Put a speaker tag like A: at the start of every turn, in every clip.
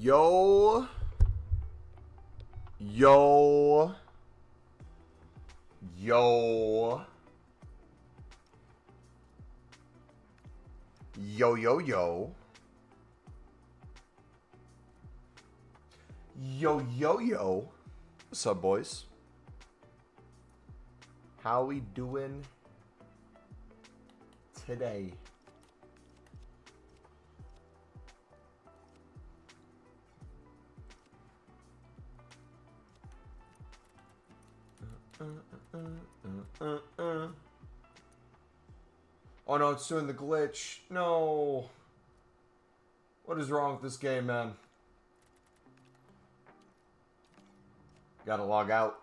A: Yo. Yo. Yo. Yo, yo, yo. Yo, yo, yo. What's up, boys? How we doing today? Oh no, it's doing the glitch. No. What is wrong with this game, man? Gotta log out.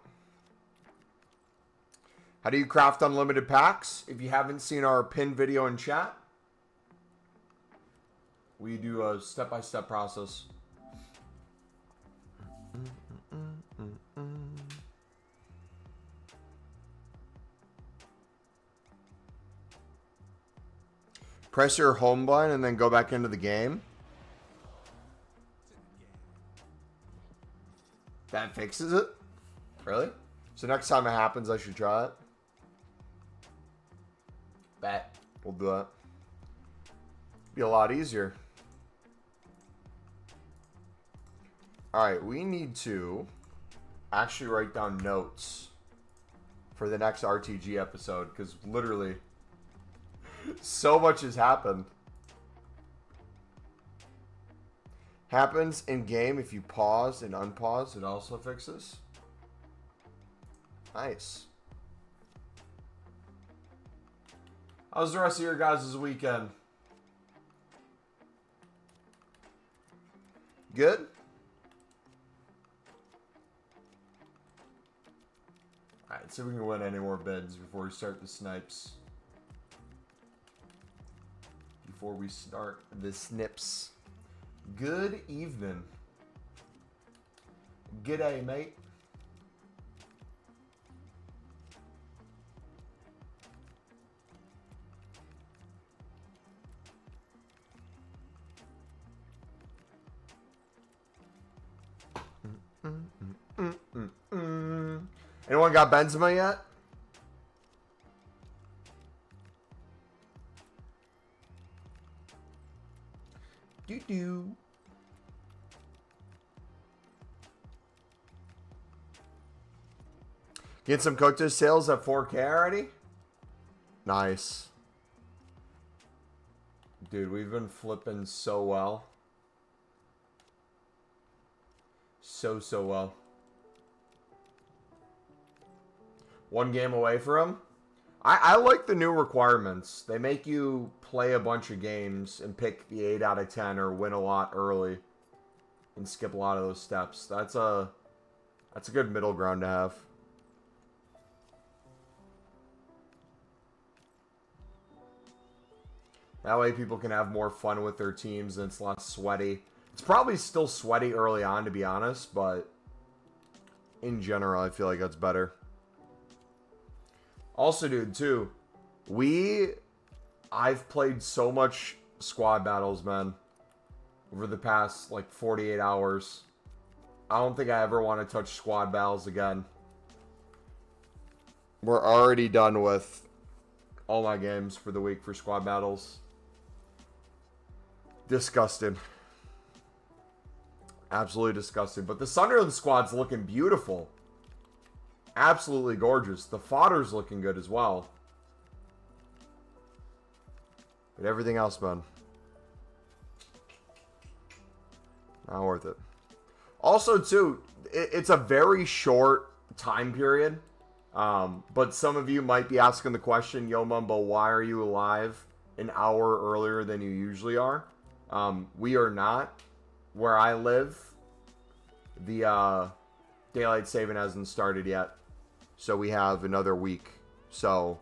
A: How do you craft unlimited packs? If you haven't seen our pinned video in chat, we do a step-by-step process. Press your home button and then go back into the game. That fixes it? Really? So next time it happens, I should try it. Bet. We'll do that. Be a lot easier. Alright, we need to actually write down notes for the next RTG episode, because literally so much has happened. Happens in game if you pause and unpause, it also fixes. Nice. How's the rest of your guys' weekend? Good? Alright, see if we can win any more bids before we start the snipes. Before we start the snips. Good evening. G'day, mate. Anyone got Benzema yet? Doo-doo. Get some cocktail sales at 4K already? Nice. Dude, we've been flipping so well. So well. One game away from him? I like the new requirements. They make you play a bunch of games and pick the 8 out of 10 or win a lot early and skip a lot of those steps. That's a good middle ground to have. That way people can have more fun with their teams and it's less sweaty. It's probably still sweaty early on, to be honest, but in general, I feel like that's better. Also, dude, too, I've played so much squad battles, man, over the past, like, 48 hours. I don't think I ever want to touch squad battles again. We're already done with all my games for the week for squad battles. Disgusting. Absolutely disgusting. But the Sunderland squad's looking beautiful. Absolutely gorgeous. The fodder's looking good as well. But everything else, man, not worth it. Also, too, it's a very short time period. But some of you might be asking the question, Yo Mumbo, why are you alive an hour earlier than you usually are? We are not. Where I live, the daylight saving hasn't started yet. So we have another week. So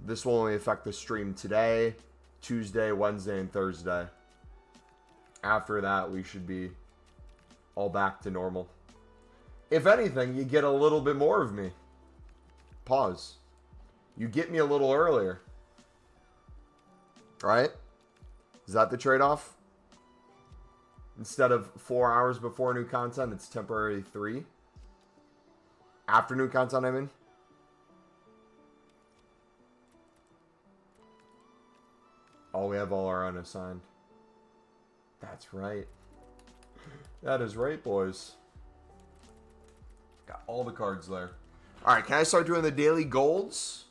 A: this will only affect the stream today, Tuesday, Wednesday, and Thursday. After that, we should be all back to normal. If anything, you get a little bit more of me. Pause. You get me a little earlier. Right? Is that the trade-off? Instead of 4 hours before new content, it's temporarily 3. After new content, I mean. Oh, we have all our unassigned. That's right. That is right, boys. Got all the cards there. All right, can I start doing the daily golds?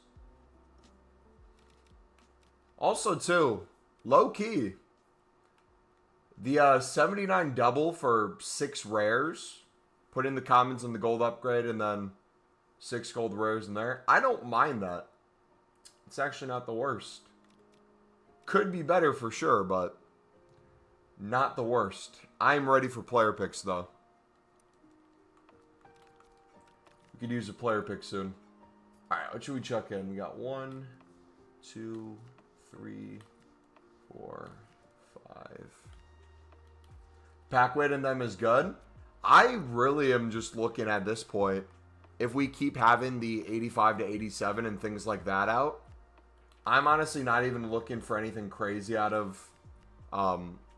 A: Also, too, low key. The 79 double for 6 rares. Put in the commons and the gold upgrade and then 6 gold rares in there. I don't mind that. It's actually not the worst. Could be better for sure, but not the worst. I'm ready for player picks, though. We could use a player pick soon. Alright, what should we chuck in? We got 1, 2, 3, 4, 5. Pack weight in them is good. I really am just looking at this point. If we keep having the 85 to 87 and things like that out, I'm honestly not even looking for anything crazy out of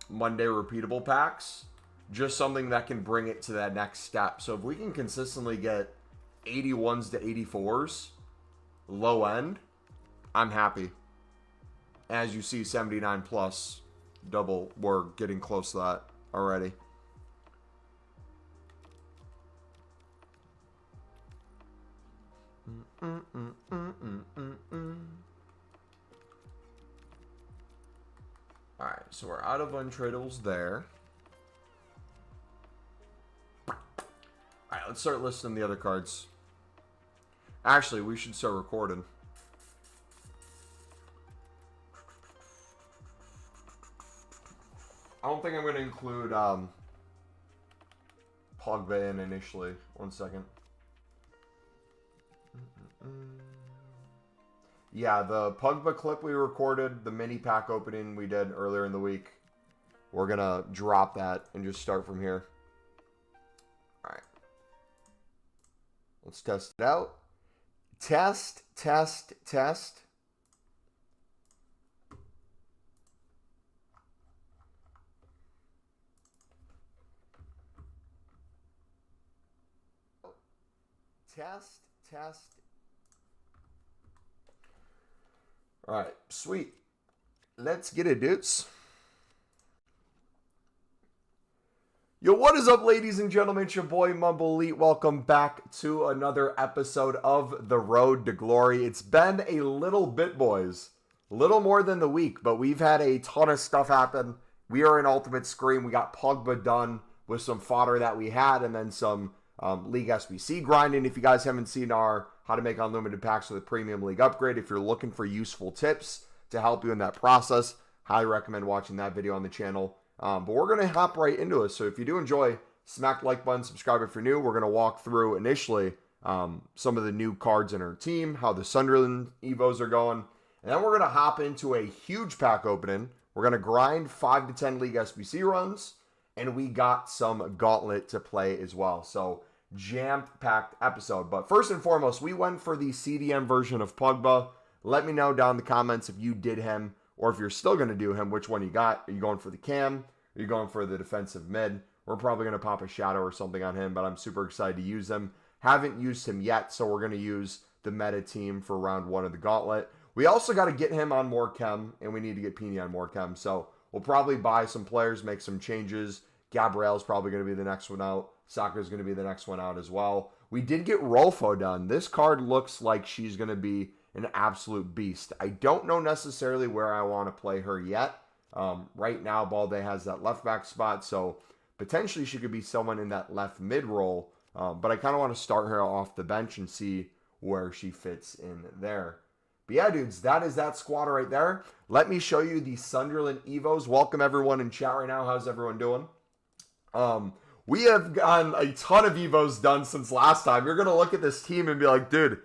A: Monday repeatable packs. Just something that can bring it to that next step. So if we can consistently get 81s to 84s, low end, I'm happy. As you see, 79 plus double, we're getting close to that already. Alright, so we're out of untradables there. Alright, let's start listing the other cards. Actually, we should start recording. I don't think I'm going to include Pogba in initially. One second. Yeah, the Pogba clip we recorded, the mini pack opening we did earlier in the week, we're going to drop that and just start from here. Alright. Let's test it out. Test, test, test. Test, test. All right, sweet. Let's get it, dudes. Yo, what is up, ladies and gentlemen? It's your boy, Mumble Elite. Welcome back to another episode of The Road to Glory. It's been a little bit, boys. A little more than the week, but we've had a ton of stuff happen. We are in Ultimate Scream. We got Pogba done with some fodder that we had, and then some League SBC grinding. If you guys haven't seen our how to make unlimited packs with a premium league upgrade, if you're looking for useful tips to help you in that process, highly recommend watching that video on the channel. But we're going to hop right into it. So if you do enjoy, smack the like button, subscribe if you're new. We're going to walk through initially some of the new cards in our team, how the Sunderland Evos are going. And then we're going to hop into a huge pack opening. We're going to grind 5 to 10 League SBC runs. And we got some Gauntlet to play as well. So jam-packed episode. But first and foremost, we went for the CDM version of Pogba. Let me know down in the comments if you did him, or if you're still going to do him, which one you got. Are you going for the cam? Are you going for the defensive mid? We're probably going to pop a shadow or something on him, but I'm super excited to use him. Haven't used him yet, so we're going to use the meta team for round 1 of the Gauntlet. We also got to get him on more chem, and we need to get Pini on more chem. So we'll probably buy some players, make some changes. Gabriel's probably going to be the next one out. Saka's going to be the next one out as well. We did get Rolfo done. This card looks like she's going to be an absolute beast. I don't know necessarily where I want to play her yet. Right now, Balde has that left back spot, so potentially she could be someone in that left mid role. But I kind of want to start her off the bench and see where she fits in there. But yeah, dudes, that is that squad right there. Let me show you the Sunderland Evos. Welcome everyone in chat right now. How's everyone doing? We have gotten a ton of Evos done since last time. You're going to look at this team and be like, dude,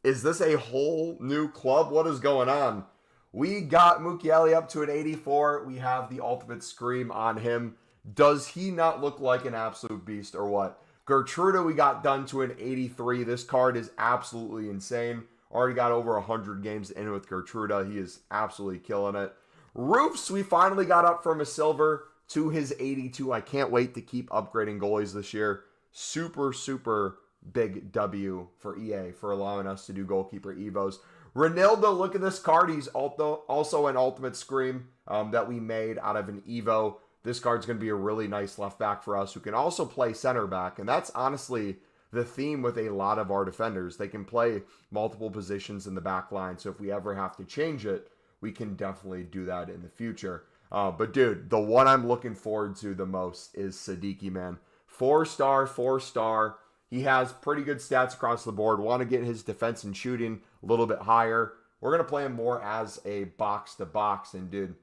A: is this a whole new club? What is going on? We got Mukiele up to an 84. We have the Ultimate Scream on him. Does he not look like an absolute beast or what? Gertruda we got done to an 83. This card is absolutely insane. Already got over 100 games in with Gertruda. He is absolutely killing it. Roofs we finally got up from a silver to his 82. I can't wait to keep upgrading goalies this year. Super, super big W for EA for allowing us to do goalkeeper evos. Ronaldo, look at this card. He's also an Ultimate Scream that we made out of an evo. This card's going to be a really nice left back for us who can also play center back. And that's honestly the theme with a lot of our defenders. They can play multiple positions in the back line. So if we ever have to change it, we can definitely do that in the future. But dude, the one I'm looking forward to the most is Sadiki, man. 4-star, 4-star. He has pretty good stats across the board. Want to get his defense and shooting a little bit higher. We're going to play him more as a box-to-box. And dude,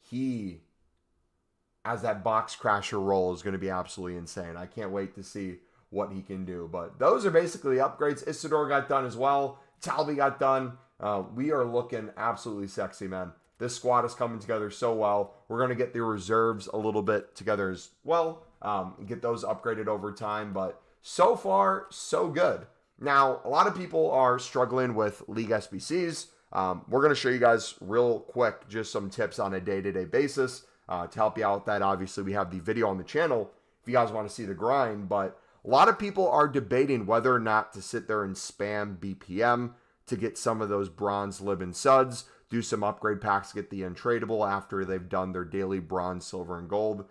A: he, as that box crasher role, is going to be absolutely insane. I can't wait to see what he can do. But those are basically upgrades. Isidore got done as well. Talby got done. We are looking absolutely sexy, man. This squad is coming together so well. We're going to get the reserves a little bit together as well. Get those upgraded over time. But so far, so good. Now, a lot of people are struggling with League SBCs. We're going to show you guys real quick just some tips on a day-to-day basis to help you out with that. Obviously, we have the video on the channel if you guys want to see the grind. But a lot of people are debating whether or not to sit there and spam BPM to get some of those bronze lib and suds, do some upgrade packs to get the untradeable after they've done their daily bronze, silver, and gold.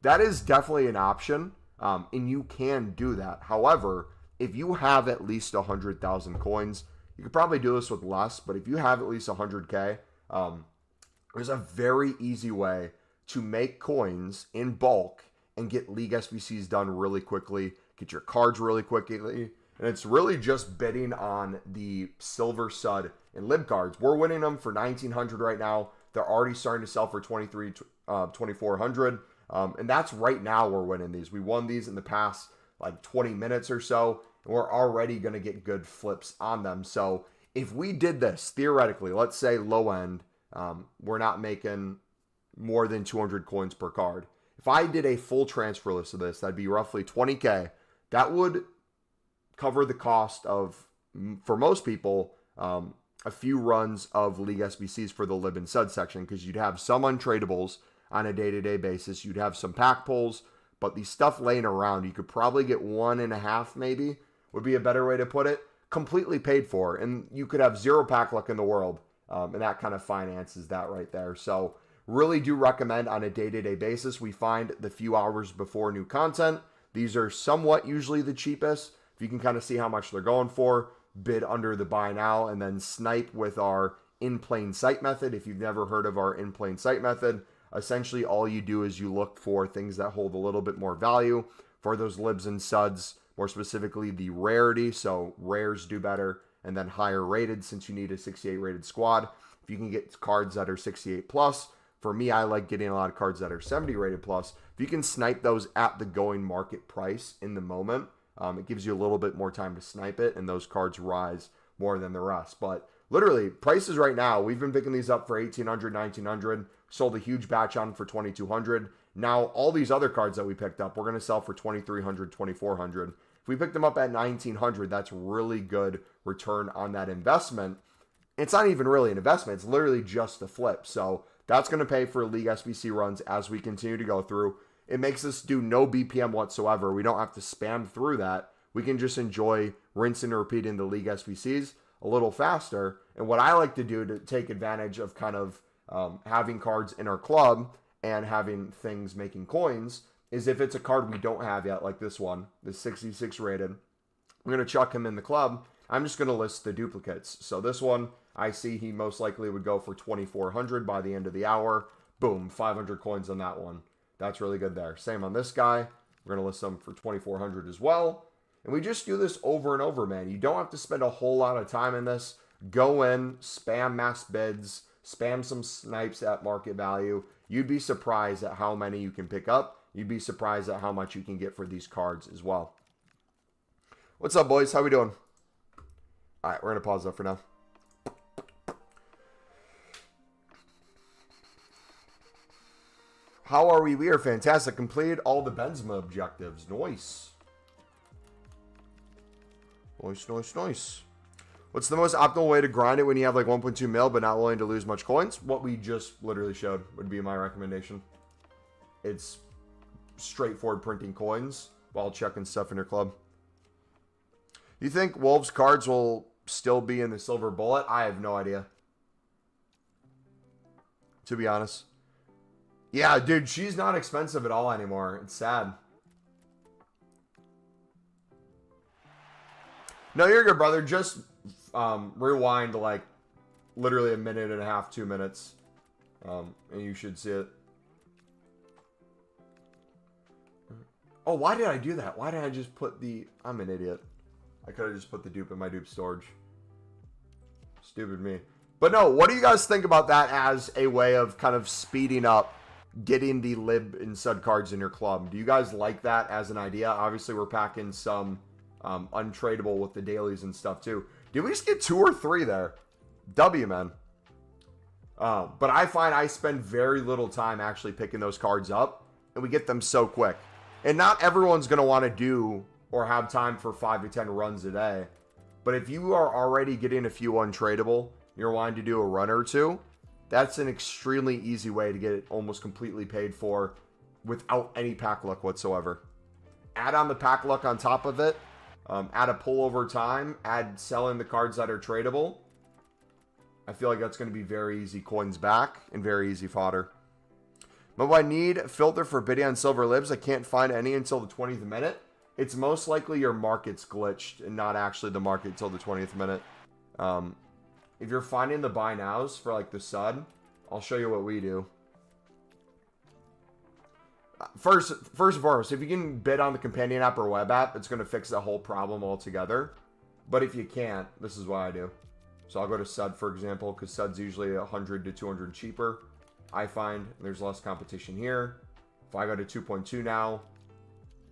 A: That is definitely an option, and you can do that. However, if you have at least 100,000 coins, you could probably do this with less, but if you have at least 100K, there's a very easy way to make coins in bulk and get League SBCs done really quickly, get your cards really quickly, and it's really just bidding on the silver sud and lib cards. We're winning them for 1,900 right now. They're already starting to sell for 2,400, and that's right now we're winning these. We won these in the past like 20 minutes or so, and we're already going to get good flips on them. So if we did this, theoretically, let's say low end, we're not making more than 200 coins per card. If I did a full transfer list of this, that'd be roughly 20K. That would cover the cost of, for most people, a few runs of League SBCs for the lib and sud section, because you'd have some untradables on a day-to-day basis. You'd have some pack pulls, but the stuff laying around, you could probably get 1.5 maybe, would be a better way to put it, completely paid for. And you could have 0 pack luck in the world, and that kind of finances that right there. So really do recommend on a day-to-day basis, we find the few hours before new content. These are somewhat usually the cheapest. If you can kind of see how much they're going for, bid under the buy now, and then snipe with our in plain sight method. If you've never heard of our in plain sight method, essentially all you do is you look for things that hold a little bit more value for those libs and suds, more specifically the rarity. So rares do better, and then higher rated since you need a 68 rated squad. If you can get cards that are 68 plus, for me, I like getting a lot of cards that are 70 rated plus. If you can snipe those at the going market price in the moment, it gives you a little bit more time to snipe it, and those cards rise more than the rest. But literally, prices right now, we've been picking these up for 1,800, 1,900, sold a huge batch on for 2,200. Now, all these other cards that we picked up, we're going to sell for 2,300, 2,400. If we picked them up at 1,900, that's really good return on that investment. It's not even really an investment. It's literally just a flip. So that's going to pay for League SBC runs as we continue to go through. It makes us do no BPM whatsoever. We don't have to spam through that. We can just enjoy rinsing and repeating the League SBCs a little faster. And what I like to do to take advantage of kind of having cards in our club and having things making coins is if it's a card we don't have yet, like this one, the 66 rated, I'm going to chuck him in the club. I'm just going to list the duplicates. So this one, I see he most likely would go for 2,400 by the end of the hour. Boom, 500 coins on that one. That's really good there. Same on this guy. We're going to list them for 2,400 as well. And we just do this over and over, man. You don't have to spend a whole lot of time in this. Go in, spam mass bids, spam some snipes at market value. You'd be surprised at how many you can pick up. You'd be surprised at how much you can get for these cards as well. What's up, boys? How we doing? All right, we're going to pause that for now. How are we? We are fantastic. Completed all the Benzema objectives. Nice. Nice, nice, nice. What's the most optimal way to grind it when you have like 1.2 mil but not willing to lose much coins? What we just literally showed would be my recommendation. it's straightforward printing coins while checking stuff in your club. You think Wolves cards will still be in the silver bullet? I have no idea, to be honest. Yeah, dude, she's not expensive at all anymore. It's sad. No, you're good, brother. Just rewind to like literally a minute and a half, 2 minutes, and you should see it. Oh, why did I do that? Why did I just put the... I'm an idiot. I could have just put the dupe in my dupe storage. Stupid me. But no, what do you guys think about that as a way of kind of speeding up getting the lib and stud cards in your club? Do you guys like that as an idea? Obviously, we're packing some untradeable with the dailies and stuff too. Did we just get 2 or 3 there? W, man. But I find I spend very little time actually picking those cards up, and we get them so quick. And not everyone's going to want to do or have time for 5 to 10 runs a day. But if you are already getting a few untradeable, you're wanting to do a run or 2, that's an extremely easy way to get it almost completely paid for without any pack luck whatsoever. Add on the pack luck on top of it. Add a pull over time. Add selling the cards that are tradable. I feel like that's going to be very easy coins back and very easy fodder. But I need filter for bidding on silver libs. I can't find any until the 20th minute. It's most likely your market's glitched and not actually the market until the 20th minute. If you're finding the buy nows for like the sud, I'll show you what we do. First and foremost, if you can bid on the companion app or web app, it's going to fix the whole problem altogether. But if you can't, this is what I do. So I'll go to sud, for example, because sud's usually 100 to 200 cheaper. I find there's less competition here. If I go to 2.2 now,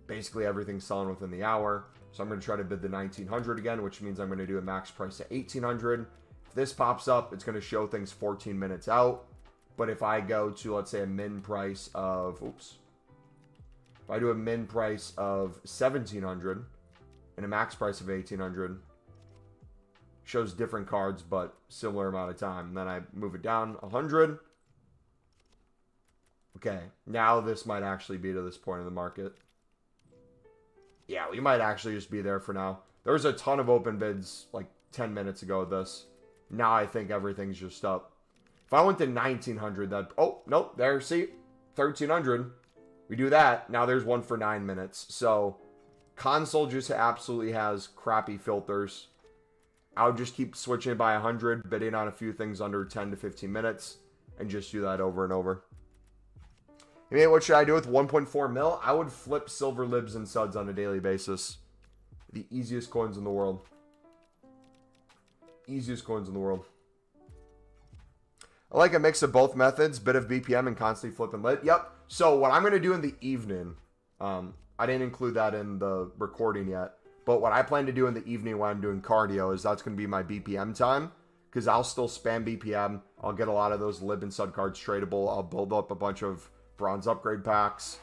A: basically everything's selling within the hour. So I'm going to try to bid the 1900 again, which means I'm going to do a max price at 1800. If this pops up, it's going to show things 14 minutes out. But if I go to, let's say, a min price of, if I do a min price of 1700 and a max price of 1800, shows different cards, but similar amount of time. And then I move it down 100. Okay, now this might actually be to this point in the market. Yeah, we might actually just be there for now. There was a ton of open bids like 10 minutes ago with this. Now I think everything's just up. If I went to 1900, that... Oh, nope, there, see? 1300. We do that. Now there's one for 9 minutes. So, console just absolutely has crappy filters. I would just keep switching by 100, bidding on a few things under 10 to 15 minutes, and just do that over and over. I mean, what should I do with 1.4 mil? I would flip silver libs and suds on a daily basis. The easiest coins in the world. Easiest coins in the world. I like a mix of both methods, bit of BPM and constantly flipping lib. Yep. So what I'm going to do in the evening, I didn't include that in the recording yet, but what I plan to do in the evening when I'm doing cardio is that's going to be my BPM time, because I'll still spam BPM. I'll get a lot of those lib and sud cards tradable. I'll build up a bunch of bronze upgrade packs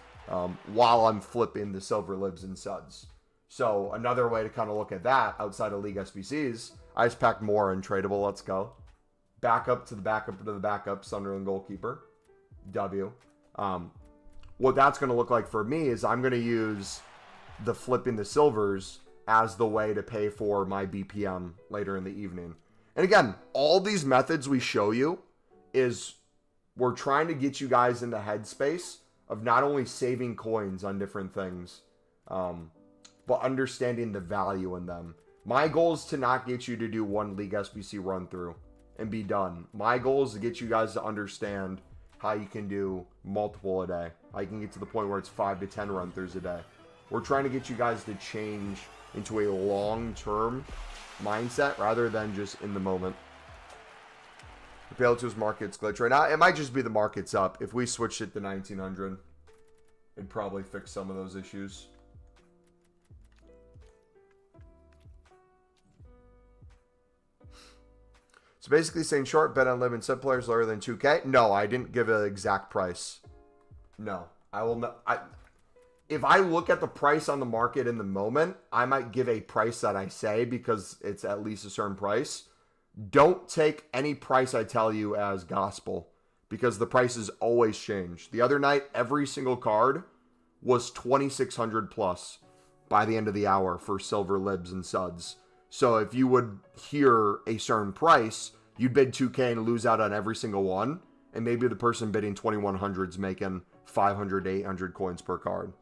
A: while I'm flipping the silver libs and suds. So another way to kind of look at that outside of League SBCs, I just packed more untradable. Let's go. Backup to the backup to the backup, Sunderland goalkeeper. W. What that's going to look like for me is I'm going to use the flipping the silvers as the way to pay for my BPM later in the evening. And again, all these methods we show you is we're trying to get you guys in the headspace of not only saving coins on different things, but understanding the value in them. My goal is to not get you to do one League SBC run through and be done. My goal is to get you guys to understand how you can do multiple a day. How you can get to the point where it's 5 to 10 run throughs a day. We're trying to get you guys to change into a long-term mindset rather than just in the moment. The Pale2's market's glitch right now. It might just be the market's up. If we switched it to 1900, it'd probably fix some of those issues. So basically saying short bet on lib and sub players lower than 2K. No, I didn't give an exact price. No, I will not. If I look at the price on the market in the moment, I might give a price that I say because it's at least a certain price. Don't take any price I tell you as gospel, because the prices always change. The other night, every single card was 2,600 plus by the end of the hour for silver libs and suds. So if you would hear a certain price, you'd bid 2K and lose out on every single one. And maybe the person bidding 2,100 is making 500 to 800 coins per card.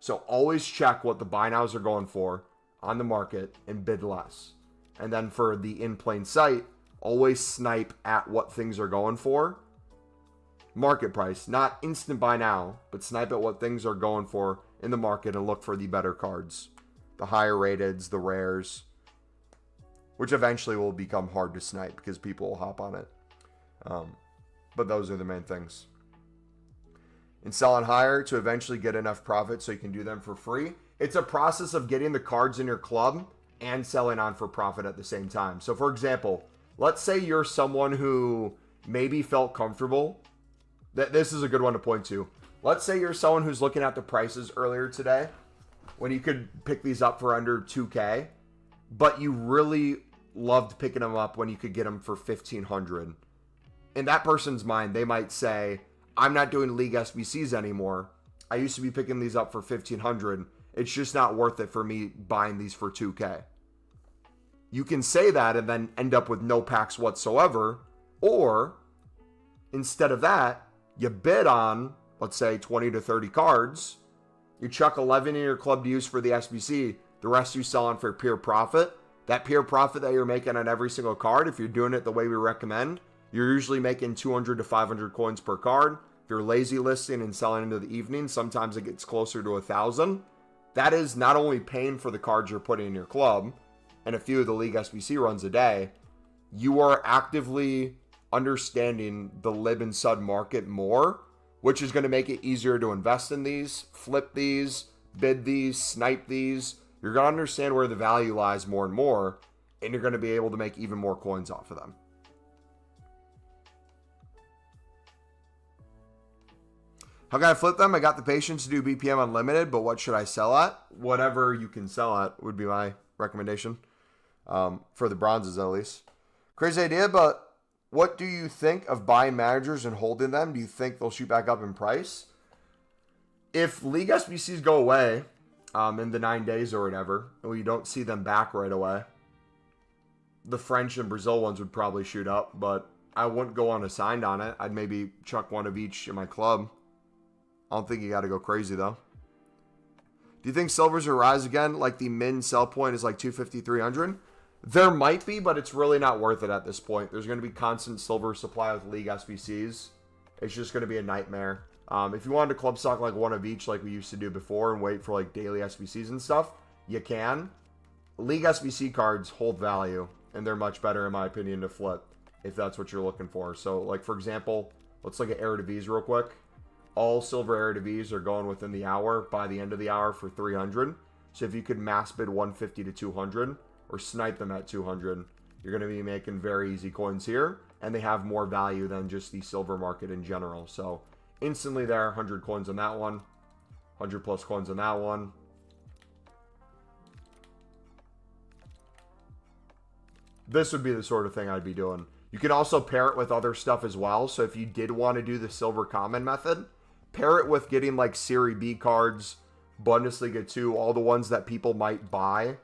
A: So always check what the buy nows are going for on the market and bid less. And then for the in plain sight, always snipe at what things are going for. Market price, not instant buy now, but snipe at what things are going for in the market and look for the better cards. The higher rateds, the rares, which eventually will become hard to snipe because people will hop on it. But those are the main things. And selling higher to eventually get enough profit so you can do them for free. It's a process of getting the cards in your club and selling on for profit at the same time. So for example, let's say you're someone who maybe felt comfortable. This is a good one to point to. Let's say you're someone who's looking at the prices earlier today when you could pick these up for under 2K, but you really loved picking them up when you could get them for 1,500. In that person's mind, they might say, I'm not doing League SBCs anymore. I used to be picking these up for 1,500. It's just not worth it for me buying these for 2K. You can say that and then end up with no packs whatsoever. Or, instead of that, you bid on, let's say, 20 to 30 cards. You chuck 11 in your club to use for the SBC. The rest you sell on for pure profit. That pure profit that you're making on every single card, if you're doing it the way we recommend, you're usually making 200 to 500 coins per card. If you're lazy listing and selling into the evening, sometimes it gets closer to 1,000. That is not only paying for the cards you're putting in your club and a few of the League SBC runs a day, you are actively understanding the lib and sud market more, which is going to make it easier to invest in these, flip these, bid these, snipe these. You're going to understand where the value lies more and more, and you're going to be able to make even more coins off of them. How can I flip them? I got the patience to do BPM unlimited, but what should I sell at? Whatever you can sell at would be my recommendation. For the bronzes, at least. Crazy idea, but what do you think of buying managers and holding them? Do you think they'll shoot back up in price? If League SBCs go away in the 9 days or whatever, and we don't see them back right away, the French and Brazil ones would probably shoot up, but I wouldn't go unassigned on it. I'd maybe chuck one of each in my club. I don't think you got to go crazy, though. Do you think silvers will rise again? Like the min sell point is like 250, 300? There might be, but it's really not worth it at this point. There's going to be constant silver supply with League SBCs. It's just going to be a nightmare. If you wanted to club stock like one of each like we used to do before and wait for like daily SBCs and stuff, you can. League SBC cards hold value, and they're much better, in my opinion, to flip if that's what you're looking for. So, like, for example, let's look at Eredivisie real quick. All silver Eredivisie are going within the hour by the end of the hour for 300. So if you could mass bid 150 to 200 or snipe them at 200, you're going to be making very easy coins here. And they have more value than just the silver market in general. So instantly there, 100 coins on that one. 100 plus coins on that one. This would be the sort of thing I'd be doing. You can also pair it with other stuff as well. So if you did want to do the silver common method, pair it with getting like Serie B cards, Bundesliga 2, all the ones that people might buy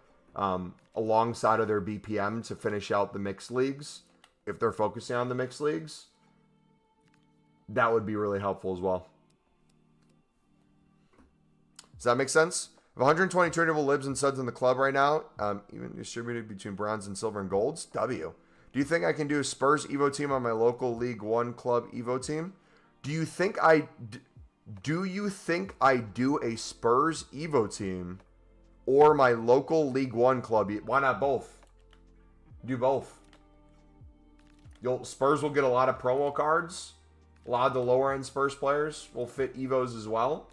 A: alongside of their BPM to finish out the mixed leagues. If they're focusing on the mixed leagues, that would be really helpful as well. Does that make sense? I have 120 tradable libs and suds in the club right now, even distributed between bronze and silver and golds. W. Do you think I can do a Spurs Evo team on my local League One club Evo team? Do you think I do a Spurs Evo team or my local League One club? Why not both? Do both. Spurs will get a lot of promo cards. A lot of the lower end Spurs players will fit Evos as well.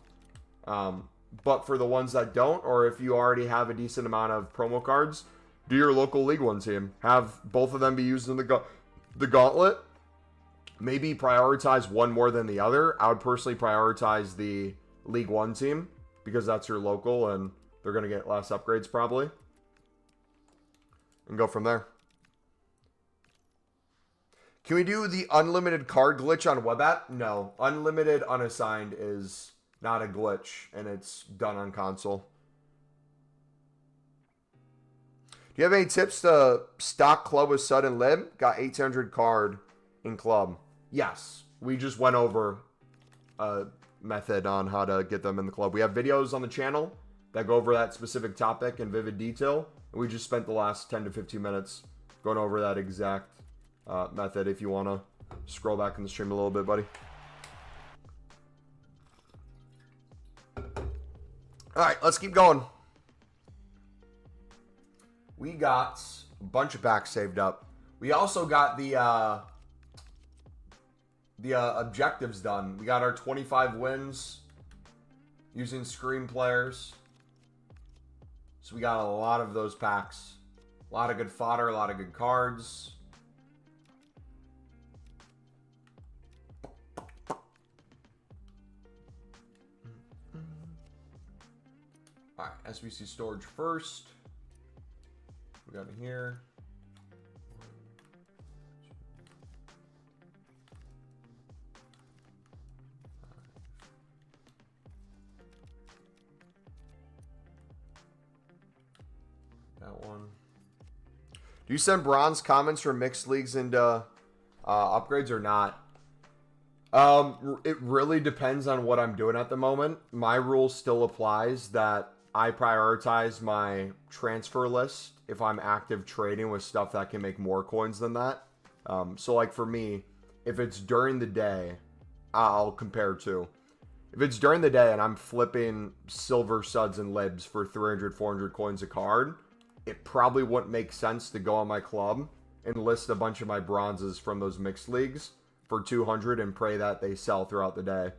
A: But for the ones that don't, or if you already have a decent amount of promo cards, do your local League One team. Have both of them be used in the Gauntlet. Maybe prioritize one more than the other. I would personally prioritize the League One team because that's your local and they're going to get less upgrades probably. And go from there. Can we do the unlimited card glitch on web app? No. Unlimited unassigned is not a glitch, and it's done on console. Do you have any tips to stock club with Sud and Lib? Got 1800 card in club. Yes. We just went over a method on how to get them in the club. We have videos on the channel that go over that specific topic in vivid detail. And we just spent the last 10 to 15 minutes going over that exact method if you want to scroll back in the stream a little bit, buddy. All right, let's keep going. We got a bunch of packs saved up. We also got the objectives done. We got our 25 wins using Scream players. So we got a lot of those packs. A lot of good fodder, a lot of good cards. Alright, SBC storage first. We got it here. That one. Do you send bronze comments from mixed leagues into upgrades or not? It really depends on what I'm doing at the moment. My rule still applies that I prioritize my transfer list if I'm active trading with stuff that can make more coins than that. So like for me, if it's during the day, I'll compare to. If it's during the day and I'm flipping silver suds and libs for 300, 400 coins a card, it probably wouldn't make sense to go on my club and list a bunch of my bronzes from those mixed leagues for 200 and pray that they sell throughout the day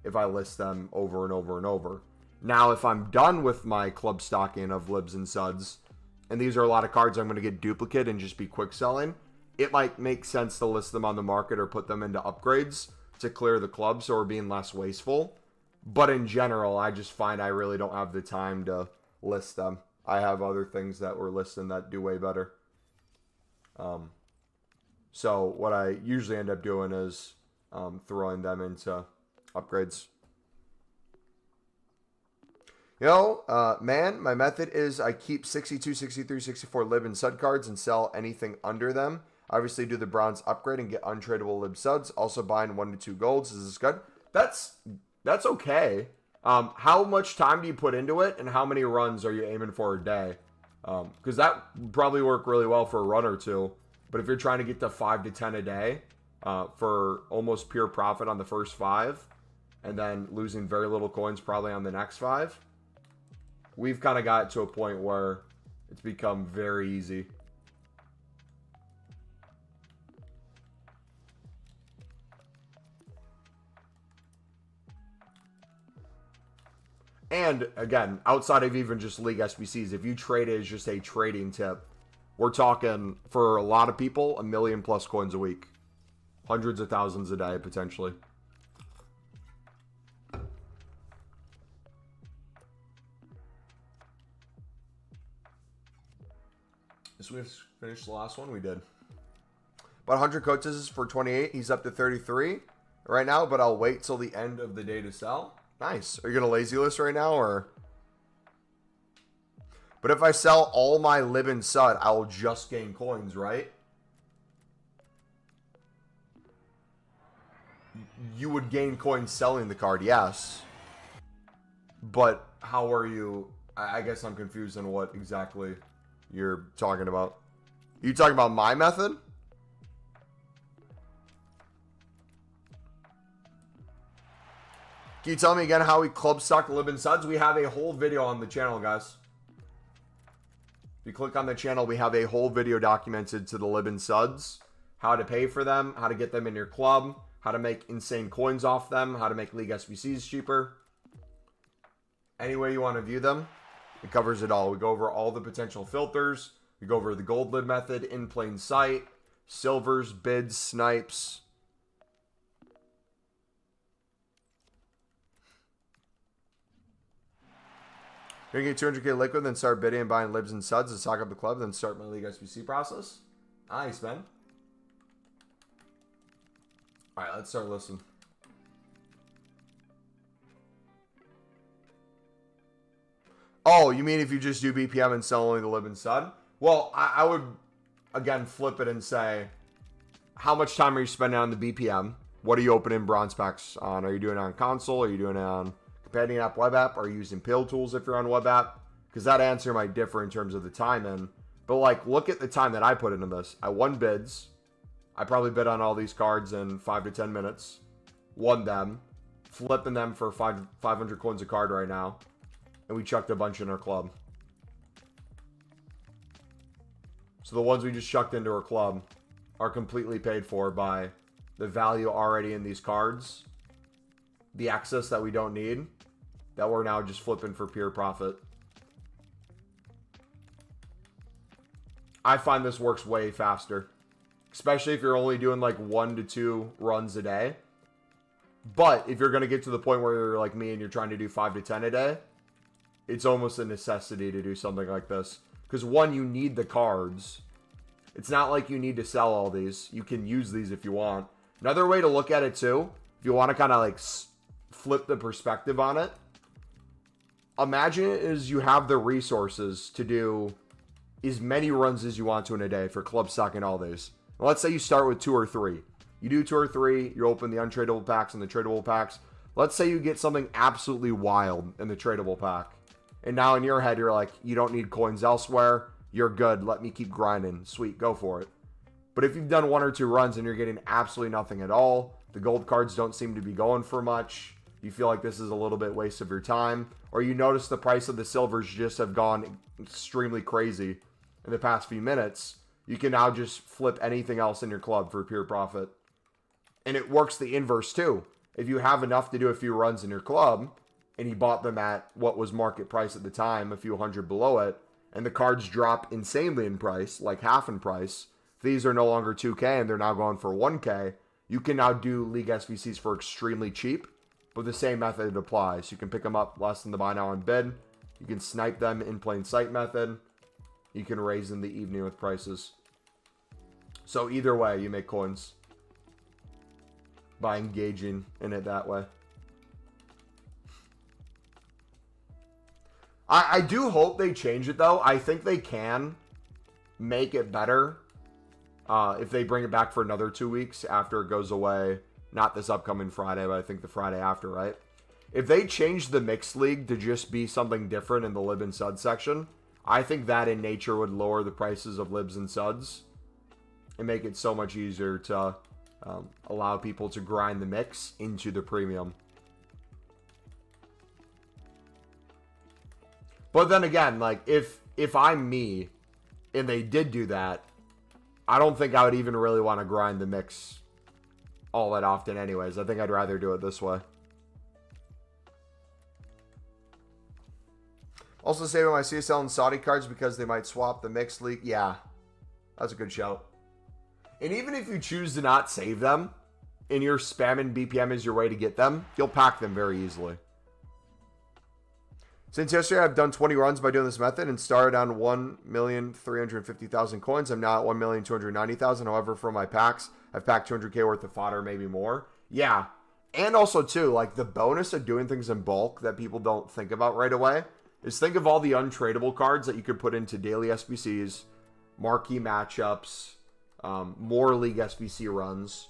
A: if I list them over and over and over. Now, if I'm done with my club stocking of libs and suds, and these are a lot of cards I'm going to get duplicate and just be quick selling, it might make sense to list them on the market or put them into upgrades to clear the club so we're being less wasteful. But in general, I just find I really don't have the time to list them. I have other things that we're listing that do way better. So what I usually end up doing is throwing them into upgrades. Man, my method is I keep 62, 63, 64 lib and sud cards and sell anything under them. Obviously do the bronze upgrade and get untradeable lib suds. Also buying 1 to 2 golds. Is this good? That's okay. How much time do you put into it, and how many runs are you aiming for a day? Because that would probably work really well for a run or two. But if you're trying to get to 5 to 10 a day for almost pure profit on the first 5, and then losing very little coins probably on the next 5, we've kind of got to a point where it's become very easy. And again, outside of even just League SBCs, if you trade it as just a trading tip, we're talking, for a lot of people, 1 million plus coins a week. Hundreds of thousands a day, potentially. This we've finished the last one we did. About 100 coaches for 28. He's up to 33 right now, but I'll wait till the end of the day to sell. Nice. Are you going to lazy list right now, or? But if I sell all my lib and sud, I will just gain coins, right? You would gain coins selling the card, yes. But how are you? I guess I'm confused on what exactly you're talking about. Are you talking about my method? Can you tell me again how we club stock lib and suds? We have a whole video on the channel, guys. If you click on the channel, we have a whole video documented to the lib and suds. How to pay for them, how to get them in your club, how to make insane coins off them, how to make League SBCs cheaper. Any way you want to view them, it covers it all. We go over all the potential filters. We go over the gold lid method in plain sight, silvers, bids, snipes. You're going to get 200k liquid, then start bidding and buying libs and suds to stock up the club, then start my League SBC process. Nice, man. All right, let's start listening. Oh, you mean if you just do BPM and sell only the Lib and Sud? Well, I would, again, flip it and say, how much time are you spending on the BPM? What are you opening bronze packs on? Are you doing it on console? Are you doing it on companion app, web app? Are you using Pale Tools if you're on web app? Because that answer might differ in terms of the time in. But, like, look at the time that I put into this. I won bids. I probably bid on all these cards in 5 to 10 minutes. Won them. Flipping them for 500 coins a card right now. And we chucked a bunch in our club. So the ones we just chucked into our club are completely paid for by the value already in these cards. The excess that we don't need, that we're now just flipping for pure profit. I find this works way faster. Especially if you're only doing like 1 to 2 runs a day. But if you're going to get to the point where you're like me and you're trying to do 5 to 10 a day, it's almost a necessity to do something like this. Because one, you need the cards. It's not like you need to sell all these. You can use these if you want. Another way to look at it too, if you want to kind of like flip the perspective on it, imagine it as you have the resources to do as many runs as you want to in a day for club stock and all these. Now, let's say you start with 2 or 3. You do 2 or 3, you open the untradeable packs and the tradable packs. Let's say you get something absolutely wild in the tradable pack. And now in your head, you're like, you don't need coins elsewhere. You're good. Let me keep grinding. Sweet. Go for it. But if you've done 1 or 2 runs and you're getting absolutely nothing at all, the gold cards don't seem to be going for much, you feel like this is a little bit waste of your time, or you notice the price of the silvers just have gone extremely crazy in the past few minutes, you can now just flip anything else in your club for pure profit. And it works the inverse too. If you have enough to do a few runs in your club, and you bought them at what was market price at the time, a few hundred below it, and the cards drop insanely in price, like half in price, these are no longer 2K and they're now going for 1K, you can now do League SBCs for extremely cheap, but the same method applies. You can pick them up less than the buy now and bid. You can snipe them in plain sight method. You can raise in the evening with prices. So either way, you make coins by engaging in it that way. I do hope they change it, though. I think they can make it better if they bring it back for another 2 weeks after it goes away. Not this upcoming Friday, but I think the Friday after, right? If they change the Mixed League to just be something different in the Lib and Sud section, I think that in nature would lower the prices of Libs and Suds and make it so much easier to allow people to grind the mix into the premium. But then again, like, if I'm me, and they did do that, I don't think I would even really want to grind the mix all that often anyways. I think I'd rather do it this way. Also saving my CSL and Saudi cards because they might swap the mixed league. Yeah, that's a good shout. And even if you choose to not save them, and you're spamming BPM as your way to get them, you'll pack them very easily. Since yesterday, I've done 20 runs by doing this method and started on 1,350,000 coins. I'm now at 1,290,000. However, for my packs, I've packed 200K worth of fodder, maybe more. Yeah. And also, too, like the bonus of doing things in bulk that people don't think about right away is think of all the untradeable cards that you could put into daily SBCs, marquee matchups, more league SBC runs.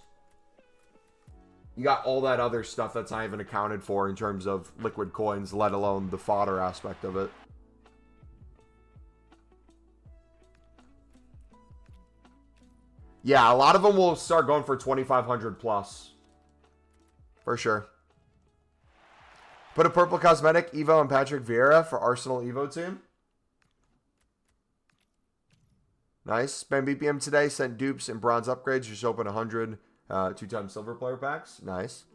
A: You got all that other stuff that's not even accounted for in terms of liquid coins, let alone the fodder aspect of it. Yeah, a lot of them will start going for 2,500 plus. For sure. Put a purple cosmetic, Evo, and Patrick Vieira for Arsenal Evo team. Nice. Spam BPM today. Sent dupes and bronze upgrades. Just open 100 2-time silver player packs. Nice.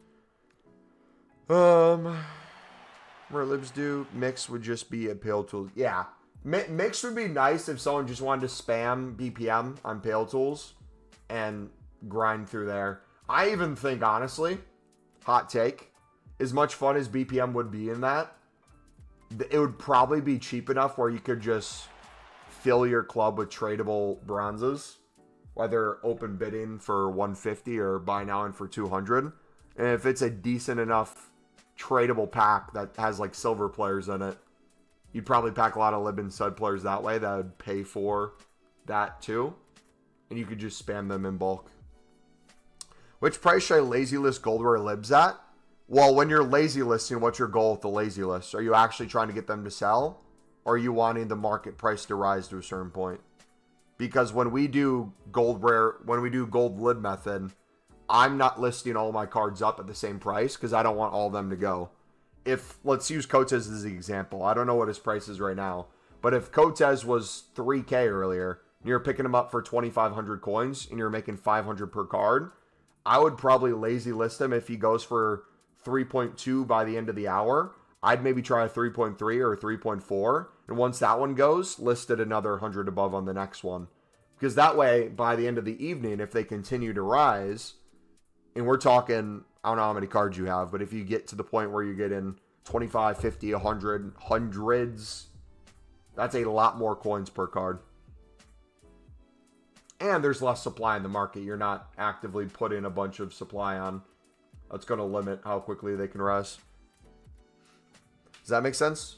A: Where libs do. Mix would just be a Pale Tools. Yeah. Mix would be nice if someone just wanted to spam BPM on Pale Tools and grind through there. I even think, honestly, hot take, as much fun as BPM would be in that, it would probably be cheap enough where you could just fill your club with tradable bronzes whether open bidding for 150 or buy now and for 200. And if it's a decent enough tradable pack that has like silver players in it, you'd probably pack a lot of lib and stud players that way that would pay for that too. And you could just spam them in bulk. Which price should I lazy list gold rare libs at? Well, when you're lazy listing, what's your goal with the lazy list? Are you actually trying to get them to sell? Or are you wanting the market price to rise to a certain point? Because when we do gold lib method, I'm not listing all my cards up at the same price because I don't want all of them to go. If, let's use Cotes as the example. I don't know what his price is right now. But if Cotes was 3K earlier, and you're picking him up for 2,500 coins, and you're making 500 per card, I would probably lazy list him if he goes for 3.2 by the end of the hour. I'd maybe try a 3.3 or a 3.4. And once that one goes, list it another 100 above on the next one. Because that way, by the end of the evening, if they continue to rise, and we're talking, I don't know how many cards you have, but if you get to the point where you get in 25, 50, 100, hundreds, that's a lot more coins per card. And there's less supply in the market. You're not actively putting a bunch of supply on. That's going to limit how quickly they can rise. Does that make sense?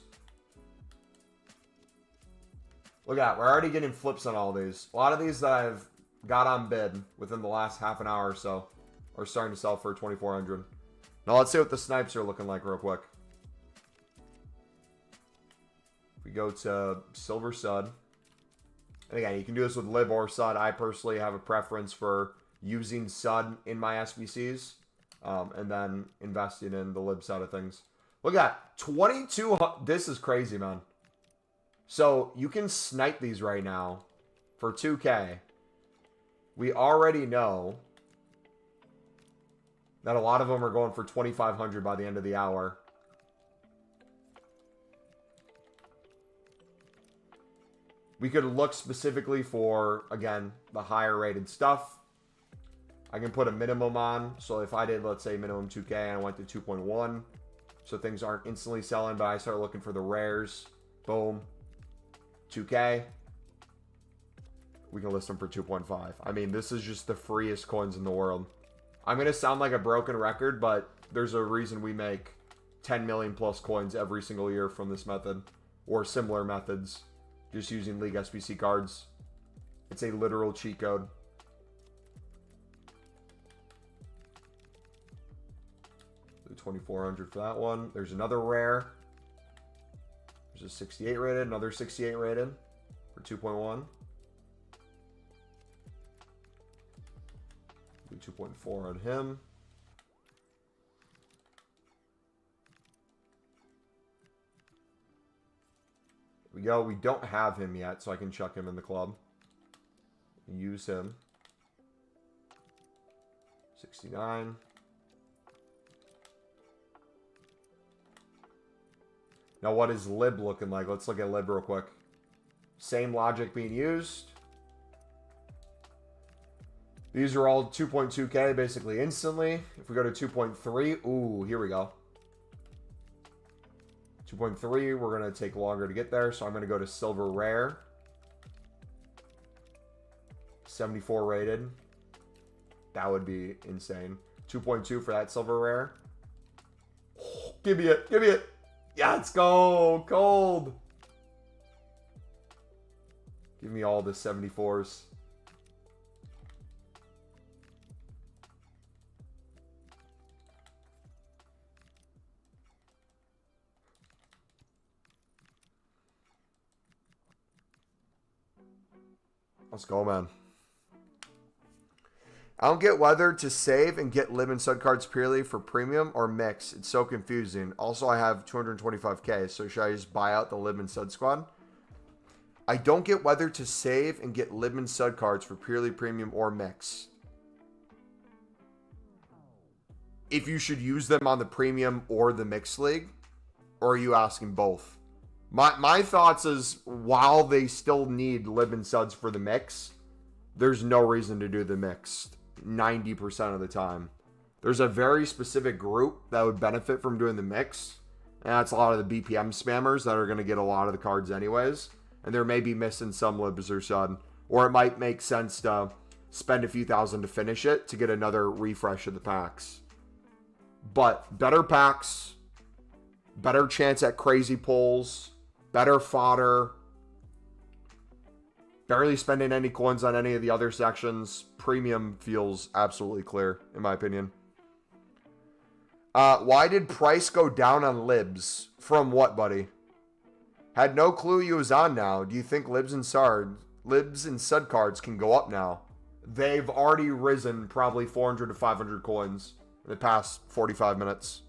A: Look at that. We're already getting flips on all these. A lot of these that I've got on bid within the last half an hour or so are starting to sell for 2,400. Now let's see what the snipes are looking like real quick. We go to Silver Sud. And again, you can do this with lib or sud. I personally have a preference for using sud in my SBCs and then investing in the lib side of things. Look at that. 2,200. This is crazy, man. So you can snipe these right now for 2K. We already know that a lot of them are going for 2,500 by the end of the hour. We could look specifically for, again, the higher rated stuff. I can put a minimum on. So if I did, let's say, minimum 2K and I went to 2.1, so things aren't instantly selling, but I start looking for the rares. Boom. 2K. We can list them for 2.5. I mean, this is just the freest coins in the world. I'm going to sound like a broken record, but there's a reason we make 10 million plus coins every single year from this method or similar methods. Just using League SBC cards. It's a literal cheat code. Do 2,400 for that one. There's another rare. There's a 68 rated, another 68 rated for 2.1. Do 2.4 on him. We go. We don't have him yet, so I can chuck him in the club. Use him. 69. Now, what is lib looking like? Let's look at lib real quick. Same logic being used. These are all 2.2K basically instantly. If we go to 2.3, ooh, here we go. 2.3, we're going to take longer to get there, so I'm going to go to Silver Rare. 74 rated. That would be insane. 2.2 for that Silver Rare. Oh, give me it. Give me it. Yeah, let's go. Cold. Give me all the 74s. Let's go, man. I don't get whether to save and get lib and stud cards purely for premium or mix. It's so confusing. Also, I have 225K, so should I just buy out the lib and stud squad? I don't get whether to save and get lib and stud cards for purely premium or mix. If you should use them on the premium or the mixed league, or are you asking both? My thoughts is, while they still need lib and suds for the mix, there's no reason to do the mixed 90% of the time. There's a very specific group that would benefit from doing the mix, and that's a lot of the BPM spammers that are going to get a lot of the cards anyways, and there may be missing some libs or sud, or it might make sense to spend a few thousand to finish it to get another refresh of the packs. But better packs, better chance at crazy pulls, better fodder, barely spending any coins on any of the other sections. Premium feels absolutely clear, in my opinion. Why did price go down on libs? From what, buddy? Had no clue you was on now. Do you think libs and sud cards can go up now? They've already risen probably 400 to 500 coins in the past 45 minutes.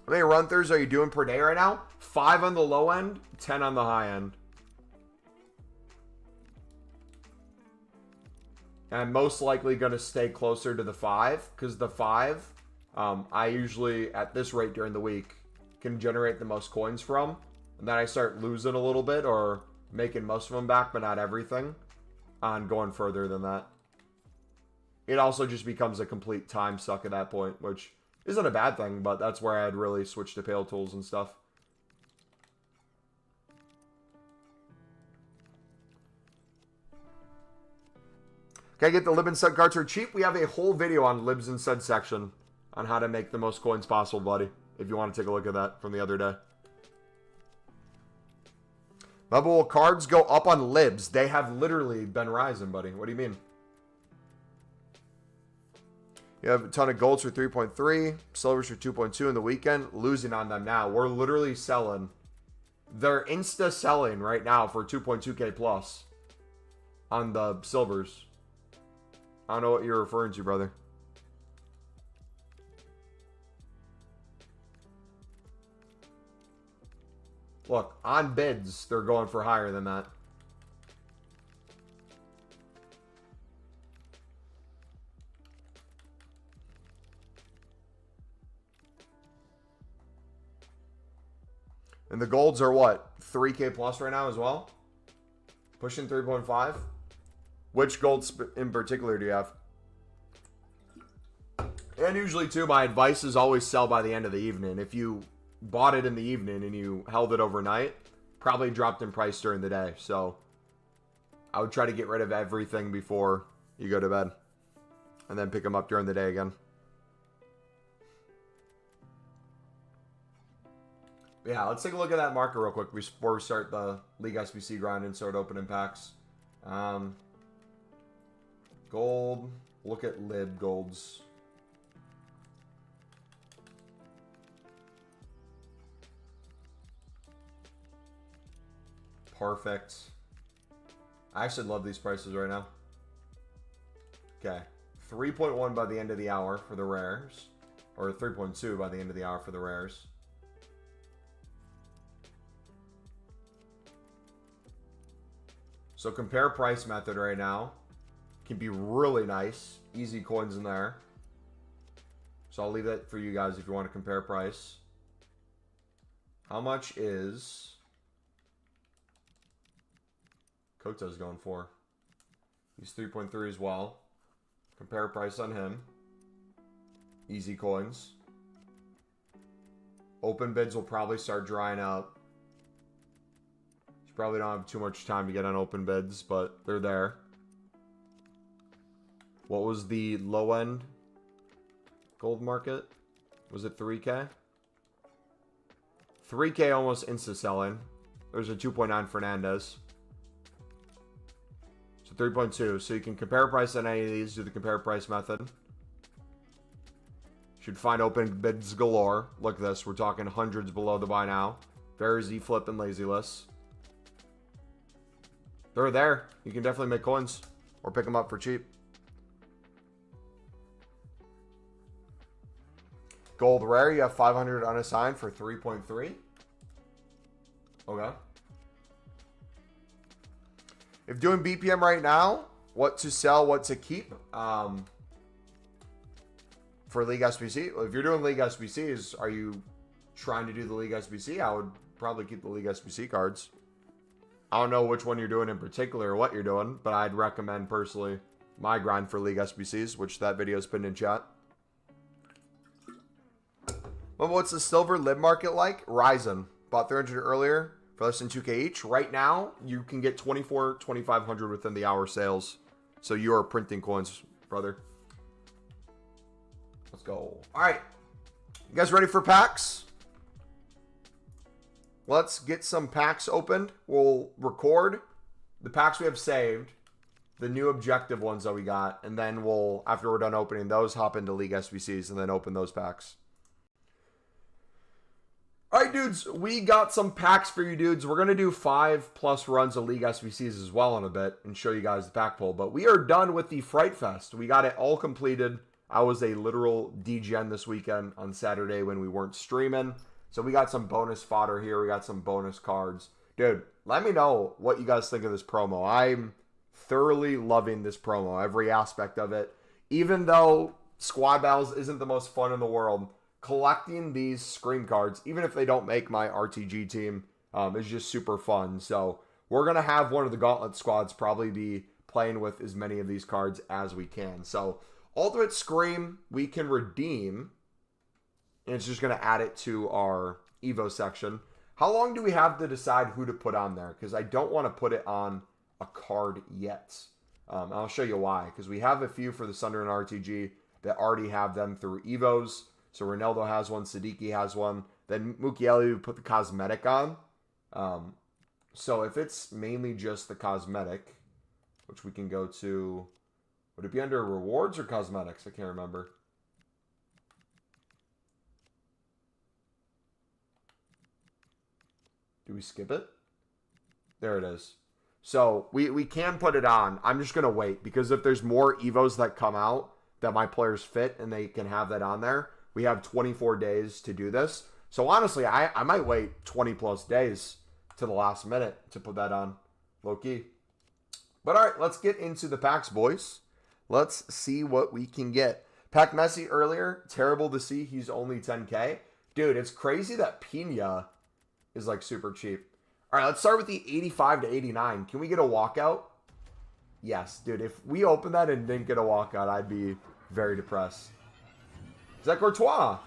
A: How many run-throughs are you doing per day right now? 5 on the low end, 10 on the high end. And I'm most likely going to stay closer to the 5, because the 5, I usually, at this rate during the week, can generate the most coins from. And then I start losing a little bit, or making most of them back, but not everything, on going further than that. It also just becomes a complete time suck at that point, which isn't a bad thing, but that's where I'd really switch to Pale Tools and stuff. Can I get the lib and sud cards are cheap? We have a whole video on libs and sud section on how to make the most coins possible, buddy. If you want to take a look at that from the other day. But will cards go up on libs? They have literally been rising, buddy. What do you mean? You have a ton of golds for 3.3, silvers for 2.2 in the weekend. Losing on them now. We're literally selling. They're insta-selling right now for 2.2k plus on the silvers. I don't know what you're referring to, brother. Look, on bids, they're going for higher than that. And the golds are what? 3k plus right now as well? Pushing 3.5? Which golds in particular do you have? And usually, too, my advice is always sell by the end of the evening. If you bought it in the evening and you held it overnight, probably dropped in price during the day. So I would try to get rid of everything before you go to bed. And then pick them up during the day again. But yeah, let's take a look at that market real quick before we start the League SBC grind and start opening packs. Gold. Look at lib golds. Perfect. I actually love these prices right now. Okay. 3.1 by the end of the hour for the rares. Or 3.2 by the end of the hour for the rares. So compare price method right now. Can be really nice. Easy coins in there. So I'll leave that for you guys if you want to compare price. How much is Kota's going for? He's 3.3 as well. Compare price on him. Easy coins. Open bids will probably start drying out. You probably don't have too much time to get on open bids, but they're there. What was the low end gold market? Was it 3K? 3K almost insta-selling. There's a 2.9 Fernandez. So 3.2. So you can compare price on any of these. Do the compare price method. Should find open bids galore. Look at this. We're talking hundreds below the buy now. Very Z flip and lazy list. They're there. You can definitely make coins or pick them up for cheap. Gold rare, you have 500 unassigned for 3.3. Okay. If doing BPM right now, what to sell, what to keep for League SBC? If you're doing League SBCs, are you trying to do the League SBC? I would probably keep the League SBC cards. I don't know which one you're doing in particular or what you're doing, but I'd recommend personally my grind for League SBCs, which that video is pinned in chat. Well, what's the silver lib market like? Ryzen. Bought 300 earlier for less than 2K each. Right now, you can get 2,500 within the hour sales. So you are printing coins, brother. Let's go. All right. You guys ready for packs? Let's get some packs opened. We'll record the packs we have saved, the new objective ones that we got, and then we'll, after we're done opening those, hop into League SBCs and then open those packs. All right, dudes, we got some packs for you dudes. We're going to do 5+ runs of League SBCs as well in a bit and show you guys the pack pull. But we are done with the Fright Fest. We got it all completed. I was a literal DGen this weekend on Saturday when we weren't streaming. So we got some bonus fodder here. We got some bonus cards. Dude, let me know what you guys think of this promo. I'm thoroughly loving this promo, every aspect of it. Even though Squad Battles isn't the most fun in the world, collecting these Scream cards, even if they don't make my RTG team, is just super fun. So we're going to have one of the Gauntlet squads probably be playing with as many of these cards as we can. So Ultimate Scream we can redeem, and it's just going to add it to our Evo section. How long do we have to decide who to put on there? Because I don't want to put it on a card yet. I'll show you why. Because we have a few for the Sunderland RTG that already have them through Evos. So Ronaldo has one, Siddiqui has one. Then Mukiele would put the cosmetic on. So if it's mainly just the cosmetic, which we can go to, would it be under rewards or cosmetics? I can't remember. Do we skip it? There it is. So we can put it on. I'm just going to wait because if there's more Evos that come out that my players fit and they can have that on there, we have 24 days to do this. So honestly, I might wait 20+ days to the last minute to put that on. Low key. But all right, let's get into the packs, boys. Let's see what we can get. Pack Messi earlier. Terrible to see. He's only 10K. Dude, it's crazy that Pina is like super cheap. All right, let's start with the 85 to 89. Can we get a walkout? Yes, dude. If we open that and didn't get a walkout, I'd be very depressed. Is that Courtois?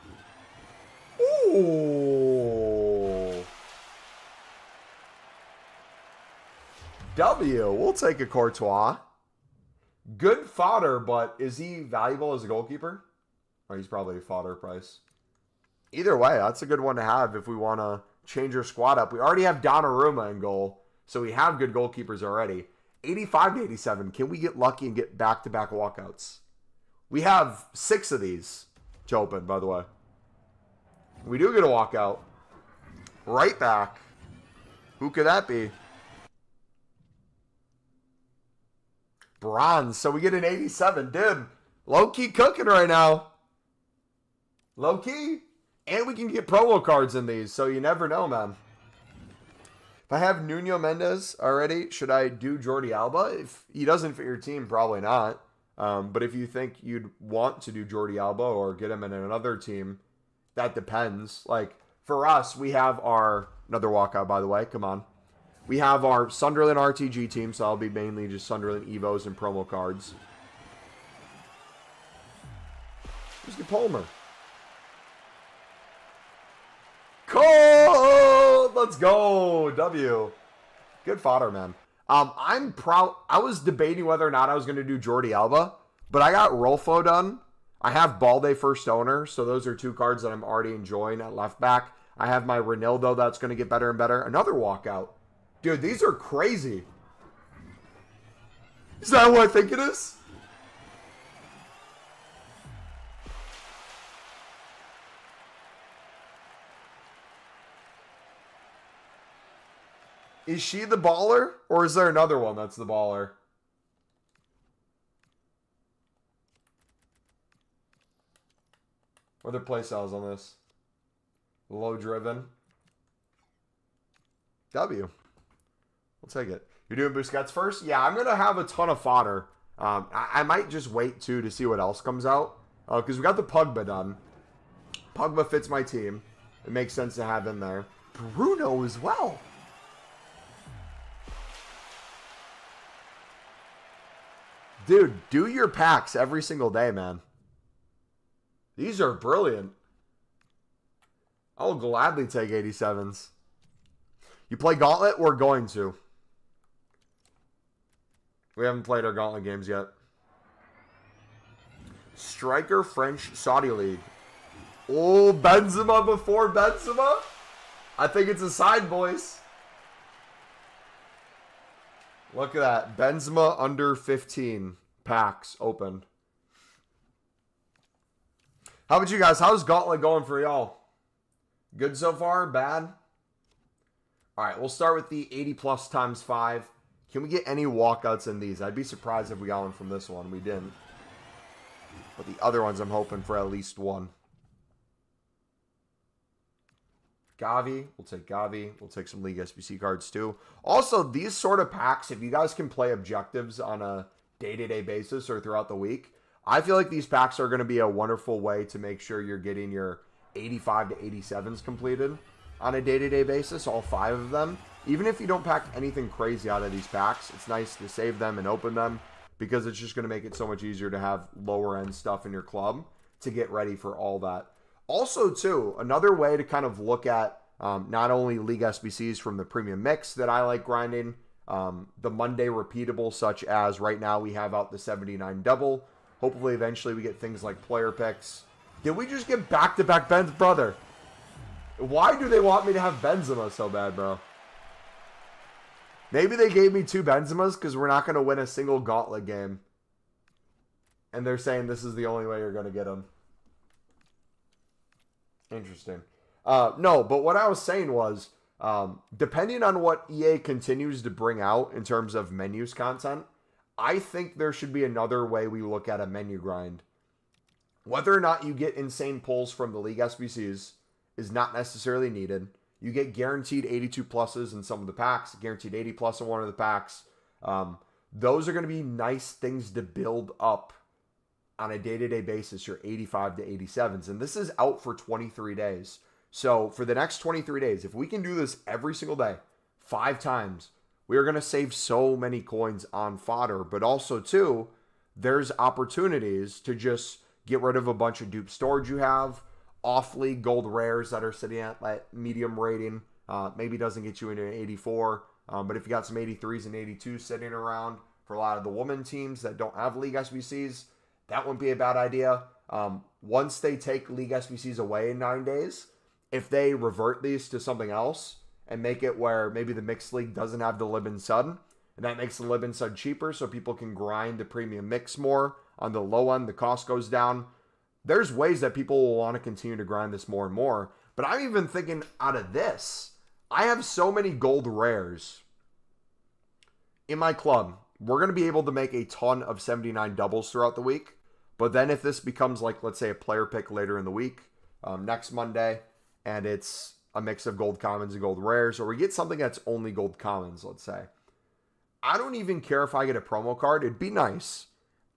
A: Ooh. W. We'll take a Courtois. Good fodder, but is he valuable as a goalkeeper? Or he's probably a fodder price. Either way, that's a good one to have if we want to change our squad up. We already have Donnarumma in goal, so we have good goalkeepers already. 85 to 87. Can we get lucky and get back-to-back walkouts? We have 6 of these to open, by the way. We do get a walkout. Right back. Who could that be? Bronze. So we get an 87. Dude, low-key cooking right now. Low-key. And we can get promo cards in these, so you never know, man. If I have Nuno Mendes already, should I do Jordi Alba? If he doesn't fit your team, probably not. But if you think you'd want to do Jordi Alba or get him in another team, that depends. Like, for us, we have our... Another walkout, by the way. Come on. We have our Sunderland RTG team, so I'll be mainly just Sunderland Evos and promo cards. Let's get Palmer. Cold! Let's go! W. Good fodder, man. I'm proud. I was debating whether or not I was going to do Jordi Alba, but I got Rolfo done. I have Balde first owner, so those are 2 cards that I'm already enjoying at left back. I have my Ronaldo that's going to get better and better. Another walkout. Dude, these are crazy. Is that what I think it is? Is she the baller? Or is there another one that's the baller? What are their playstyles on this? Low driven. W. We'll take it. You're doing Busquets first? Yeah, I'm going to have a ton of fodder. I might just wait, too, to see what else comes out. Because we got the Pogba done. Pogba fits my team. It makes sense to have in there. Bruno as well. Dude, do your packs every single day, man. These are brilliant. I'll gladly take 87s. You play Gauntlet? We're going to. We haven't played our Gauntlet games yet. Striker French Saudi League. Oh, Benzema before Benzema? I think it's a side, boys. Look at that. Benzema under 15 packs opened. How about you guys? How's Gauntlet going for y'all? Good so far? Bad? All right, we'll start with the 80 plus times 5. Can we get any walkouts in these? I'd be surprised if we got one from this one. We didn't. But the other ones, I'm hoping for at least one. Gavi. We'll take Gavi. We'll take some League SBC cards too. Also, these sort of packs, if you guys can play objectives on a day-to-day basis or throughout the week, I feel like these packs are going to be a wonderful way to make sure you're getting your 85 to 87s completed on a day-to-day basis, all 5 of them. Even if you don't pack anything crazy out of these packs, it's nice to save them and open them because it's just going to make it so much easier to have lower-end stuff in your club to get ready for all that. Also, too, another way to kind of look at not only League SBCs from the premium mix that I like grinding, the Monday repeatable, such as right now we have out the 79 double. Hopefully, eventually, we get things like player picks. Did we just get back-to-back Ben's brother? Why do they want me to have Benzema so bad, bro? Maybe they gave me 2 Benzemas because we're not going to win a single Gauntlet game. And they're saying this is the only way you're going to get them. Interesting. No, but what I was saying was, depending on what EA continues to bring out in terms of menus content, I think there should be another way we look at a menu grind. Whether or not you get insane pulls from the League SBCs is not necessarily needed. You get guaranteed 82 pluses in some of the packs, guaranteed 80 plus in one of the packs. Those are going to be nice things to build up on a day-to-day basis, your 85 to 87s. And this is out for 23 days. So for the next 23 days, if we can do this every single day, 5 times, we are going to save so many coins on fodder. But also, too, there's opportunities to just get rid of a bunch of dupe storage you have, off-league gold rares that are sitting at like medium rating. Maybe doesn't get you into an 84. But if you got some 83s and 82s sitting around for a lot of the women teams that don't have League SBCs, that wouldn't be a bad idea. Once they take League SBCs away in 9 days, if they revert these to something else and make it where maybe the mixed league doesn't have the Lib and Sud, and that makes the Lib and Sud cheaper so people can grind the premium mix more on the low end, the cost goes down. There's ways that people will want to continue to grind this more and more. But I'm even thinking out of this, I have so many gold rares in my club. We're going to be able to make a ton of 79 doubles throughout the week. But then if this becomes like, let's say, a player pick later in the week, next Monday, and it's a mix of gold commons and gold rares, or we get something that's only gold commons, let's say. I don't even care if I get a promo card. It'd be nice.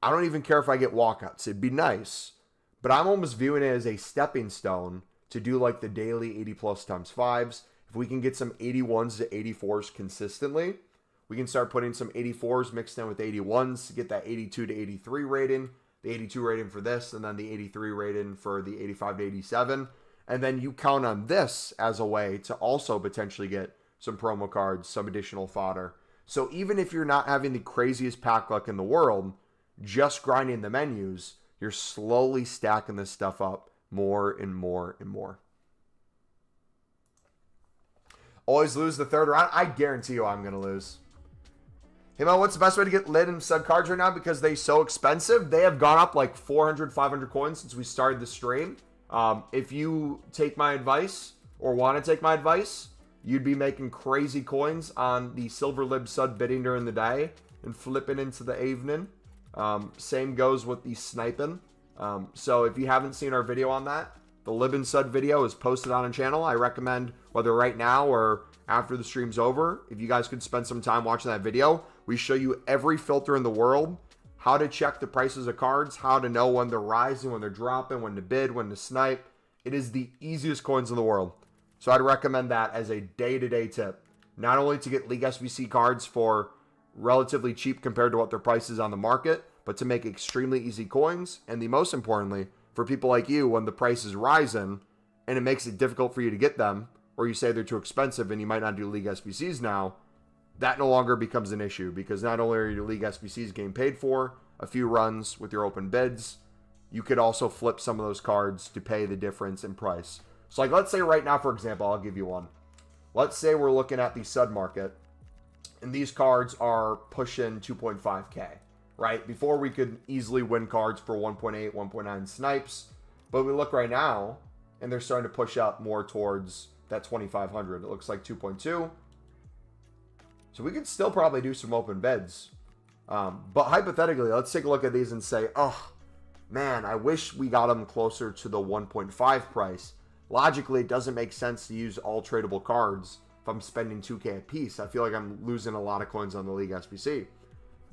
A: I don't even care if I get walkouts. It'd be nice. But I'm almost viewing it as a stepping stone to do like the daily 80 plus times 5s. If we can get some 81s to 84s consistently, we can start putting some 84s mixed in with 81s to get that 82 to 83 rating. The 82 rating for this, and then the 83 rating for the 85 to 87. And then you count on this as a way to also potentially get some promo cards, some additional fodder. So even if you're not having the craziest pack luck in the world, just grinding the menus, you're slowly stacking this stuff up more and more and more. Always lose the third round. I guarantee you I'm going to lose. Hey, man, what's the best way to get Lid and Sud cards right now? Because they're so expensive. They have gone up like 400, 500 coins since we started the stream. If you take my advice or want to take my advice, you'd be making crazy coins on the Silver Lib Sud bidding during the day and flipping into the evening. Same goes with the sniping. So if you haven't seen our video on that, the Lib and Sud video is posted on a channel. I recommend, whether right now or after the stream's over, if you guys could spend some time watching that video, we show you every filter in the world, how to check the prices of cards, how to know when they're rising, when they're dropping, when to bid, when to snipe. It is the easiest coins in the world. So I'd recommend that as a day-to-day tip. Not only to get League SBC cards for relatively cheap compared to what their price is on the market, but to make extremely easy coins. And the most importantly, for people like you, when the price is rising and it makes it difficult for you to get them, or you say they're too expensive and you might not do League SBCs now, that no longer becomes an issue because not only are your League SBCs getting paid for a few runs with your open bids, you could also flip some of those cards to pay the difference in price. So like let's say right now, for example, I'll give you one. Let's say we're looking at the SUD market and these cards are pushing 2.5K, right? Before we could easily win cards for 1.8, 1.9 snipes, but we look right now and they're starting to push up more towards that 2,500. It looks like 2.2. So we could still probably do some open bids. But hypothetically, let's take a look at these and say, oh, man, I wish we got them closer to the 1.5 price. Logically, it doesn't make sense to use all tradable cards if I'm spending 2K a piece. I feel like I'm losing a lot of coins on the League SBC.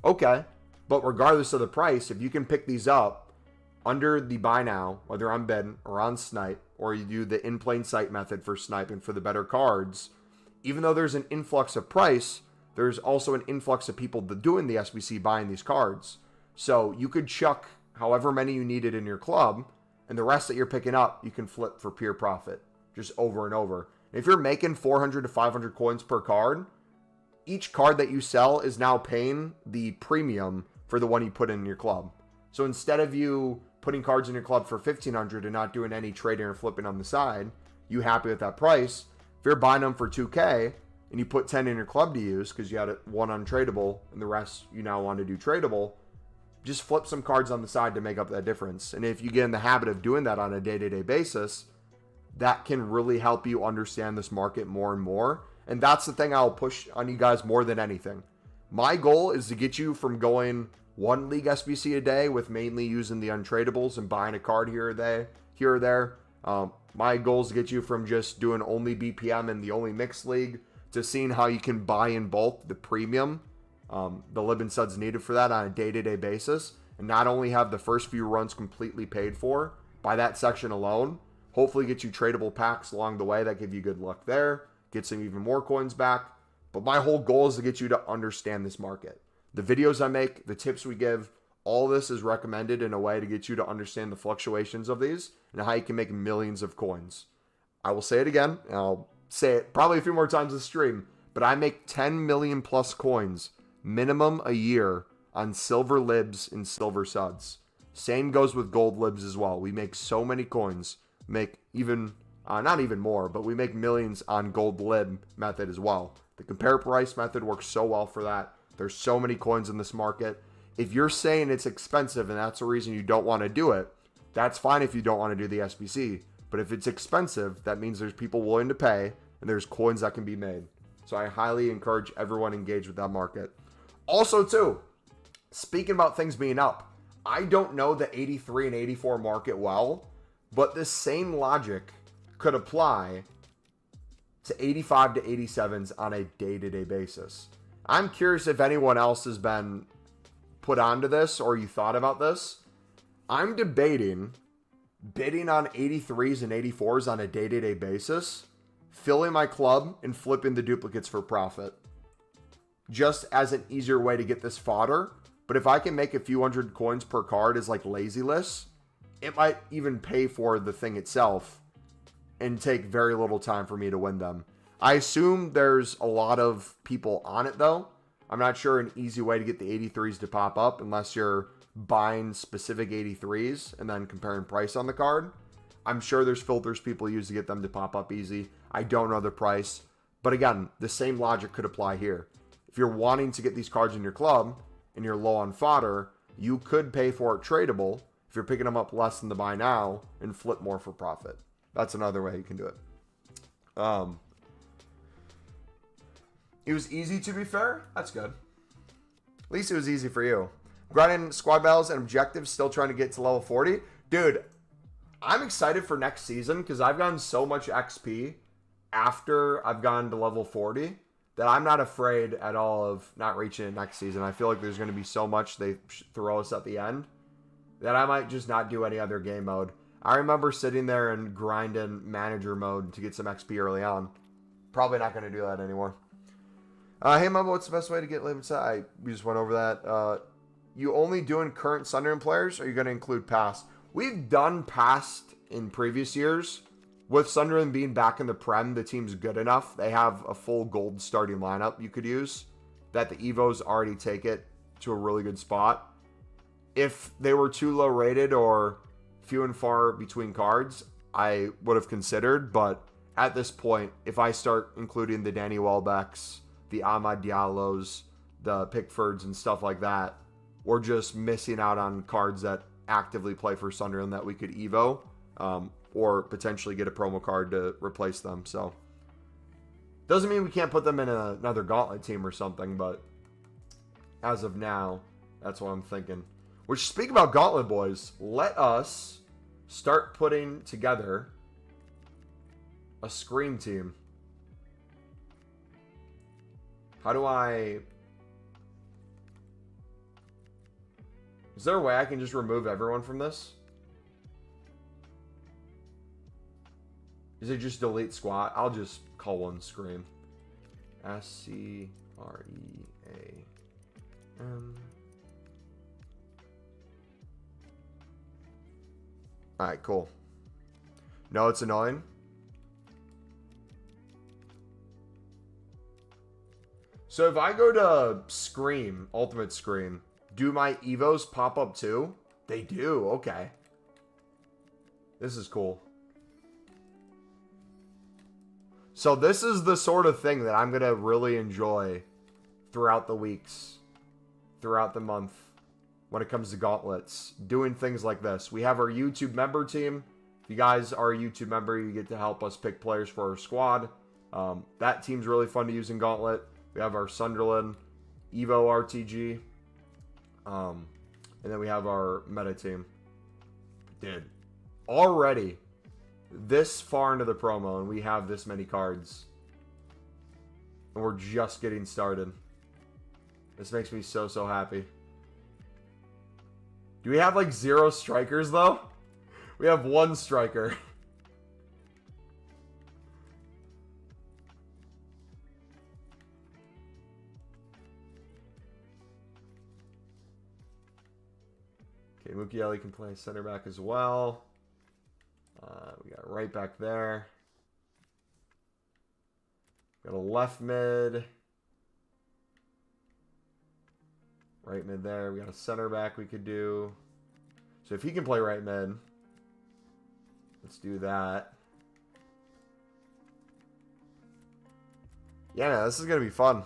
A: Okay, but regardless of the price, if you can pick these up under the buy now, whether on bid or on snipe, or you do the in plain sight method for sniping for the better cards, even though there's an influx of price, there's also an influx of people doing the SBC buying these cards. So you could chuck however many you needed in your club, and the rest that you're picking up, you can flip for pure profit, just over and over. If you're making 400 to 500 coins per card, each card that you sell is now paying the premium for the one you put in your club. So instead of you putting cards in your club for 1,500 and not doing any trading or flipping on the side, you happy with that price. If you're buying them for 2K, and you put 10 in your club to use because you had one untradeable and the rest you now want to do tradable, just flip some cards on the side to make up that difference. And if you get in the habit of doing that on a day-to-day basis, that can really help you understand this market more and more. And that's the thing I'll push on you guys more than anything. My goal is to get you from going one League SBC a day with mainly using the untradables and buying a card here or there. My goal is to get you from just doing only BPM and the only mixed league to seeing how you can buy in bulk the premium, the lib and suds needed for that on a day-to-day basis, and not only have the first few runs completely paid for by that section alone, hopefully get you tradable packs along the way that give you good luck there, get some even more coins back. But my whole goal is to get you to understand this market. The videos I make, the tips we give, all this is recommended in a way to get you to understand the fluctuations of these and how you can make millions of coins. I will say it again, and I'll say it probably a few more times this stream, but I make 10 million plus coins minimum a year on silver libs and silver suds. Same goes with gold libs as well. We make so many coins, make even, not even more, but we make millions on gold lib method as well. The compare price method works so well for that. There's so many coins in this market. If you're saying it's expensive and that's the reason you don't want to do it, that's fine if you don't want to do the SBC. But if it's expensive, that means there's people willing to pay and there's coins that can be made. So I highly encourage everyone to engage with that market. Also, too, speaking about things being up, I don't know the 83 and 84 market well, but this same logic could apply to 85 to 87s on a day-to-day basis. I'm curious if anyone else has been put onto this or you thought about this. I'm debating bidding on 83s and 84s on a day-to-day basis, filling my club and flipping the duplicates for profit, just as an easier way to get this fodder. But if I can make a few hundred coins per card as like lazy lists, it might even pay for the thing itself and take very little time for me to win them. I assume there's a lot of people on it though. I'm not sure an easy way to get the 83s to pop up unless you're buying specific 83s and then comparing price on the card. I'm sure there's filters people use to get them to pop up easy. I don't know the price. But again, the same logic could apply here. If you're wanting to get these cards in your club and you're low on fodder, you could pay for it tradable if you're picking them up less than the buy now and flip more for profit. That's another way you can do it. It was easy, to be fair. That's good. At least it was easy for you. Grinding squad battles and objectives, still trying to get to level 40. Dude, I'm excited for next season because I've gotten so much XP after I've gone to level 40 that I'm not afraid at all of not reaching it next season. I feel like there's going to be so much they throw us at the end that I might just not do any other game mode. I remember sitting there and grinding manager mode to get some XP early on. Probably not going to do that anymore. Hey, Mama, what's the best way to get labeled? We just went over that. You only doing current Sunderland players, or are you going to include past? We've done past in previous years. with Sunderland being back in the Prem, the team's good enough. They have a full gold starting lineup you could use, that the Evos already take it to a really good spot. If they were too low rated or few and far between cards, I would have considered. But at this point, if I start including the Danny Welbecks, the Ahmad Diallos, the Pickfords, and stuff like that, we're just missing out on cards that actively play for Sunderland that we could Evo, or potentially get a promo card to replace them. So doesn't mean we can't put them in another Gauntlet team or something, but as of now, that's what I'm thinking. Which, speak about Gauntlet, boys, let us start putting together a screen team. How do I... Is there a way I can just remove everyone from this? Is it just delete squad? I'll just call one scream. SCREAM. Alright, cool. No, it's annoying. So if I go to Scream, Ultimate Scream, do my Evos pop up too? They do, okay. This is cool. So this is the sort of thing that I'm going to really enjoy throughout the weeks, throughout the month, when it comes to Gauntlets. Doing things like this. We have our YouTube member team. If you guys are a YouTube member, you get to help us pick players for our squad. That team's really fun to use in Gauntlet. We have our Sunderland Evo RTG. And then we have our meta team. Dude, already this far into the promo and we have this many cards. And we're just getting started. This makes me so, so happy. Do we have like 0 strikers though? We have 1 striker. Okay, Mukiele can play center back as well. We got right back there. Got a left mid. Right mid there. We got a center back we could do. So if he can play right mid, let's do that. Yeah, this is going to be fun.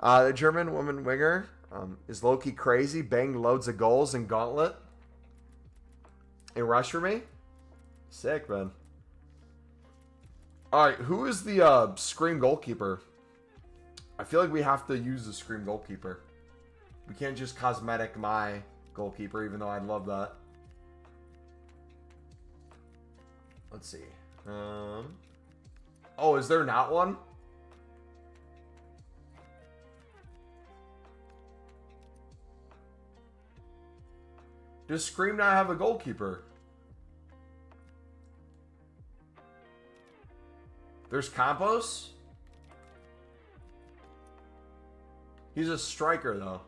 A: The German woman winger is low-key crazy. Banged loads of goals in Gauntlet. In Rush for me? Sick, man. Alright, who is the Scream goalkeeper? I feel like we have to use the Scream goalkeeper. We can't just cosmetic my goalkeeper, even though I'd love that. Let's see. Oh, is there not one? Does Scream not have a goalkeeper? There's Campos? He's a striker, though.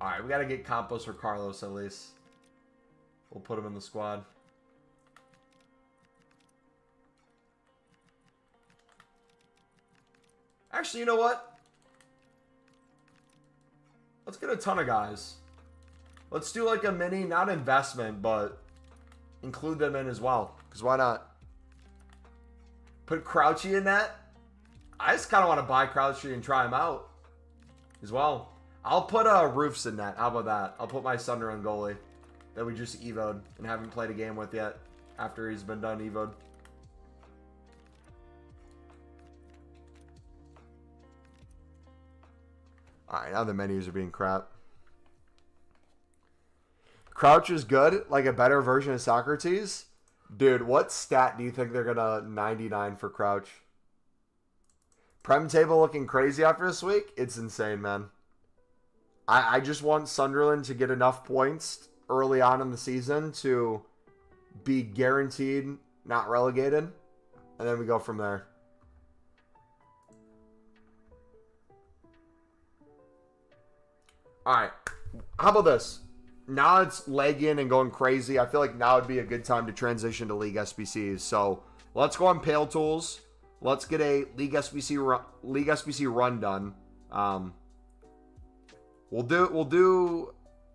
A: Alright, we gotta get Campos or Carlos at least. We'll put him in the squad. Actually, you know what? Let's get a ton of guys. Let's do like a mini, not investment, but include them in as well. Because why not? Put Crouchy in that. I just kind of want to buy Crouchy and try him out as well. I'll put Roofs in that. How about that? I'll put my Sunderland goalie that we just evoed and haven't played a game with yet after he's been done evoed. Alright, now the menus are being crap. Crouch is good, like a better version of Socrates. Dude, what stat do you think they're gonna 99 for Crouch? Prem table looking crazy after this week? It's insane, man. I just want Sunderland to get enough points early on in the season to be guaranteed not relegated. And then we go from there. All right. How about this? Now it's lagging and going crazy. I feel like now would be a good time to transition to League SBCs. So let's go on Pale Tools. Let's get a League SBC run done.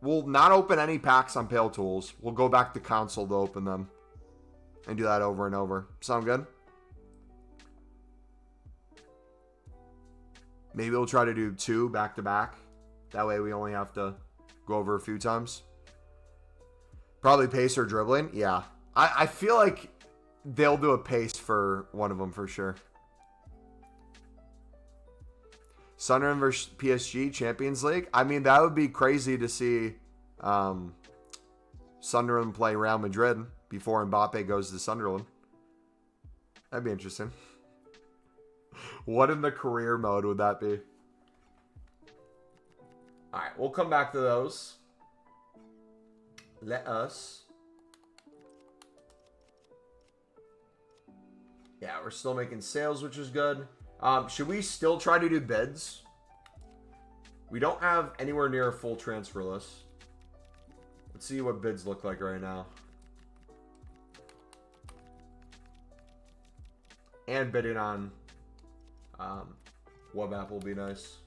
A: We'll not open any packs on Pale Tools. We'll go back to console to open them and do that over and over. Sound good? Maybe we'll try to do 2 back to back. That way we only have to go over a few times. Probably pace or dribbling. Yeah. I feel like they'll do a pace for one of them for sure. Sunderland versus PSG Champions League. I mean, that would be crazy to see Sunderland play Real Madrid before Mbappe goes to Sunderland. That'd be interesting. What in the career mode would that be? All right, we'll come back to those. Let us. Yeah, we're still making sales, which is good. Should we still try to do bids? We don't have anywhere near a full transfer list. Let's see what bids look like right now. And bidding on web app will be nice.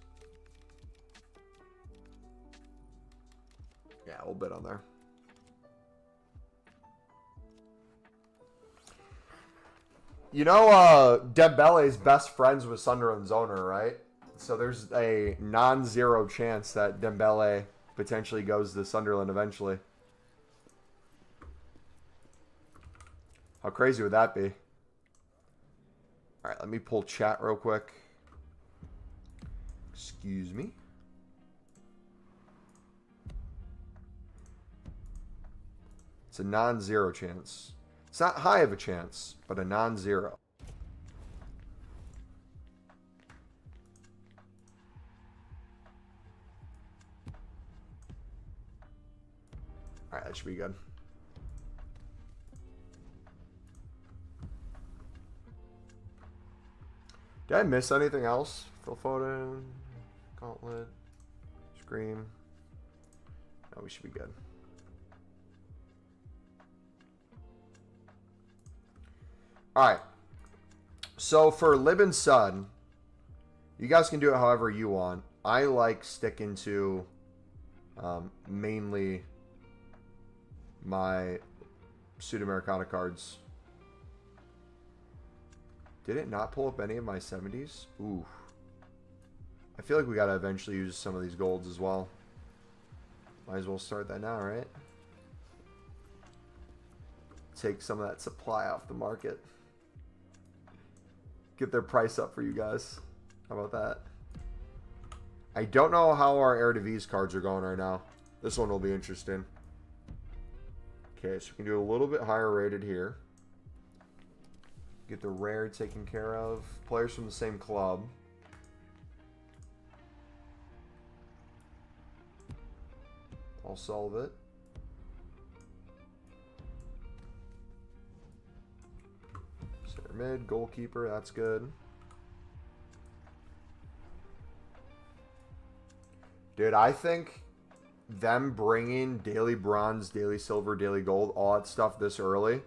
A: Yeah, we'll bid on there. You know, Dembele's best friends with Sunderland's owner, right? So there's a non-zero chance that Dembele potentially goes to Sunderland eventually. How crazy would that be? All right, let me pull chat real quick. Excuse me. It's a non-zero chance. It's not high of a chance, but a non-zero. All right, that should be good. Did I miss anything else? Phil Foden, Gauntlet, Scream. No, we should be good. All right. So for Lib and Sud, you guys can do it however you want. I like sticking to mainly my Sudamericana cards. Did it not pull up any of my 70s? Ooh. I feel like we got to eventually use some of these golds as well. Might as well start that now, right? Take some of that supply off the market. Get their price up for you guys. How about that? I don't know how our Eredivisie cards are going right now. This one will be interesting. Okay, so we can do a little bit higher rated here. Get the rare taken care of. Players from the same club. I'll solve it. Center mid, goalkeeper, that's good. Dude, I think them bringing daily bronze, daily silver, daily gold, all that stuff this early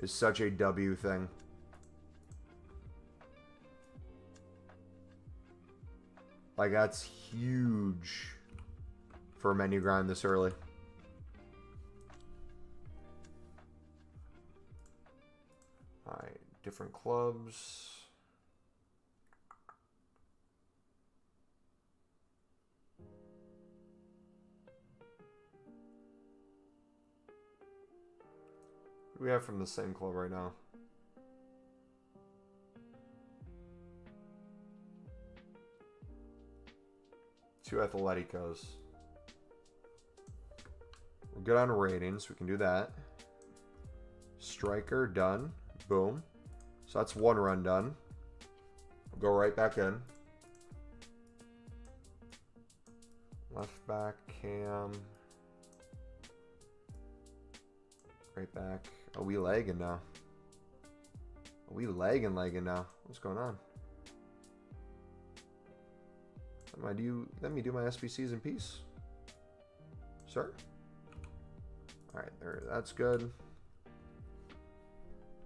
A: is such a W thing. Like, that's huge for a menu grind this early. Alright, different clubs. What do we have from the same club right now? Two Atleticos. We're good on ratings. We can do that. Striker, done. Boom. So that's one run done. We'll go right back in. Left back, Cam. Right back. Oh, we lagging now. Are we lagging now? What's going on? Let me do my SBCs in peace. Sir? Alright, there, that's good.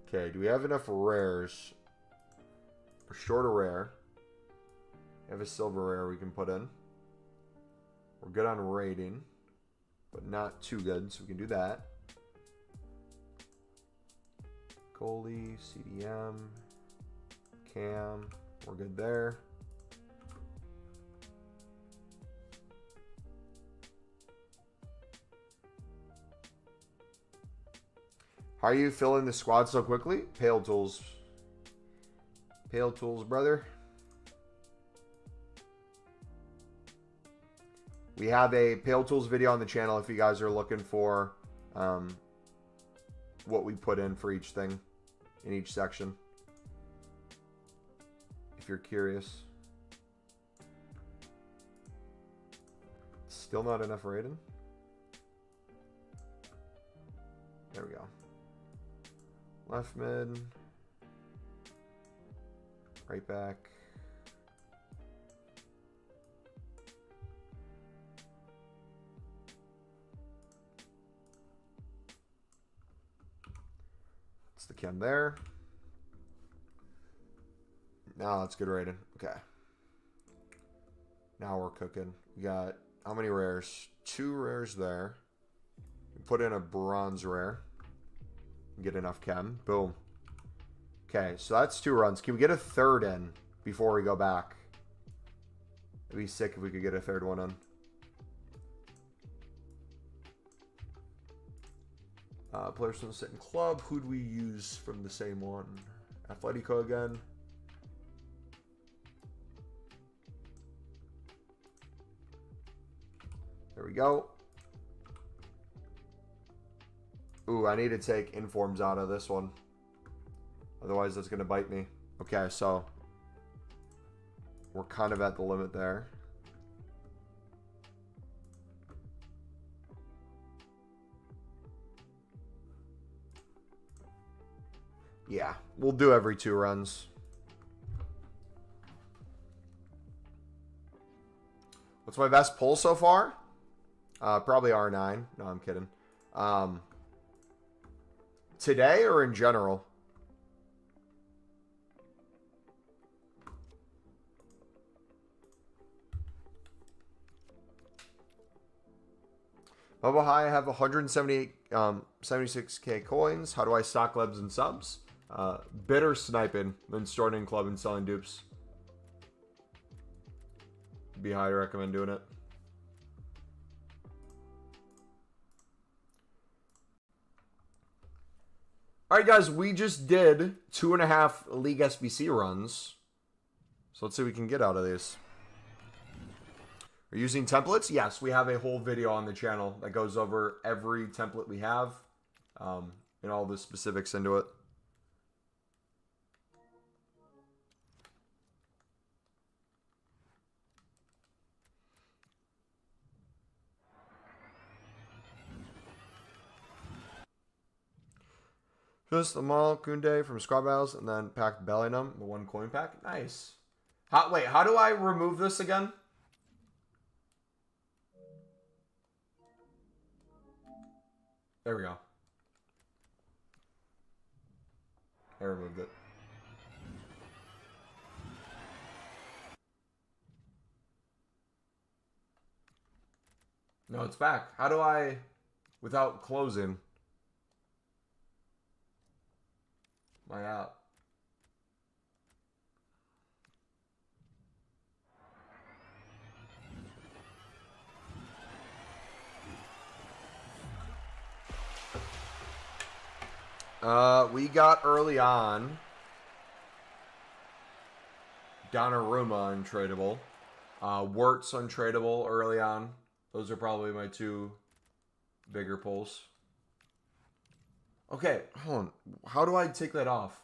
A: Okay, do we have enough rares? We're short a rare. We have a silver rare we can put in. We're good on rating, but not too good, so we can do that. Goalie, CDM, Cam, we're good there. How are you filling the squad so quickly? Pale Tools. Pale Tools, brother. We have a Pale Tools video on the channel if you guys are looking for what we put in for each thing in each section. If you're curious. Still not enough rating. There we go. Left mid. Right back. It's the chem there. Now that's good rating. Okay. Now we're cooking. We got how many rares? 2 rares there. We put in a bronze rare. Get enough chem. Boom. Okay, so that's 2 runs. Can we get a 3rd in before we go back? It'd be sick if we could get a 3rd one in. Players from the same club. Who'd we use from the same one? Atletico again. There we go. Ooh, I need to take informs out of this one. Otherwise, that's going to bite me. Okay, so we're kind of at the limit there. Yeah, we'll do every 2 runs. What's my best pull so far? Probably R9. No, I'm kidding. Today or in general? Bubba High, I have 76k coins. How do I stock lebs and subs? Better sniping than starting club and selling dupes. Be high to recommend doing it. Alright guys, we just did 2.5 League SBC runs. So let's see what we can get out of these. We're using templates? Yes, we have a whole video on the channel that goes over every template we have. And all the specifics into it. Just the Mal Kunde from Squad Battles and then packed Bellingham, the 1 coin pack. Nice. Wait, how do I remove this again? There we go. I removed it. No, it's back. How do I, without closing my app? We got early on Donnarumma untradeable. Wirtz untradeable early on. Those are probably my 2 bigger pulls. Okay, hold on. How do I take that off?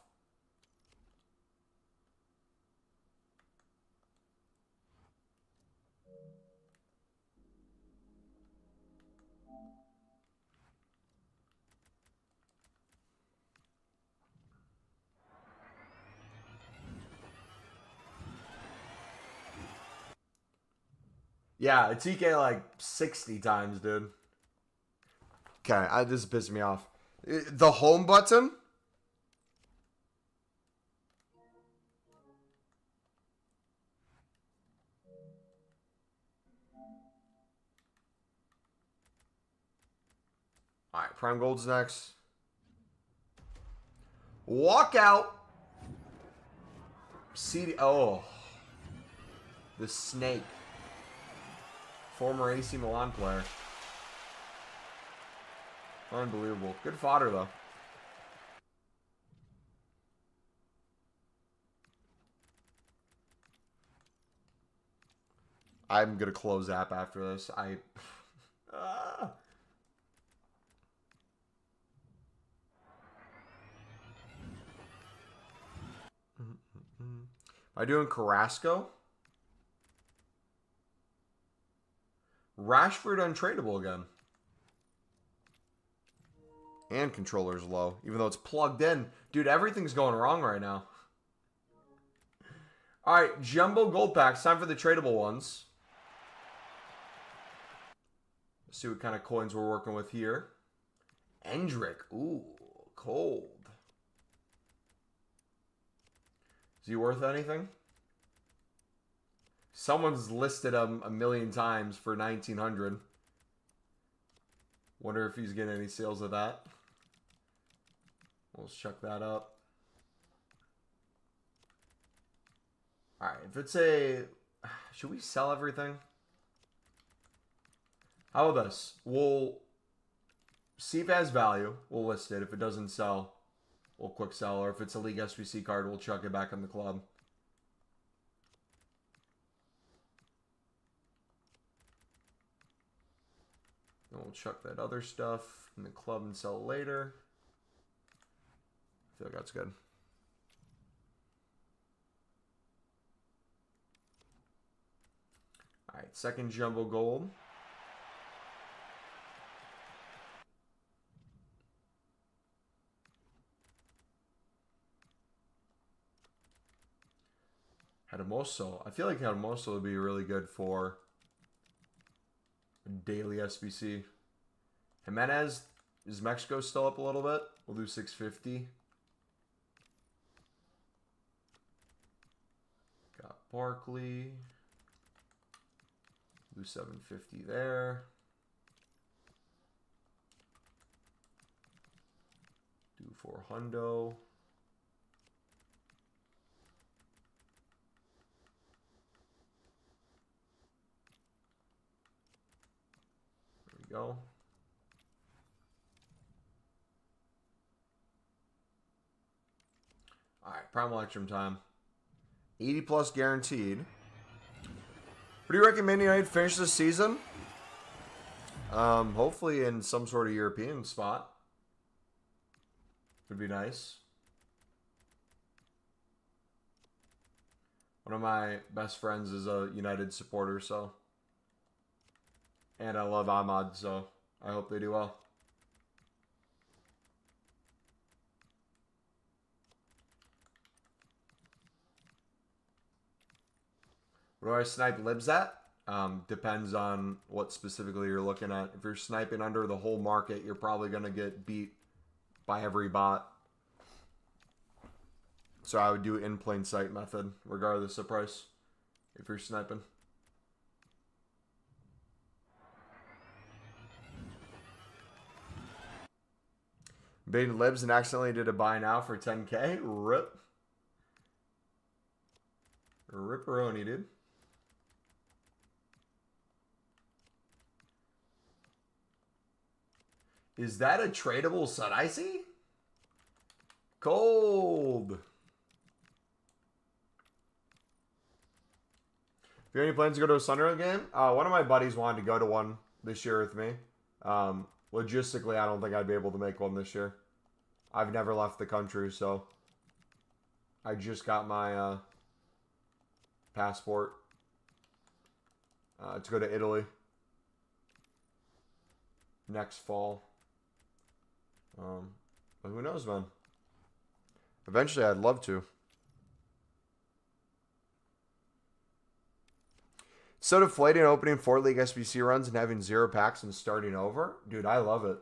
A: Yeah, it's TK like 60 times, dude. Okay, this is pissing me off. The home button? Alright, Prime Gold's next. Walkout. CD. Oh. The Snake. Former AC Milan player. Unbelievable. Good fodder, though. I'm going to close app after this. Am I doing Carrasco? Rashford untradeable again. And controller's low, even though it's plugged in. Dude, everything's going wrong right now. All right, Jumbo Gold Packs. Time for the tradable ones. Let's see what kind of coins we're working with here. Endrick. Ooh, cold. Is he worth anything? Someone's listed him a million times for 1,900. Wonder if he's getting any sales of that. Let's check that up. All right, if it's a... Should we sell everything? How about this? We'll see if it has value. We'll list it. If it doesn't sell, we'll quick sell. Or if it's a League SBC card, we'll chuck it back in the club. Then we'll chuck that other stuff in the club and sell later. I feel like that's good. All right, second Jumbo Gold. Hermoso. I feel like Hermoso would be really good for daily SBC. Jimenez, is Mexico still up a little bit? We'll do 650. Got Barkley. Do 750 there. Do 400. There we go. All right, Prime Electrum time. 80 plus guaranteed. What do you recommend United finish this season? Hopefully in some sort of European spot. Would be nice. One of my best friends is a United supporter, so. And I love Ahmad, so I hope they do well. Where do I snipe libs at? Depends on what specifically you're looking at. If you're sniping under the whole market, you're probably going to get beat by every bot. So I would do in plain sight method, regardless of price, if you're sniping. Baiting libs and accidentally did a buy now for 10K. Rip. Ripperoni, dude. Is that a tradable Sun Icy? Cold. If you have any plans to go to a Sunderland game? One of my buddies wanted to go to one this year with me. Logistically, I don't think I'd be able to make one this year. I've never left the country, so I just got my passport to go to Italy next fall. But who knows, man? Eventually, I'd love to. So deflating opening 4 league SBC runs and having 0 packs and starting over? Dude, I love it.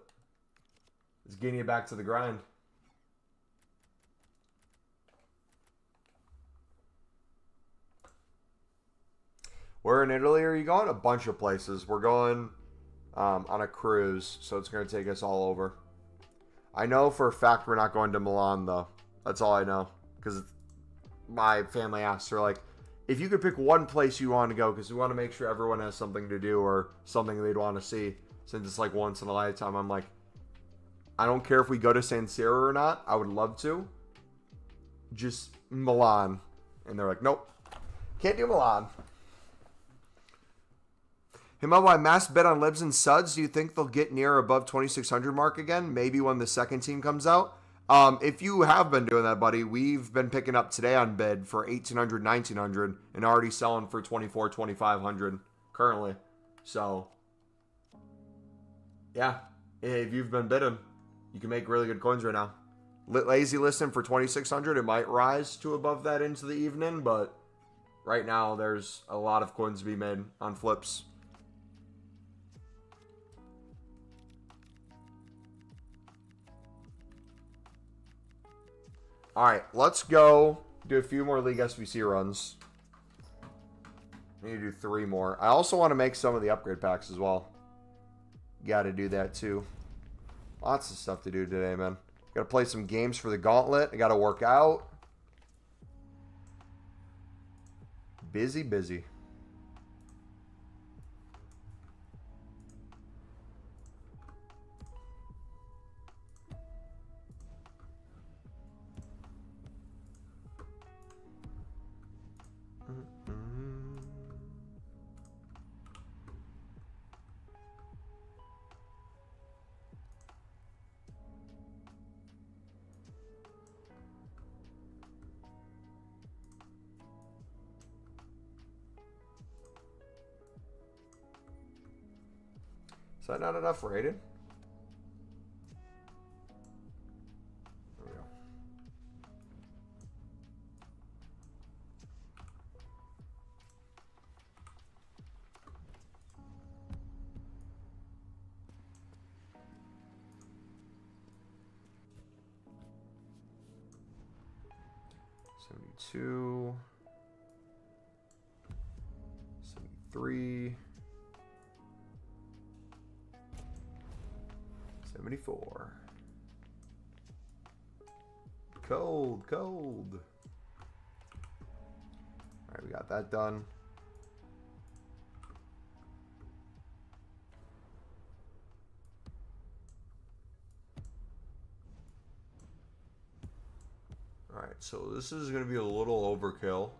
A: It's getting you back to the grind. Where in Italy are you going? A bunch of places. We're going on a cruise, so it's going to take us all over. I know for a fact we're not going to Milan, though. That's all I know. Because my family asked, they're like, if you could pick one place you want to go, because we want to make sure everyone has something to do or something they'd want to see, since it's like once in a lifetime. I'm like, I don't care if we go to San Siro or not. I would love to. Just Milan. And they're like, nope. Can't do Milan. Hey, I mass bet on Libs and Suds. Do you think they'll get near above 2,600 mark again? Maybe when the second team comes out. If you have been doing that, buddy, we've been picking up today on bid for 1,800, 1,900 and already selling for 2,400, 2,500 currently. So, yeah, if you've been bidding, you can make really good coins right now. Lazy listing for 2,600. It might rise to above that into the evening, but right now there's a lot of coins to be made on flips. All right, let's go do a few more League SBC runs. I need to do 3 more. I also want to make some of the upgrade packs as well. Got to do that too. Lots of stuff to do today, man. Got to play some games for the Gauntlet. I got to work out. Busy, busy. Is that not enough rated? There we go. $72, $73, $74. Cold, cold. All right, we got that done. All right, so this is going to be a little overkill.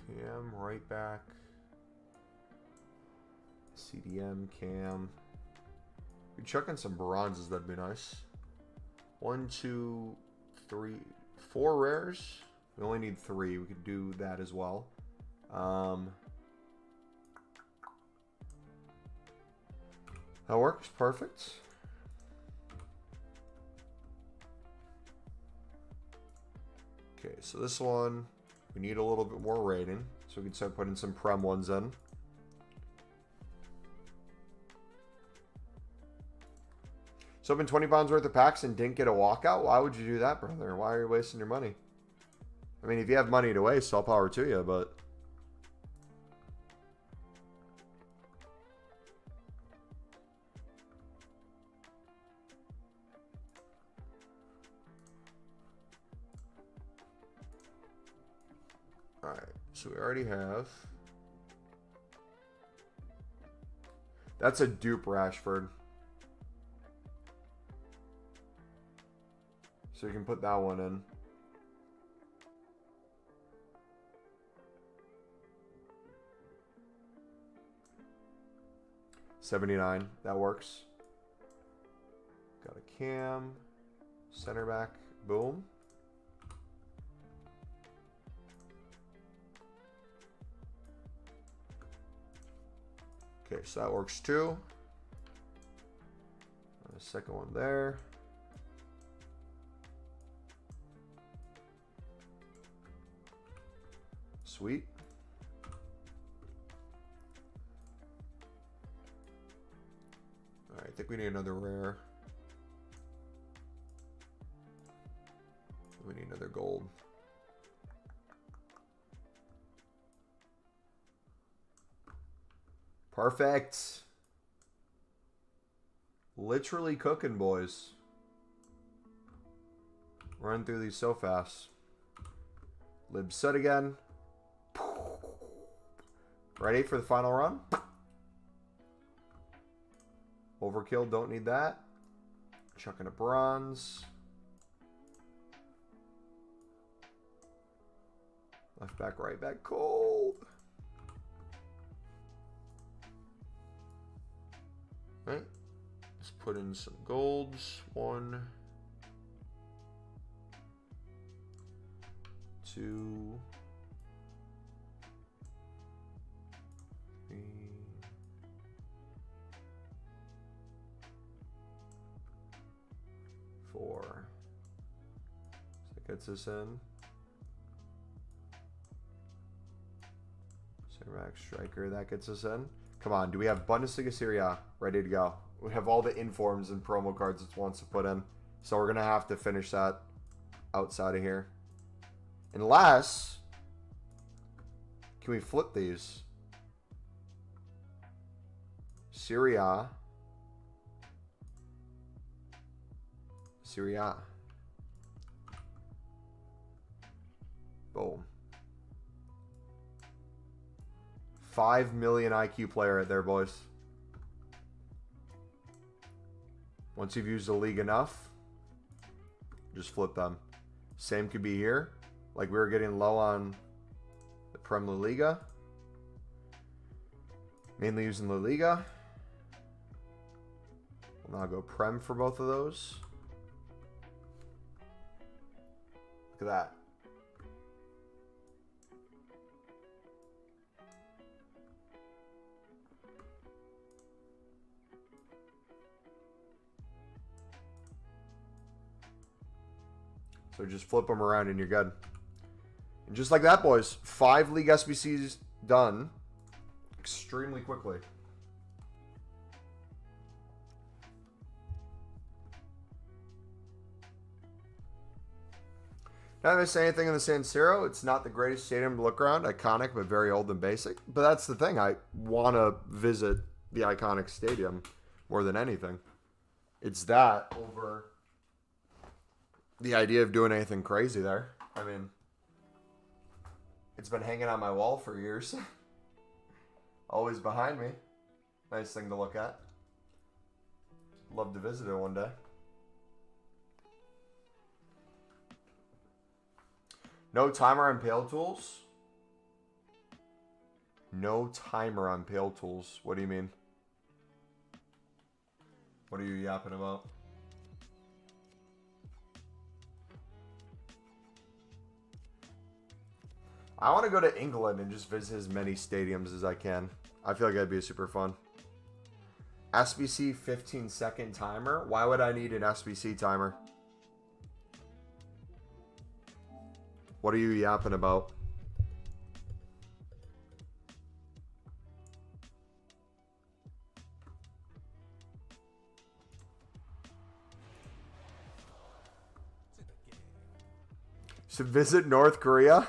A: Cam, right back. CDM, Cam. We chuck in some bronzes, that'd be nice. 1, 2, 3, 4 rares. We only need 3. We could do that as well. That works perfect. Okay, so this one, we need a little bit more rating, so we can start putting some Prem ones in. So open 20 pounds worth of packs and didn't get a walkout? Why would you do that, brother? Why are you wasting your money? I mean, if you have money to waste, all power to you, but... Alright, so we already have... That's a dupe Rashford. So you can put that one in. $79, that works. Got a Cam, center back, boom. Okay, so that works too. And the second one there. Sweet. All right, I think we need another rare. We need another gold. Perfect. Literally cooking, boys. Run through these so fast. Lib set again. Ready for the final run? Overkill, don't need that. Chucking a bronze. Left back, right back, cold. Right. Let's put in some golds. 1, 2, 3, 4. So that gets us in. Center back striker, that gets us in. Come on, do we have Bundesliga Serie A ready to go? We have all the informs and promo cards it wants to put in. So we're going to have to finish that outside of here. Unless, can we flip these? Serie A. Serie A. Boom. 5 million IQ player right there, boys. Once you've used the league enough, just flip them. Same could be here. Like we were getting low on the Prem La Liga. Mainly using La Liga. We'll now go Prem for both of those. Look at that. So just flip them around and you're good. And just like that, boys, 5 League SBCs done extremely quickly. Not going to say anything in the San Siro. It's not the greatest stadium to look around. Iconic, but very old and basic. But that's the thing. I want to visit the iconic stadium more than anything. It's that over the idea of doing anything crazy there. I mean, it's been hanging on my wall for years. Always behind me. Nice thing to look at. Love to visit it one day. No timer on Pale Tools? No timer on Pale Tools. What do you mean? What are you yapping about? I want to go to England and just visit as many stadiums as I can. I feel like that'd be super fun. SBC 15-second timer? Why would I need an SBC timer? What are you yapping about? To visit North Korea?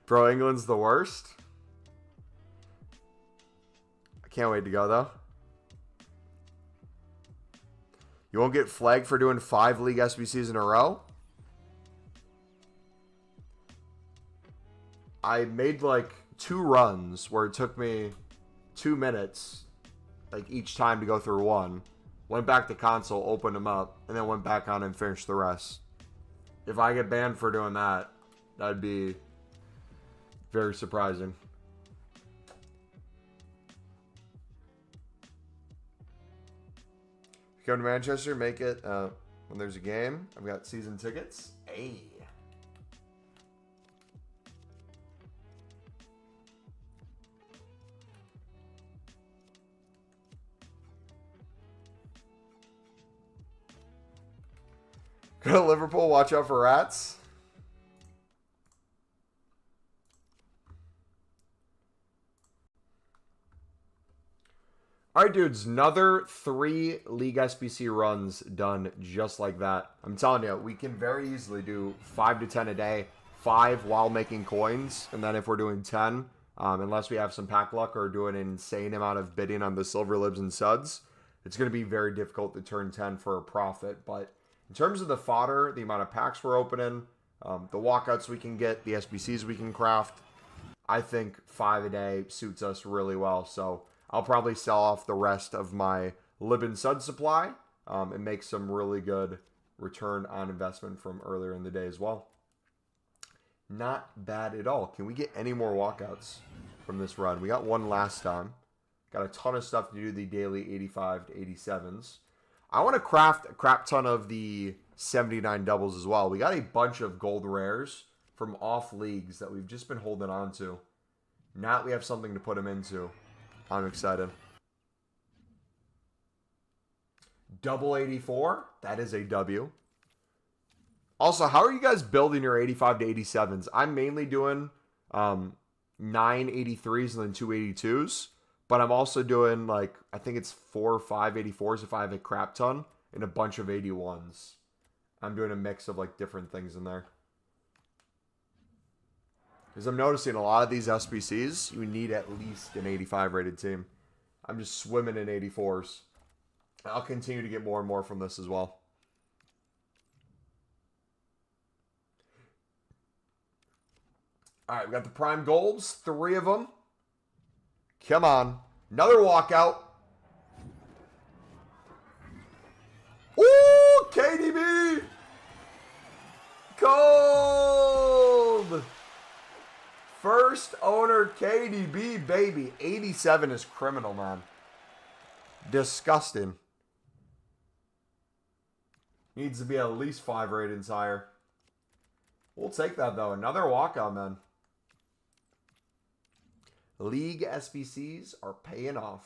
A: Bro, England's the worst. I can't wait to go, though. You won't get flagged for doing 5 League SBCs in a row? I made like 2 runs where it took me 2 minutes, like each time to go through one. Went back to console, opened them up, and then went back on and finished the rest. If I get banned for doing that, that'd be very surprising. If you come to Manchester, make it when there's a game. I've got season tickets. Hey. Go to Liverpool, watch out for rats. All right, dudes, another 3 League SBC runs done just like that. I'm telling you, we can very easily do 5 to 10 a day, 5 while making coins, and then if we're doing 10, unless we have some pack luck or do an insane amount of bidding on the silver libs and suds, it's going to be very difficult to turn 10 for a profit. But in terms of the fodder, the amount of packs we're opening, the walkouts we can get, the SBCs we can craft, I think 5 a day suits us really well. So I'll probably sell off the rest of my lib and sud supply and make some really good return on investment from earlier in the day as well. Not bad at all. Can we get any more walkouts from this run? We got one last time. Got a ton of stuff to do the daily 85 to 87s. I want to craft a crap ton of the 79 doubles as well. We got a bunch of gold rares from off leagues that we've just been holding on to. Now that we have something to put them into, I'm excited. Double 84. That is a W. Also, how are you guys building your 85 to 87s? I'm mainly doing 9 83s and then 2 82s. But I'm also doing, like, I think it's 4 or 5 84s if I have a crap ton and a bunch of 81s. I'm doing a mix of, like, different things in there. Because I'm noticing a lot of these SBCs, you need at least an 85 rated team. I'm just swimming in 84s. I'll continue to get more and more from this as well. All right, we got the prime golds, 3 of them. Come on. Another walkout. Ooh, KDB. Cold. First owner KDB, baby. 87 is criminal, man. Disgusting. Needs to be at least 5 ratings higher. We'll take that, though. Another walkout, man. League SBCs are paying off.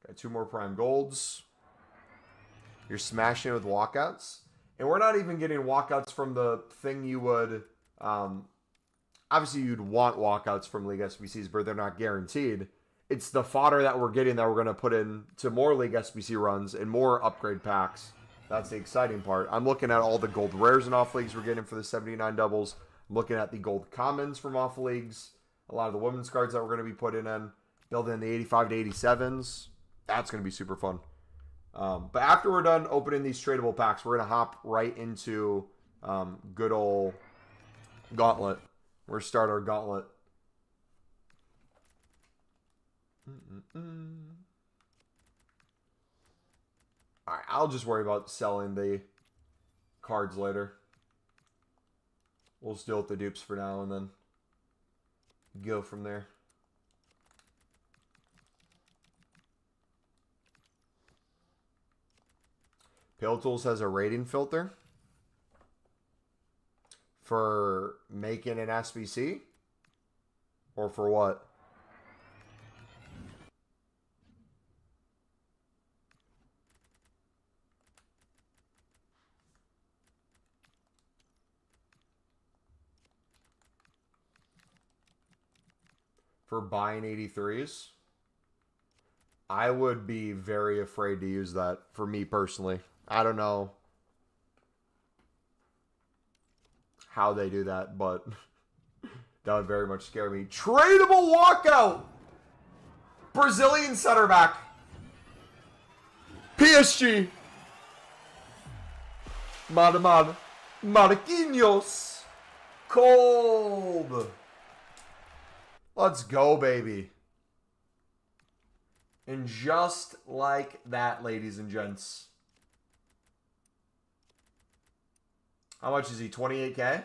A: Got 2 more prime golds. You're smashing it with walkouts. And we're not even getting walkouts from the thing you would... obviously, you'd want walkouts from League SBCs, but they're not guaranteed. It's the fodder that we're getting that we're going to put into more League SBC runs and more upgrade packs. That's the exciting part. I'm looking at all the gold rares and off leagues we're getting for the 79 doubles. I'm looking at the gold commons from off leagues. A lot of the women's cards that we're going to be putting in. Building the 85 to 87s. That's going to be super fun. But after we're done opening these tradable packs, we're going to hop right into good old Gauntlet. We're going to start our Gauntlet. Alright, I'll just worry about selling the cards later. We'll just deal with the dupes for now and then go from there. Pale Tools has a rating filter for making an SBC or for what? For buying 83s, I would be very afraid to use that for me personally. I don't know how they do that, but that would very much scare me. Tradable walkout! Brazilian center back. PSG. Marquinhos. Cold. Let's go, baby. And just like that, ladies and gents. How much is he? 28K?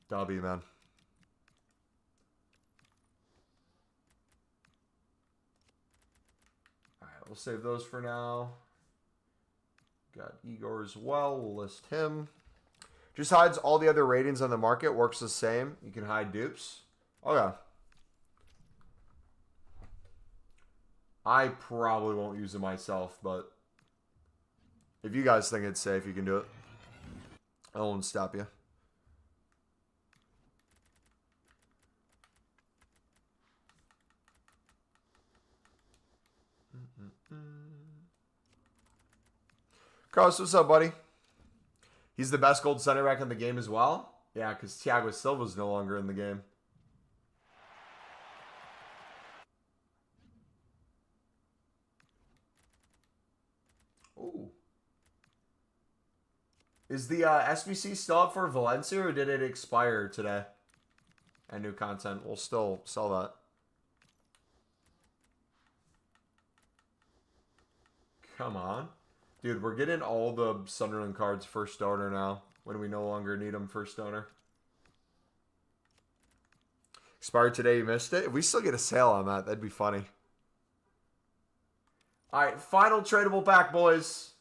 A: W, man. All right, we'll save those for now. Got Igor as well. We'll list him. Just hides all the other ratings on the market. Works the same. You can hide dupes. Okay. I probably won't use it myself, but if you guys think it's safe, you can do it. I won't stop you. Carlos, what's up, buddy? He's the best gold center back in the game as well? Yeah, because Thiago Silva's no longer in the game. Ooh. Is the SBC still up for Valencia, or did it expire today? And new content. We'll still sell that. Come on. Dude, we're getting all the Sunderland cards first owner now, when we no longer need them first owner. Expired today, you missed it? If we still get a sale on that, that'd be funny. Alright, final tradable pack, boys.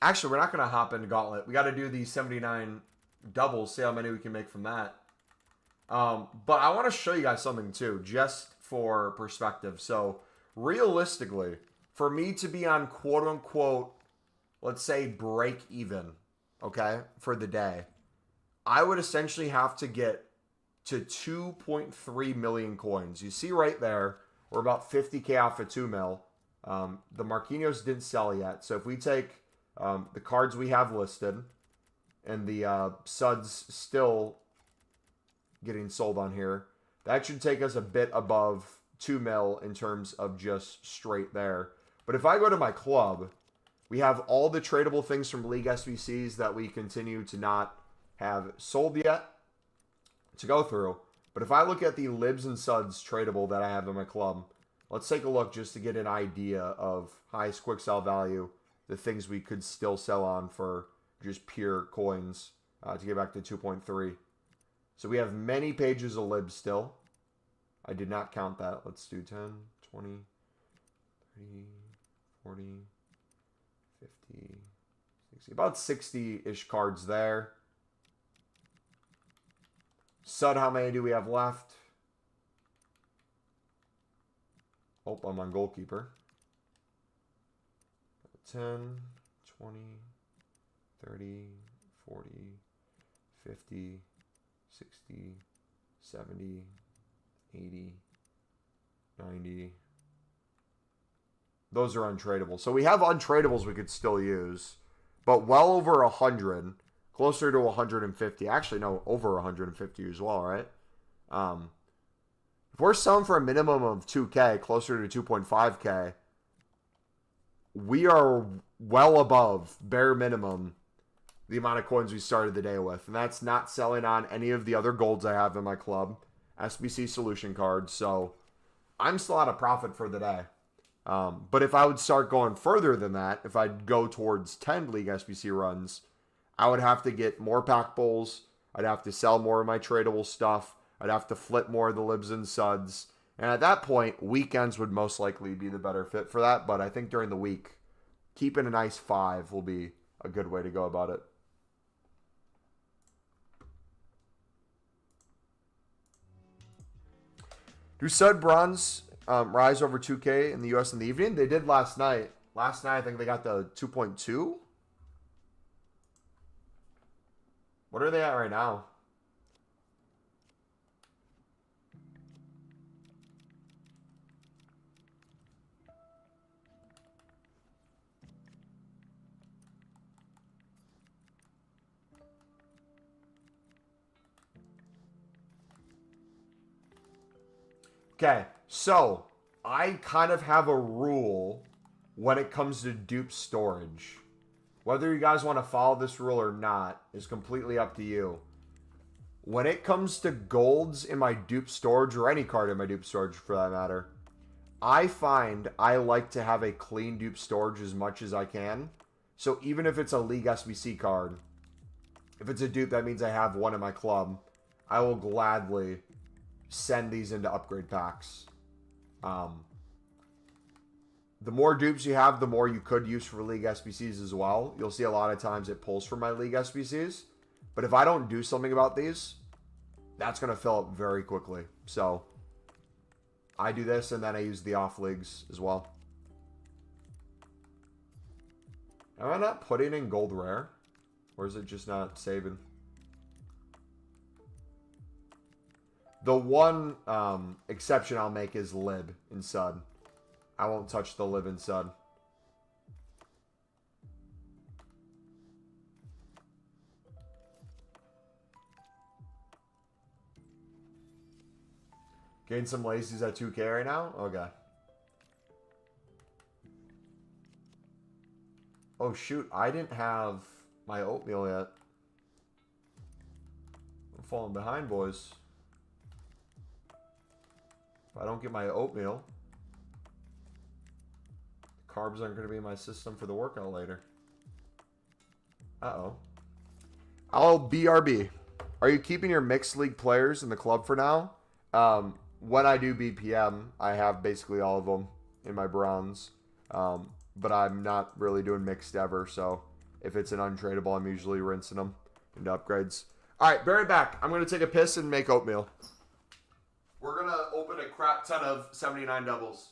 A: Actually, we're not going to hop into Gauntlet. We got to do the 79 doubles, see how many we can make from that. But I want to show you guys something too, just for perspective. So, realistically, for me to be on quote-unquote, let's say break even, okay, for the day, I would essentially have to get to 2.3 million coins. You see right there, we're about 50k off of 2 mil. The Marquinhos didn't sell yet. So if we take the cards we have listed and the suds still getting sold on here, that should take us a bit above 2 mil in terms of just straight there. But if I go to my club, we have all the tradable things from League SBCs that we continue to not have sold yet to go through. But if I look at the libs and suds tradable that I have in my club, let's take a look just to get an idea of highest quick sell value, the things we could still sell on for just pure coins to get back to 2.3. So we have many pages of libs still. I did not count that. Let's do 10, 20, 30, 40, 50, 60. About 60-ish cards there. Sud, how many do we have left? Oh, I'm on goalkeeper. 10, 20, 30, 40, 50, 60, 70, 80, 90. Those are untradeable. So we have untradables we could still use, but well over 100. Closer to 150. Actually, no, over 150 as well, right? If we're selling for a minimum of 2K, closer to 2.5K, we are well above, bare minimum, the amount of coins we started the day with. And that's not selling on any of the other golds I have in my club, SBC solution cards. So I'm still out of profit for the day. But if I would start going further than that, if I'd go towards 10 League SBC runs, I would have to get more pack bowls. I'd have to sell more of my tradable stuff. I'd have to flip more of the libs and suds. And at that point, weekends would most likely be the better fit for that. But I think during the week, keeping a nice 5 will be a good way to go about it. Do Sud Bronze rise over 2K in the US in the evening? They did last night. Last night, I think they got the 2.2. What are they at right now? Okay, so I kind of have a rule when it comes to dupe storage. Whether you guys want to follow this rule or not is completely up to you. When it comes to golds in my dupe storage, or any card in my dupe storage for that matter, I find I like to have a clean dupe storage as much as I can. So even if it's a League SBC card, if it's a dupe, that means I have one in my club. I will gladly send these into upgrade packs. The more dupes you have, the more you could use for League SBCs as well. You'll see a lot of times it pulls from my League SBCs. But if I don't do something about these, that's going to fill up very quickly. So I do this, and then I use the off leagues as well. Am I not putting in gold rare? Or is it just not saving? The one exception I'll make is Lib in Sud. I won't touch the Lib in Sud. Gain some laces at 2K right now? Okay. Oh shoot, I didn't have my oatmeal yet. I'm falling behind, boys. If I don't get my oatmeal, carbs aren't going to be in my system for the workout later. Uh-oh. I'll BRB. Are you keeping your mixed league players in the club for now? When I do BPM, I have basically all of them in my bronze. But I'm not really doing mixed ever, so if it's an untradeable, I'm usually rinsing them into upgrades. All right, be right back. I'm going to take a piss and make oatmeal. We're going to open a crap ton of 79 doubles.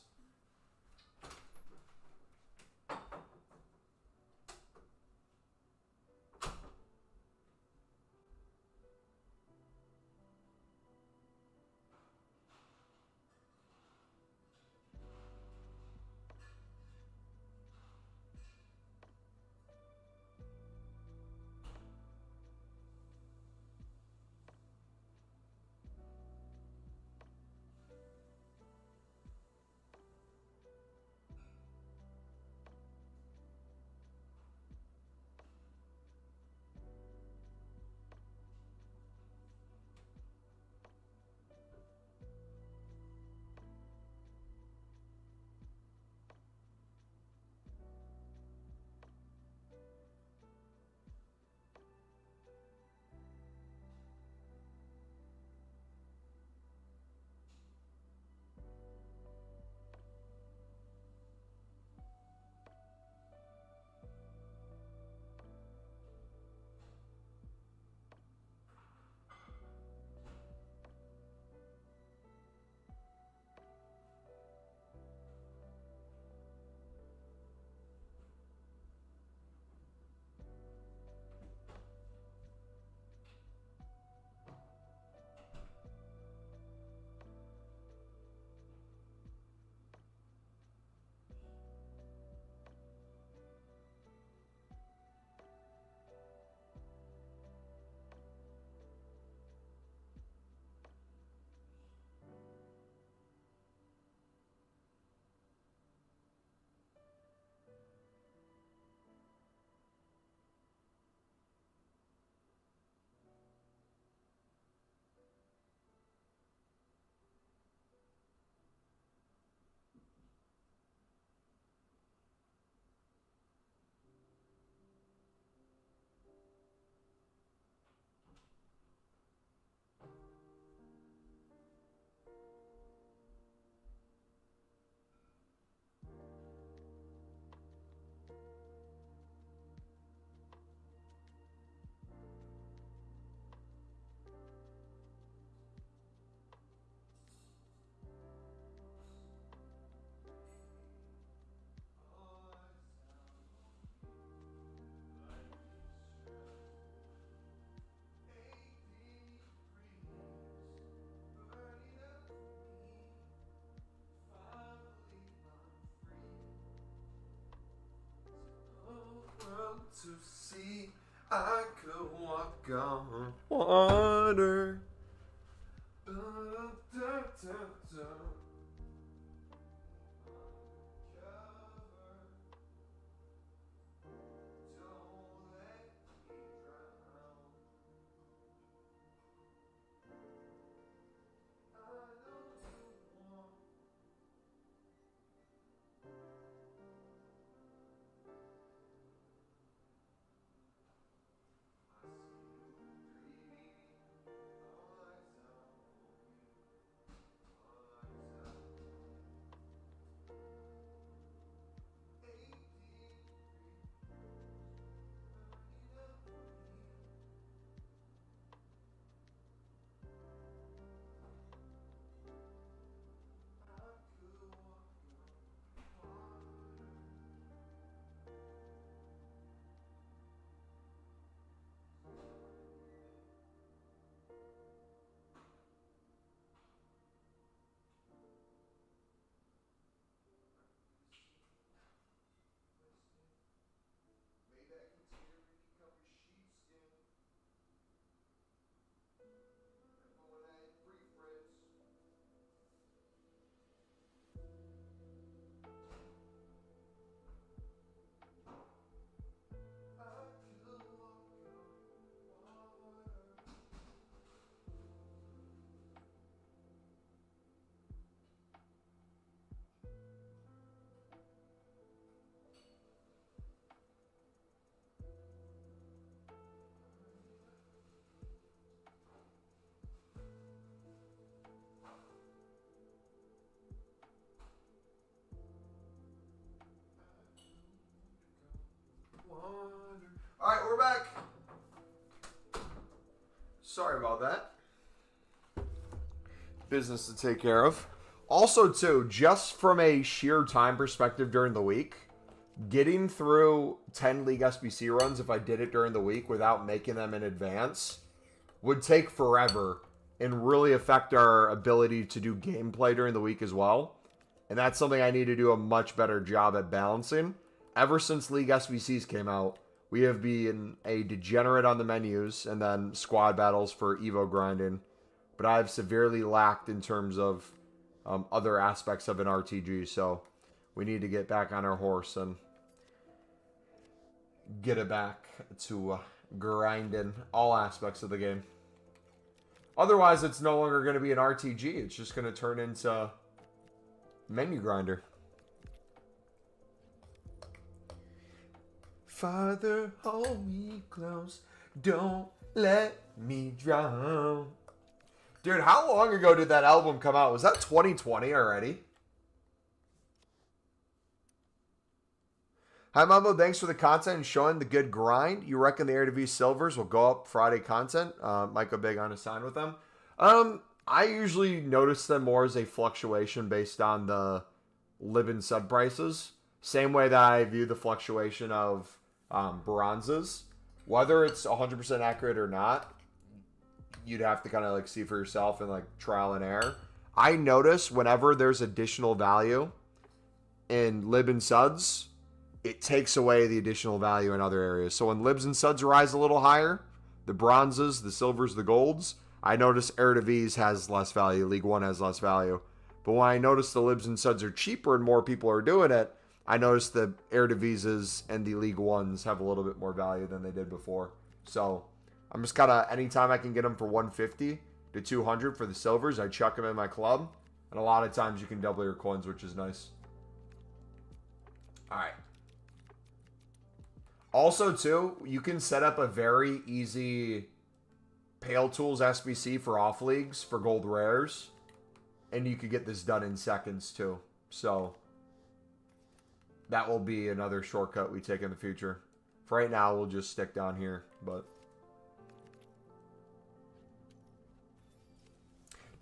A: To see, I could walk on water. Da, da, da, da. Sorry about that. Business to take care of. Also, too, just from a sheer time perspective during the week, getting through 10 League SBC runs, if I did it during the week without making them in advance, would take forever and really affect our ability to do gameplay during the week as well. And that's something I need to do a much better job at balancing. Ever since League SBCs came out, we have been a degenerate on the menus and then squad battles for Evo grinding. But I've severely lacked in terms of other aspects of an RTG. So we need to get back on our horse and get it back to grinding all aspects of the game. Otherwise, it's no longer going to be an RTG. It's just going to turn into menu grinder. Father, hold me close. Don't let me drown. Dude, how long ago did that album come out? Was that 2020 already? Hi, Mambo. Thanks for the content and showing the good grind. You reckon the Eredivisie Silvers will go up Friday content? Might go big on a sign with them. I usually notice them more as a fluctuation based on the live and sub prices. Same way that I view the fluctuation of bronzes. Whether it's 100% accurate or not, you'd have to kind of like see for yourself and like trial and error. I notice whenever there's additional value in lib and suds, it takes away the additional value in other areas. So when libs and suds rise a little higher, the bronzes, the silvers, the golds, I notice Eredivisie has less value. League One has less value. But when I notice the libs and suds are cheaper and more people are doing it, I notice the Eredivises and the League Ones have a little bit more value than they did before. So I'm just kind of, anytime I can get them for 150 to 200 for the silvers, I chuck them in my club. And a lot of times you can double your coins, which is nice. All right. Also, too, you can set up a very easy Pale Tools SBC for off leagues for gold rares. And you could get this done in seconds, too. So that will be another shortcut we take in the future. For right now, we'll just stick down here, but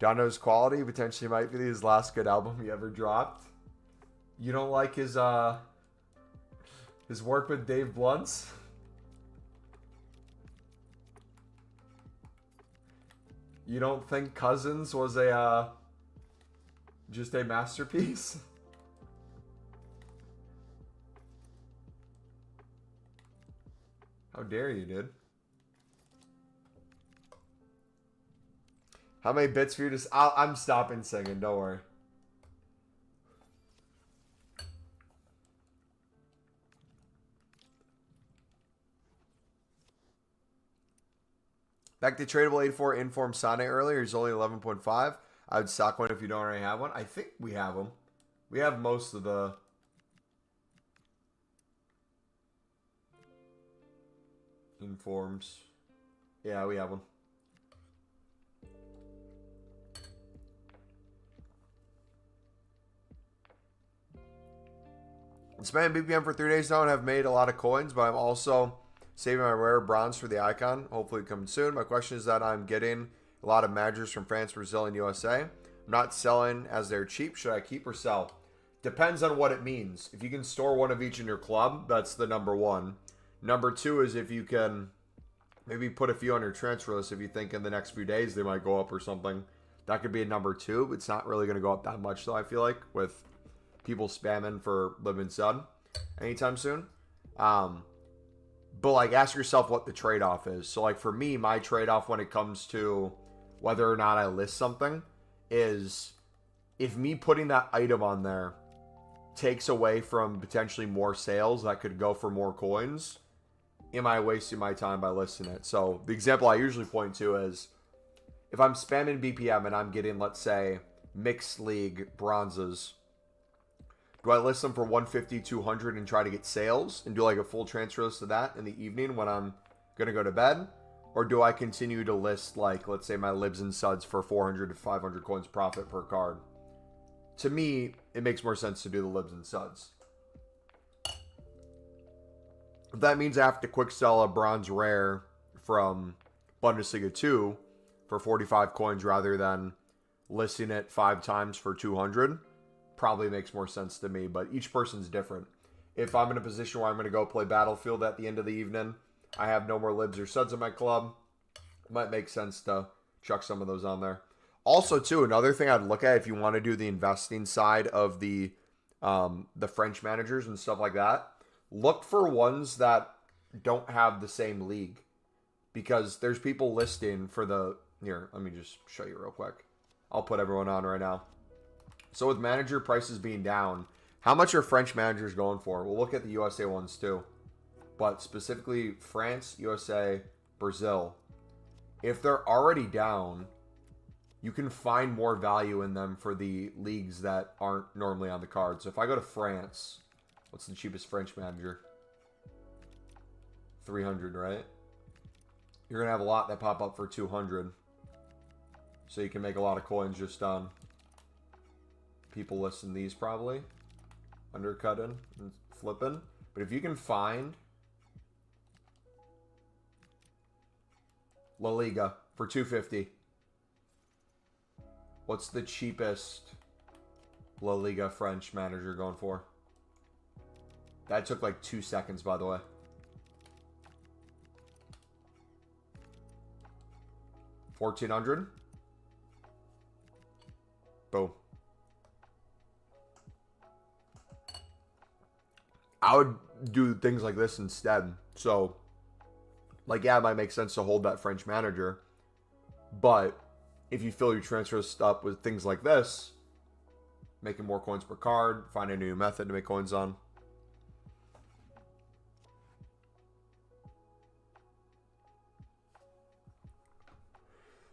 A: Dono's quality potentially might be his last good album he ever dropped. You don't like his work with Dave Blunts? You don't think Cousins was a just a masterpiece? How dare you, dude? How many bits for you to... I'm stopping singing, don't worry. Back to tradable 84 informed Sane earlier. He's only 11.5. I would stock one if you don't already have one. I think we have them. We have most of the... informs. Yeah, we have one. Spent BPM for 3 days now and have made a lot of coins, but I'm also saving my rare bronze for the icon. Hopefully coming soon. My question is that I'm getting a lot of managers from France, Brazil, and USA. I'm not selling as they're cheap. Should I keep or sell? Depends on what it means. If you can store one of each in your club, that's the number one. Number two is if you can maybe put a few on your transfer list if you think in the next few days they might go up or something. That could be a number two. It's not really going to go up that much, though, I feel like, with people spamming for Live and Sud anytime soon. But, like, ask yourself what the trade-off is. So, like, for me, my trade-off when it comes to whether or not I list something is if me putting that item on there takes away from potentially more sales that could go for more coins, am I wasting my time by listing it? So the example I usually point to is if I'm spamming BPM and I'm getting, let's say, mixed league bronzes, do I list them for 150, 200 and try to get sales and do like a full transfer list of that in the evening when I'm going to go to bed? Or do I continue to list, like, let's say my libs and suds for 400 to 500 coins profit per card? To me, it makes more sense to do the libs and suds. If that means I have to quick sell a bronze rare from Bundesliga 2 for 45 coins rather than listing it 5 times for 200 probably makes more sense to me, but each person's different. If I'm in a position where I'm going to go play Battlefield at the end of the evening, I have no more libs or suds in my club, it might make sense to chuck some of those on there. Also, too, another thing I'd look at if you want to do the investing side of the French managers and stuff like that, look for ones that don't have the same league. Because there's people listing for the... Here, let me just show you real quick. I'll put everyone on right now. So with manager prices being down, how much are French managers going for? We'll look at the USA ones too. But specifically France, USA, Brazil. If they're already down, you can find more value in them for the leagues that aren't normally on the card. So if I go to France, what's the cheapest French manager? 300, right? You're going to have a lot that pop up for 200. So you can make a lot of coins just on people listing these probably. Undercutting and flipping. But if you can find La Liga for 250. What's the cheapest La Liga French manager going for? That took like 2 seconds, by the way. 1,400. Boom. I would do things like this instead. So, like, yeah, it might make sense to hold that French manager. But if you fill your transfer up with things like this, making more coins per card, find a new method to make coins on.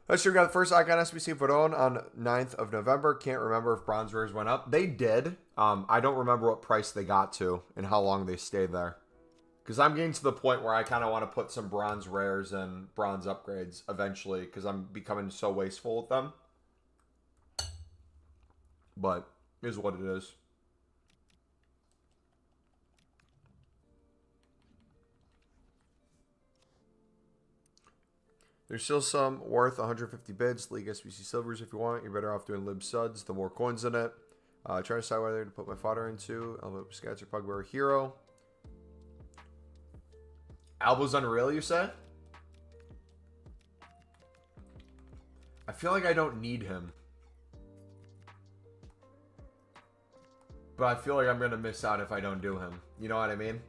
A: Let's sure got the first icon SBC put on 9th of November. Can't remember if bronze rares went up. They did. I don't remember what price they got to and how long they stayed there. Because I'm getting to the point where I kind of want to put some bronze rares and bronze upgrades eventually. Because I'm becoming so wasteful with them. But it is what it is. There's still some worth 150 bids. League SBC Silvers if you want. You're better off doing Lib Suds. The more coins in it. Trying to decide whether to put my fodder into. Elbow Scats or Pugbearer Hero. Albo's unreal, you say? I feel like I don't need him. But I feel like I'm going to miss out if I don't do him. You know what I mean?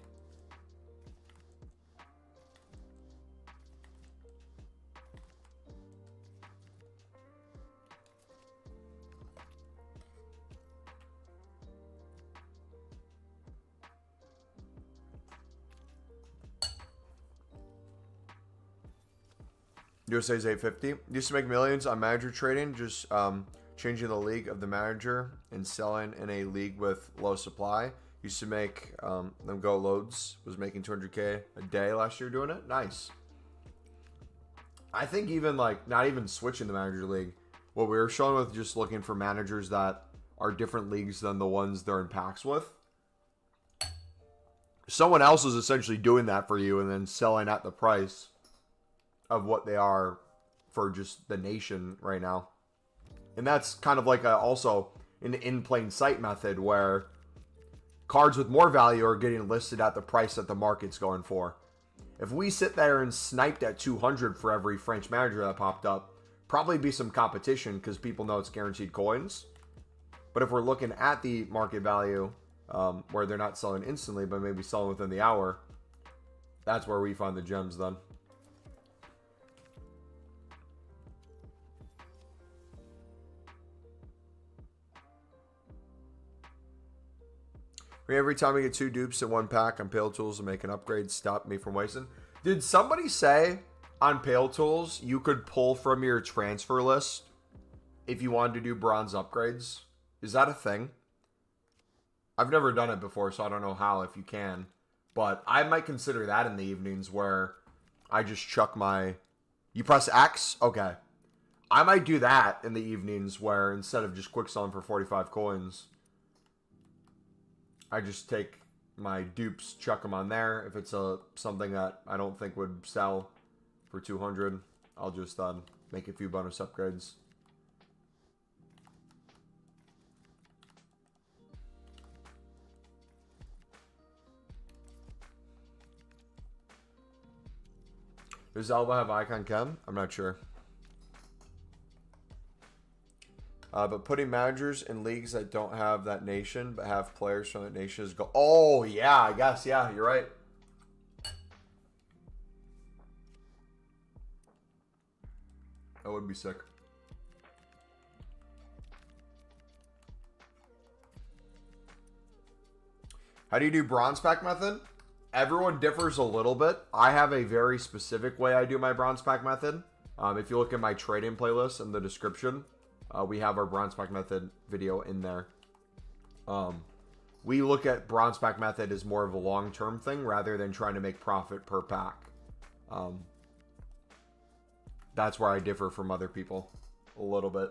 A: USA's 850. Used to make millions on manager trading, just changing the league of the manager and selling in a league with low supply. Used to make them go loads. Was making 200K a day last year doing it. Nice. I think even like not even switching the manager league. What we were showing with just looking for managers that are different leagues than the ones they're in packs with. Someone else is essentially doing that for you and then selling at the price of what they are for just the nation right now. And that's kind of like also an in plain sight method where cards with more value are getting listed at the price that the market's going for. If we sit there and sniped at 200 for every French manager that popped up, probably be some competition because people know it's guaranteed coins. But if we're looking at the market value where they're not selling instantly but maybe selling within the hour, that's where we find the gems then. Every time I get 2 dupes in 1 pack on Pale Tools and make an upgrade, stop me from wasting. Did somebody say on Pale Tools you could pull from your transfer list if you wanted to do bronze upgrades? Is that a thing? I've never done it before, so I don't know how if you can. But I might consider that in the evenings where I just chuck my... You press X? Okay. I might do that in the evenings where instead of just quick selling for 45 coins... I just take my dupes, chuck them on there. If it's something that I don't think would sell for 200, I'll just make a few bonus upgrades. Does Alba have Icon Chem? I'm not sure. But putting managers in leagues that don't have that nation, but have players from that nation is go. Oh, yeah, I guess. Yeah, you're right. That would be sick. How do you do bronze pack method? Everyone differs a little bit. I have a very specific way I do my bronze pack method. If you look at my trading playlist in the description, we have our bronze pack method video in there. We look at bronze pack method as more of a long-term thing rather than trying to make profit per pack. That's where I differ from other people a little bit.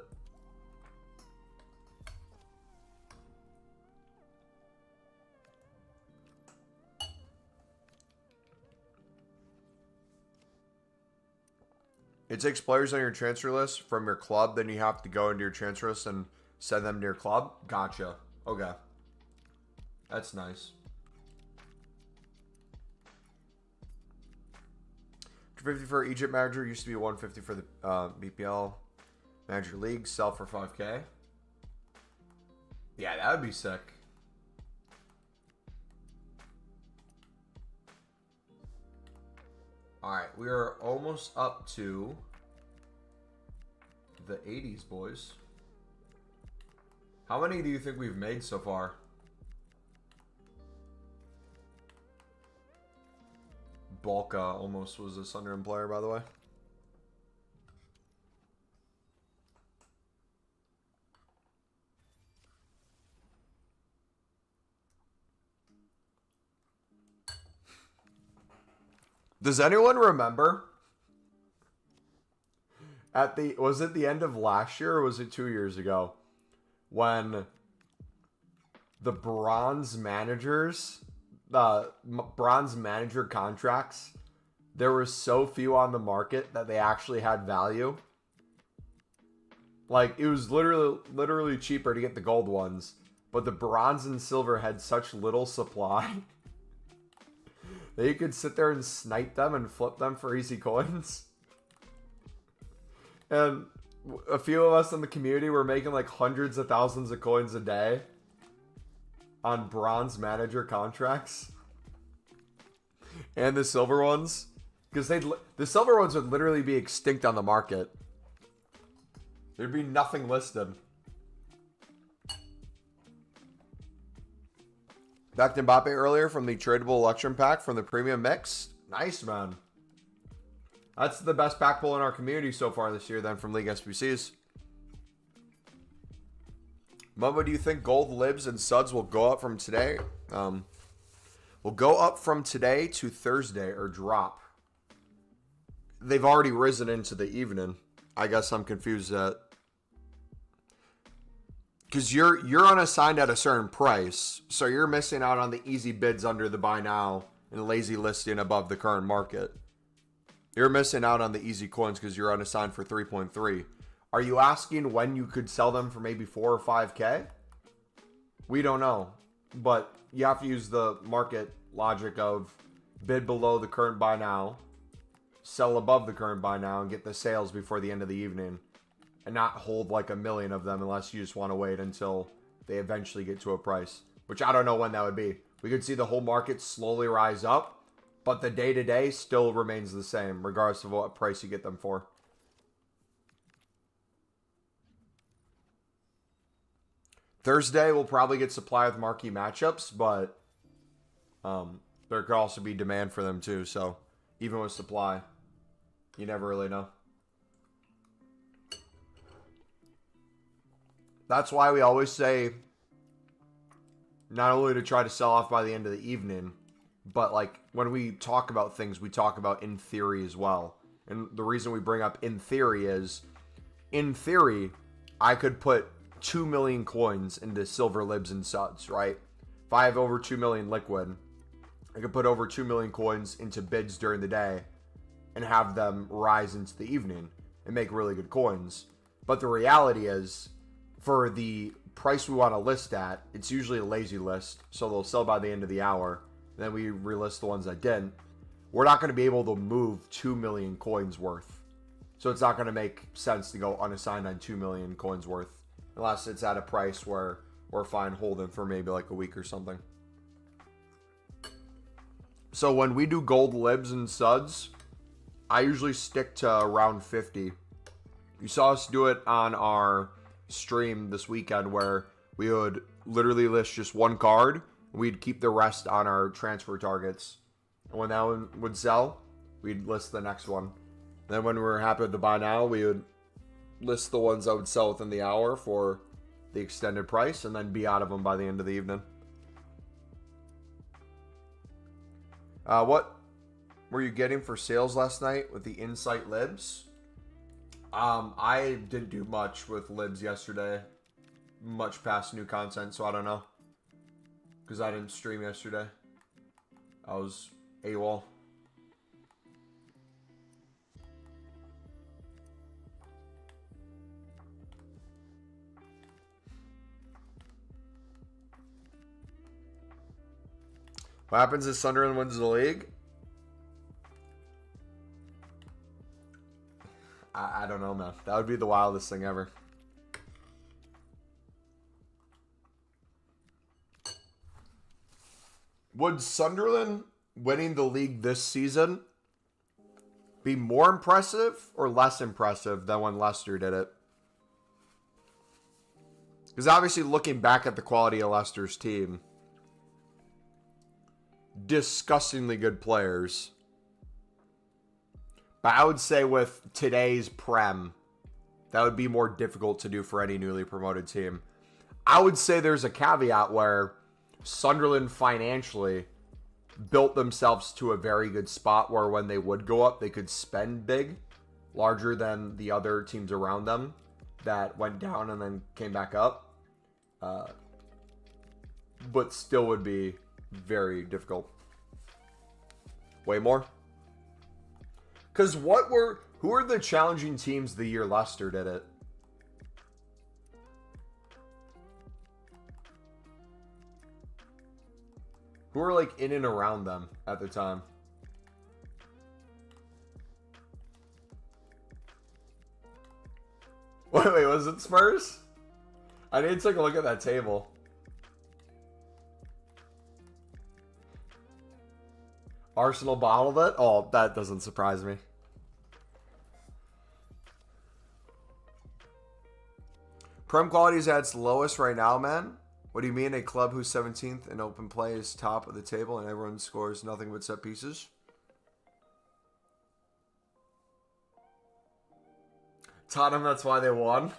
A: It takes players on your transfer list from your club, then you have to go into your transfer list and send them to your club? Gotcha. Okay. That's nice. 250 for Egypt manager, used to be 150 for the BPL manager league, sell for 5K. Yeah, that would be sick. Alright, we are almost up to the 80s, boys. How many do you think we've made so far? Balka almost was a Sunderland player, by the way. Does anyone remember was it the end of last year or was it 2 years ago when the bronze managers, the bronze manager contracts, there were so few on the market that they actually had value? Like, it was literally cheaper to get the gold ones, but the bronze and silver had such little supply that you could sit there and snipe them and flip them for easy coins. And a few of us in the community were making like hundreds of thousands of coins a day on bronze manager contracts. And the silver ones. Because the silver ones would literally be extinct on the market. There'd be nothing listed. Back to Mbappe earlier from the tradable election pack from the premium mix. Nice, man. That's the best pack pull in our community so far this year then from League SBCs. Mumbo, do you think gold libs and suds will go up from today? Will go up from today to Thursday or drop? They've already risen into the evening. I guess I'm confused at... Because you're unassigned at a certain price, so you're missing out on the easy bids under the buy now and lazy listing above the current market. You're missing out on the easy coins because you're unassigned for 3.3. Are you asking when you could sell them for maybe 4 or 5K? We don't know, but you have to use the market logic of bid below the current buy now, sell above the current buy now, and get the sales before the end of the evening. And not hold like a million of them unless you just want to wait until they eventually get to a price. Which I don't know when that would be. We could see the whole market slowly rise up, but the day-to-day still remains the same, regardless of what price you get them for. Thursday we'll probably get supply with marquee matchups, but there could also be demand for them too. So even with supply, you never really know. That's why we always say not only to try to sell off by the end of the evening, but like when we talk about things, we talk about in theory as well. And the reason we bring up in theory is, in theory, I could put 2 million coins into silver libs and suds, right? If I have over 2 million liquid, I could put over 2 million coins into bids during the day and have them rise into the evening. and make really good coins. But the reality is, for the price we want to list at, it's usually a lazy list, so they'll sell by the end of the hour. Then we relist the ones that didn't. We're not going to be able to move 2 million coins worth. So it's not going to make sense to go unassigned on 2 million coins worth unless it's at a price where we're fine holding for maybe like a week or something. So when we do gold libs and suds, I usually stick to around 50. You saw us do it on our stream this weekend where we would literally list just one card. We'd keep the rest on our transfer targets. And when that one would sell, we'd list the next one. Then when we were happy with the buy now, we would list the ones that would sell within the hour for the extended price and then be out of them by the end of the evening. What were you getting for sales last night with the Insight libs? I didn't do much with libs yesterday. Much past new content, so I don't know. Because I didn't stream yesterday. I was AWOL. What happens if Sunderland wins the league? I don't know, man. That would be the wildest thing ever. Would Sunderland winning the league this season be more impressive or less impressive than when Leicester did it? Because obviously looking back at the quality of Leicester's team, disgustingly good players. But I would say with today's Prem, that would be more difficult to do for any newly promoted team. I would say there's a caveat where Sunderland financially built themselves to a very good spot where when they would go up, they could spend big, larger than the other teams around them that went down and then came back up. But still would be very difficult. Way more. Because who were the challenging teams the year Leicester did it? Who were like in and around them at the time? Wait, was it Spurs? I need to take a look at that table. Arsenal bottled it? Oh, that doesn't surprise me. Prem quality is at its lowest right now, man. What do you mean? A club who's 17th in open play is top of the table and everyone scores nothing but set pieces? Tottenham, that's why they won.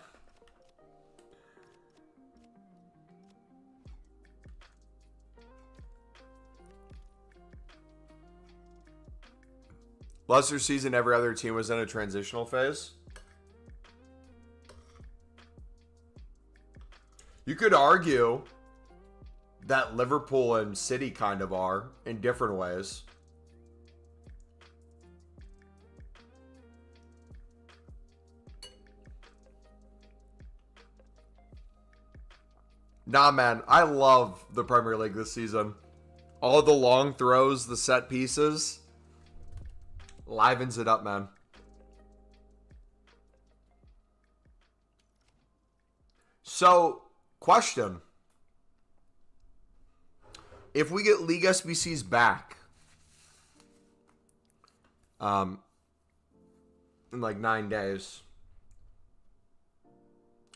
A: Leicester's season, every other team was in a transitional phase. You could argue that Liverpool and City kind of are in different ways. Nah, man, I love the Premier League this season. All the long throws, the set pieces, livens it up, man. So, question. If we get League SBCs back in like 9 days,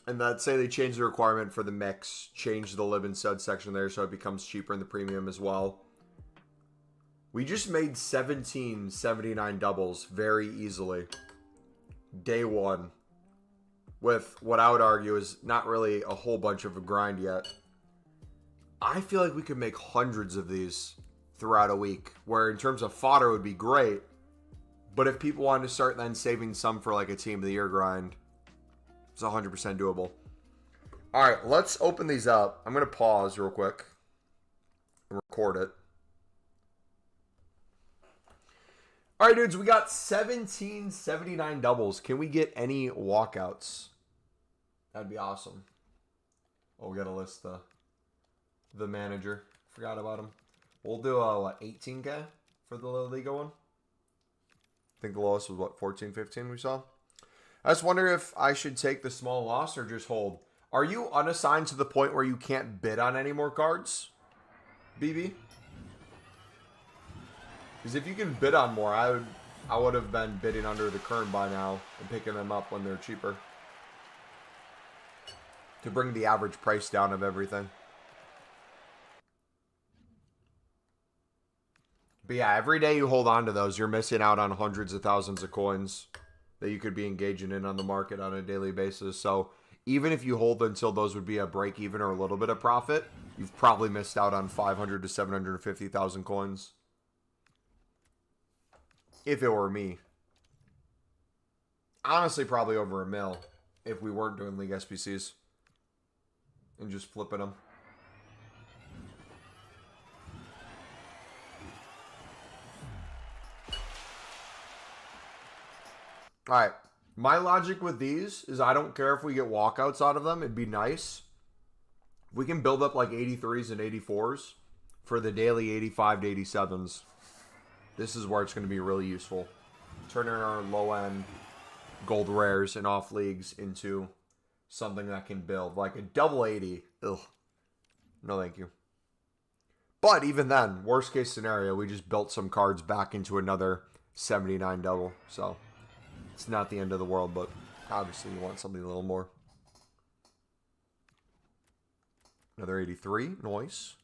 A: and let's say they change the requirement for the mix, change the live and stud section there so it becomes cheaper in the premium as well. We just made 1779 doubles very easily. Day one. With what I would argue is not really a whole bunch of a grind yet. I feel like we could make hundreds of these throughout a week. Where in terms of fodder would be great. But if people wanted to start then saving some for like a team of the year grind, it's 100% doable. Alright, let's open these up. I'm going to pause real quick and record it. All right, dudes, we got 1779 doubles. Can we get any walkouts? That'd be awesome. Oh, we got to list the manager. Forgot about him. We'll do what, 18K for the La Liga one. I think the lowest was what, 14, 15 we saw. I just wonder if I should take the small loss or just hold. Are you unassigned to the point where you can't bid on any more cards, BB? Because if you can bid on more, I would have been bidding under the current by now and picking them up when they're cheaper. To bring the average price down of everything. But yeah, every day you hold on to those, you're missing out on hundreds of thousands of coins that you could be engaging in on the market on a daily basis. So even if you hold until those would be a break even or a little bit of profit, you've probably missed out on 500 to 750,000 coins. If it were me. Honestly, probably over $1 mil if we weren't doing League SBCs. And just flipping them. Alright. My logic with these is I don't care if we get walkouts out of them. It'd be nice. We can build up like 83s and 84s for the daily 85 to 87s. This is where it's going to be really useful. Turning our low-end gold rares and off leagues into something that can build. Like a double 80. Ugh. No thank you. But even then, worst case scenario, we just built some cards back into another 79 double. So it's not the end of the world, but obviously you want something a little more. Another 83. Nice.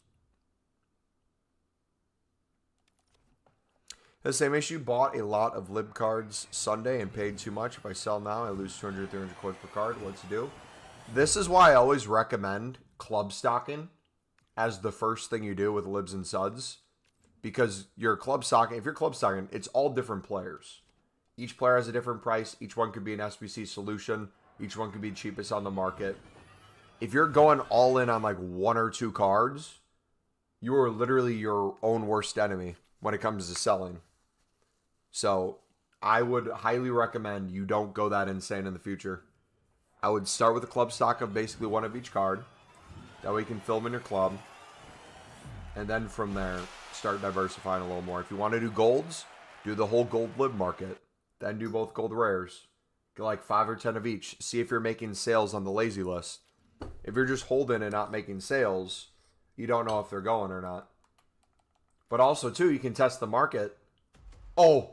A: The same issue. Bought a lot of lib cards Sunday and paid too much. If I sell now, I lose 200, 300 coins per card. What to do? This is why I always recommend club stocking as the first thing you do with libs and suds. Because you're club stocking, if you're club stocking, it's all different players. Each player has a different price. Each one could be an SBC solution. Each one could be cheapest on the market. If you're going all in on like 1 or 2 cards, you are literally your own worst enemy when it comes to selling. So I would highly recommend you don't go that insane in the future. I would start with a club stock of basically 1 of each card. That way you can fill them in your club. And then from there, start diversifying a little more. If you want to do golds, do the whole gold lib market. Then do both gold rares. Get like 5 or 10 of each. See if you're making sales on the lazy list. If you're just holding and not making sales, you don't know if they're going or not. But also, too, you can test the market. Oh!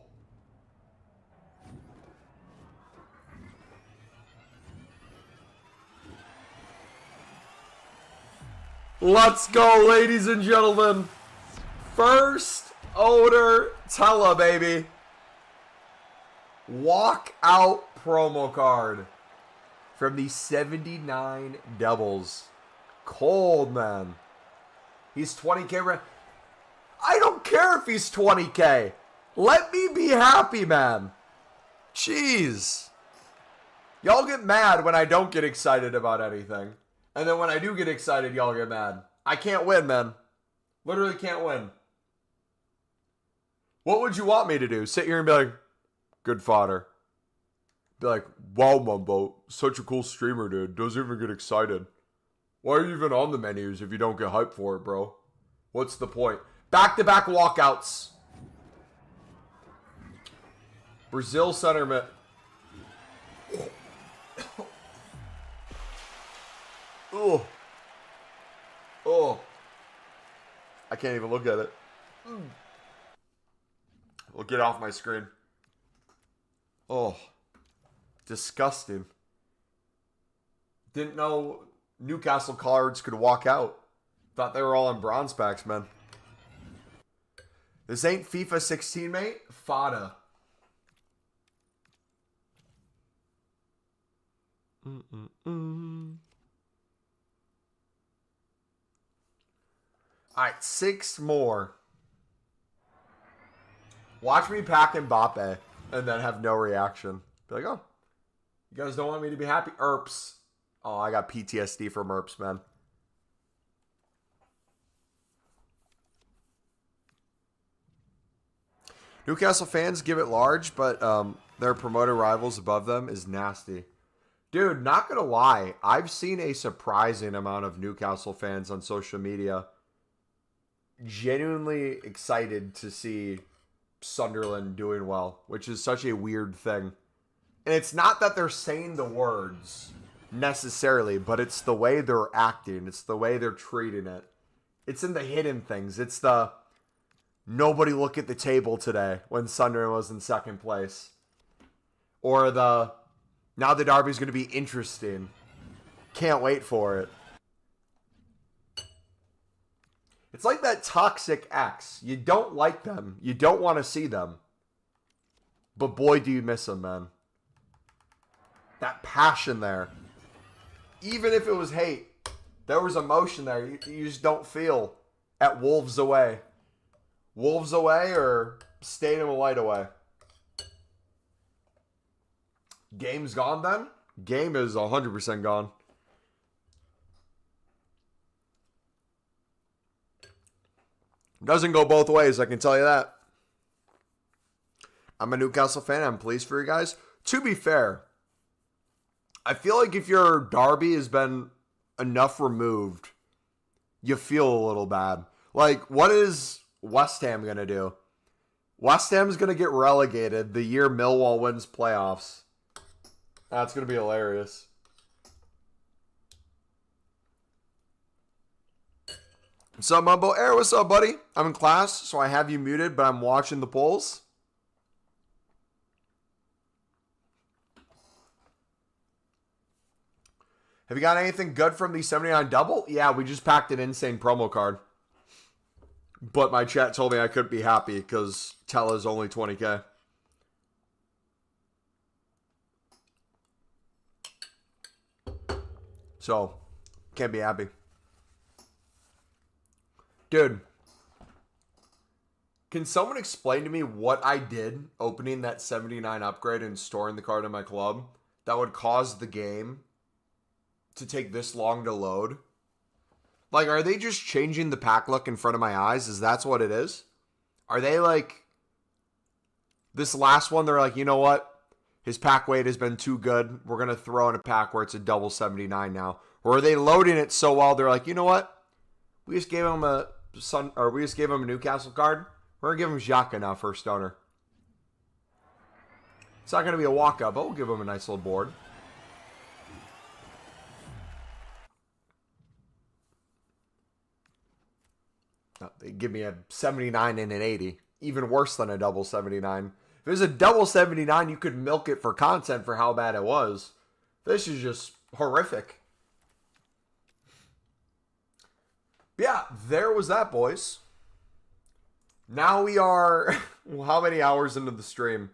A: Let's go, ladies and gentlemen. First Oder Tella, baby. Walk out promo card from the 79 doubles. Cold, man. He's 20K. I don't care if he's 20K. Let me be happy, man. Jeez. Y'all get mad when I don't get excited about anything. And then when I do get excited, y'all get mad. I can't win, man. Literally can't win. What would you want me to do? Sit here and be like, good fodder. Be like, wow, Mumbo, such a cool streamer, dude. Doesn't even get excited. Why are you even on the menus if you don't get hyped for it, bro? What's the point? Back-to-back walkouts. Brazil center mid. Oh. Oh. I can't even look at it. We'll get off my screen. Oh. Disgusting. Didn't know Newcastle cards could walk out. Thought they were all on bronze packs, man. This ain't FIFA 16, mate. Fada. Alright, 6 more. Watch me pack Mbappe and then have no reaction. Be like, oh, you guys don't want me to be happy? Erps. Oh, I got PTSD from Erps, man. Newcastle fans give it large, but their promoted rivals above them is nasty. Dude, not gonna lie, I've seen a surprising amount of Newcastle fans on social media genuinely excited to see Sunderland doing well, which is such a weird thing. And it's not that they're saying the words necessarily, but it's the way they're acting. It's the way they're treating it. It's in the hidden things. It's the nobody look at the table today when Sunderland was in second place. Or the now the derby's going to be interesting. Can't wait for it. It's like that toxic ex. You don't like them. You don't want to see them. But boy, do you miss them, man. That passion there. Even if it was hate, there was emotion there. You just don't feel at Wolves away. Wolves away or Stadium of Light away? Game's gone then? Game is 100% gone. Doesn't go both ways, I can tell you that. I'm a Newcastle fan. I'm pleased for you guys. To be fair, I feel like if your derby has been enough removed, you feel a little bad. Like, what is West Ham going to do? West Ham's going to get relegated the year Millwall wins playoffs. That's going to be hilarious. What's up, Mumbo Air? What's up, buddy? I'm in class, so I have you muted, but I'm watching the polls. Have you got anything good from the 79 double? Yeah, we just packed an insane promo card. But my chat told me I couldn't be happy because Tella's only 20K. So, can't be happy. Dude, can someone explain to me what I did opening that 79 upgrade and storing the card in my club that would cause the game to take this long to load? Like, are they just changing the pack look in front of my eyes? Is that what it is? Are they like, this last one, they're like, you know what? His pack weight has been too good. We're going to throw in a pack where it's a double 79 now. Or are they loading it so well, they're like, you know what? We just gave him a Newcastle card. We're going to give him Xhaka now for a stoner. It's not going to be a walk-up, but we'll give him a nice little board. No, they give me a 79 and an 80. Even worse than a double 79. If it was a double 79, you could milk it for content for how bad it was. This is just horrific. Yeah, there was that, boys. Now we are, how many hours into the stream?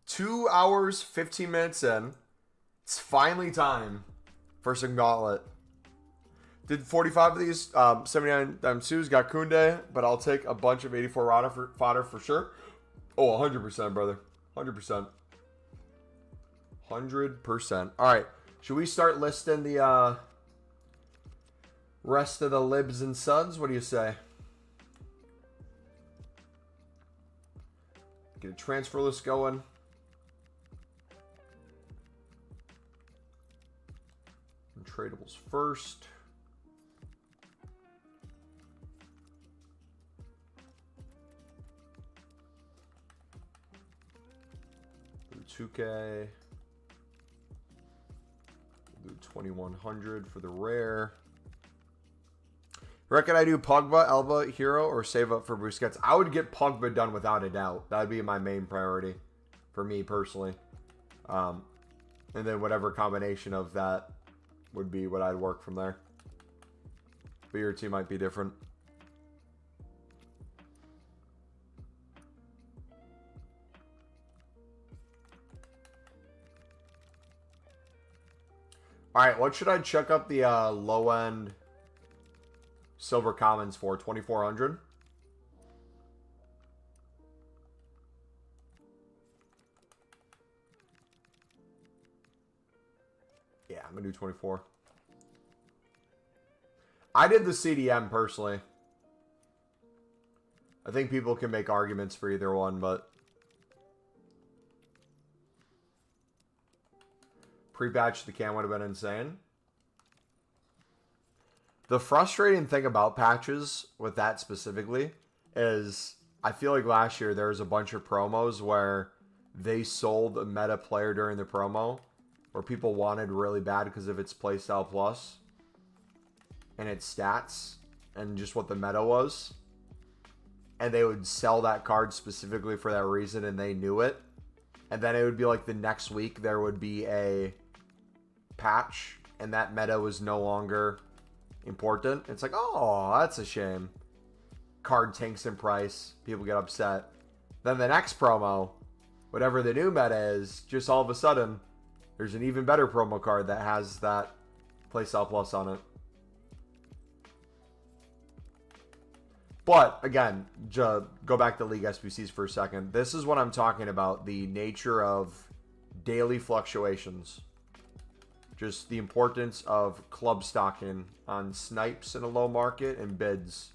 A: 2 hours, 15 minutes in. It's finally time for some Gauntlet. Did 45 of these, 79 M2s, got Koundé, but I'll take a bunch of 84 fodder for sure. Oh, 100%, brother. 100%. 100%. All right, should we start listing the rest of the libs and suds? What do you say? Get a transfer list going. And tradables first. Do 2K. We'll do 2100 for the rare. Reckon I do Pogba, Elba, Hero, or save up for Busquets? I would get Pogba done without a doubt. That would be my main priority for me personally. And then whatever combination of that would be what I'd work from there. But your team might be different. All right, what should I check up the low-end silver commons for? 2400. Yeah, I'm gonna do 24. I did the CDM personally. I think people can make arguments for either one, but Pre-patch the cam would have been insane. The frustrating thing about patches with that specifically is I feel like last year there was a bunch of promos where they sold a meta player during the promo where people wanted really bad because of its playstyle plus and its stats and just what the meta was. And they would sell that card specifically for that reason and they knew it. And then it would be like the next week there would be a patch and that meta was no longer important. It's like, oh, that's a shame. Card tanks in price. People get upset. Then the next promo, whatever the new meta is, just all of a sudden, there's an even better promo card that has that playstyle plus on it. But, again, go back to League SBCs for a second. This is what I'm talking about. The nature of daily fluctuations. Just the importance of club stocking on snipes in a low market and bids.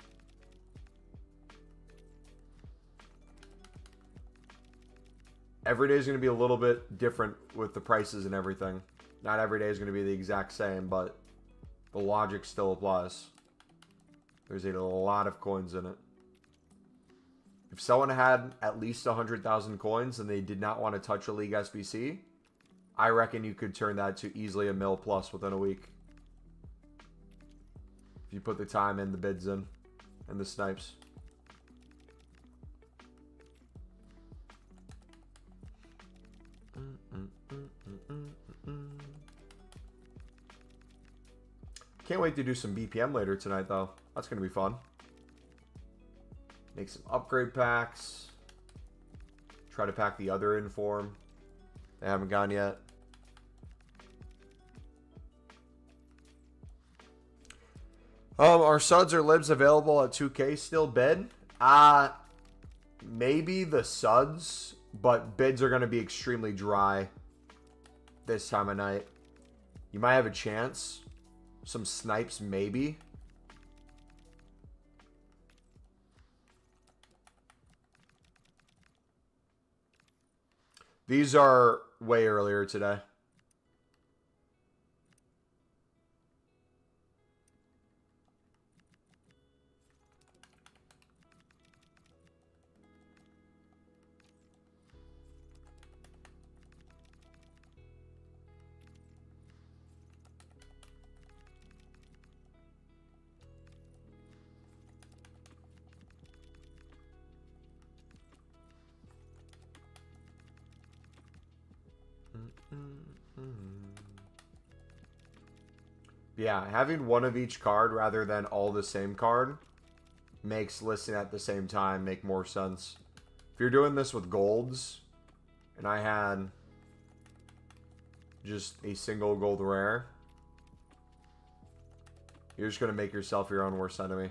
A: Every day is going to be a little bit different with the prices and everything. Not every day is going to be the exact same, but the logic still applies. There's a lot of coins in it. If someone had at least 100,000 coins and they did not want to touch a League SBC, I reckon you could turn that to easily a mil plus within a week. If you put the time and the bids in and the snipes. Can't wait to do some BPM later tonight, though. That's going to be fun. Make some upgrade packs. Try to pack the other inform. They haven't gone yet. Are suds or libs available at 2K still bid? Maybe the suds, but bids are going to be extremely dry this time of night. You might have a chance. Some snipes, maybe. These are way earlier today. Yeah, having one of each card rather than all the same card makes listing at the same time make more sense. If you're doing this with golds, and I had just a single gold rare, you're just going to make yourself your own worst enemy.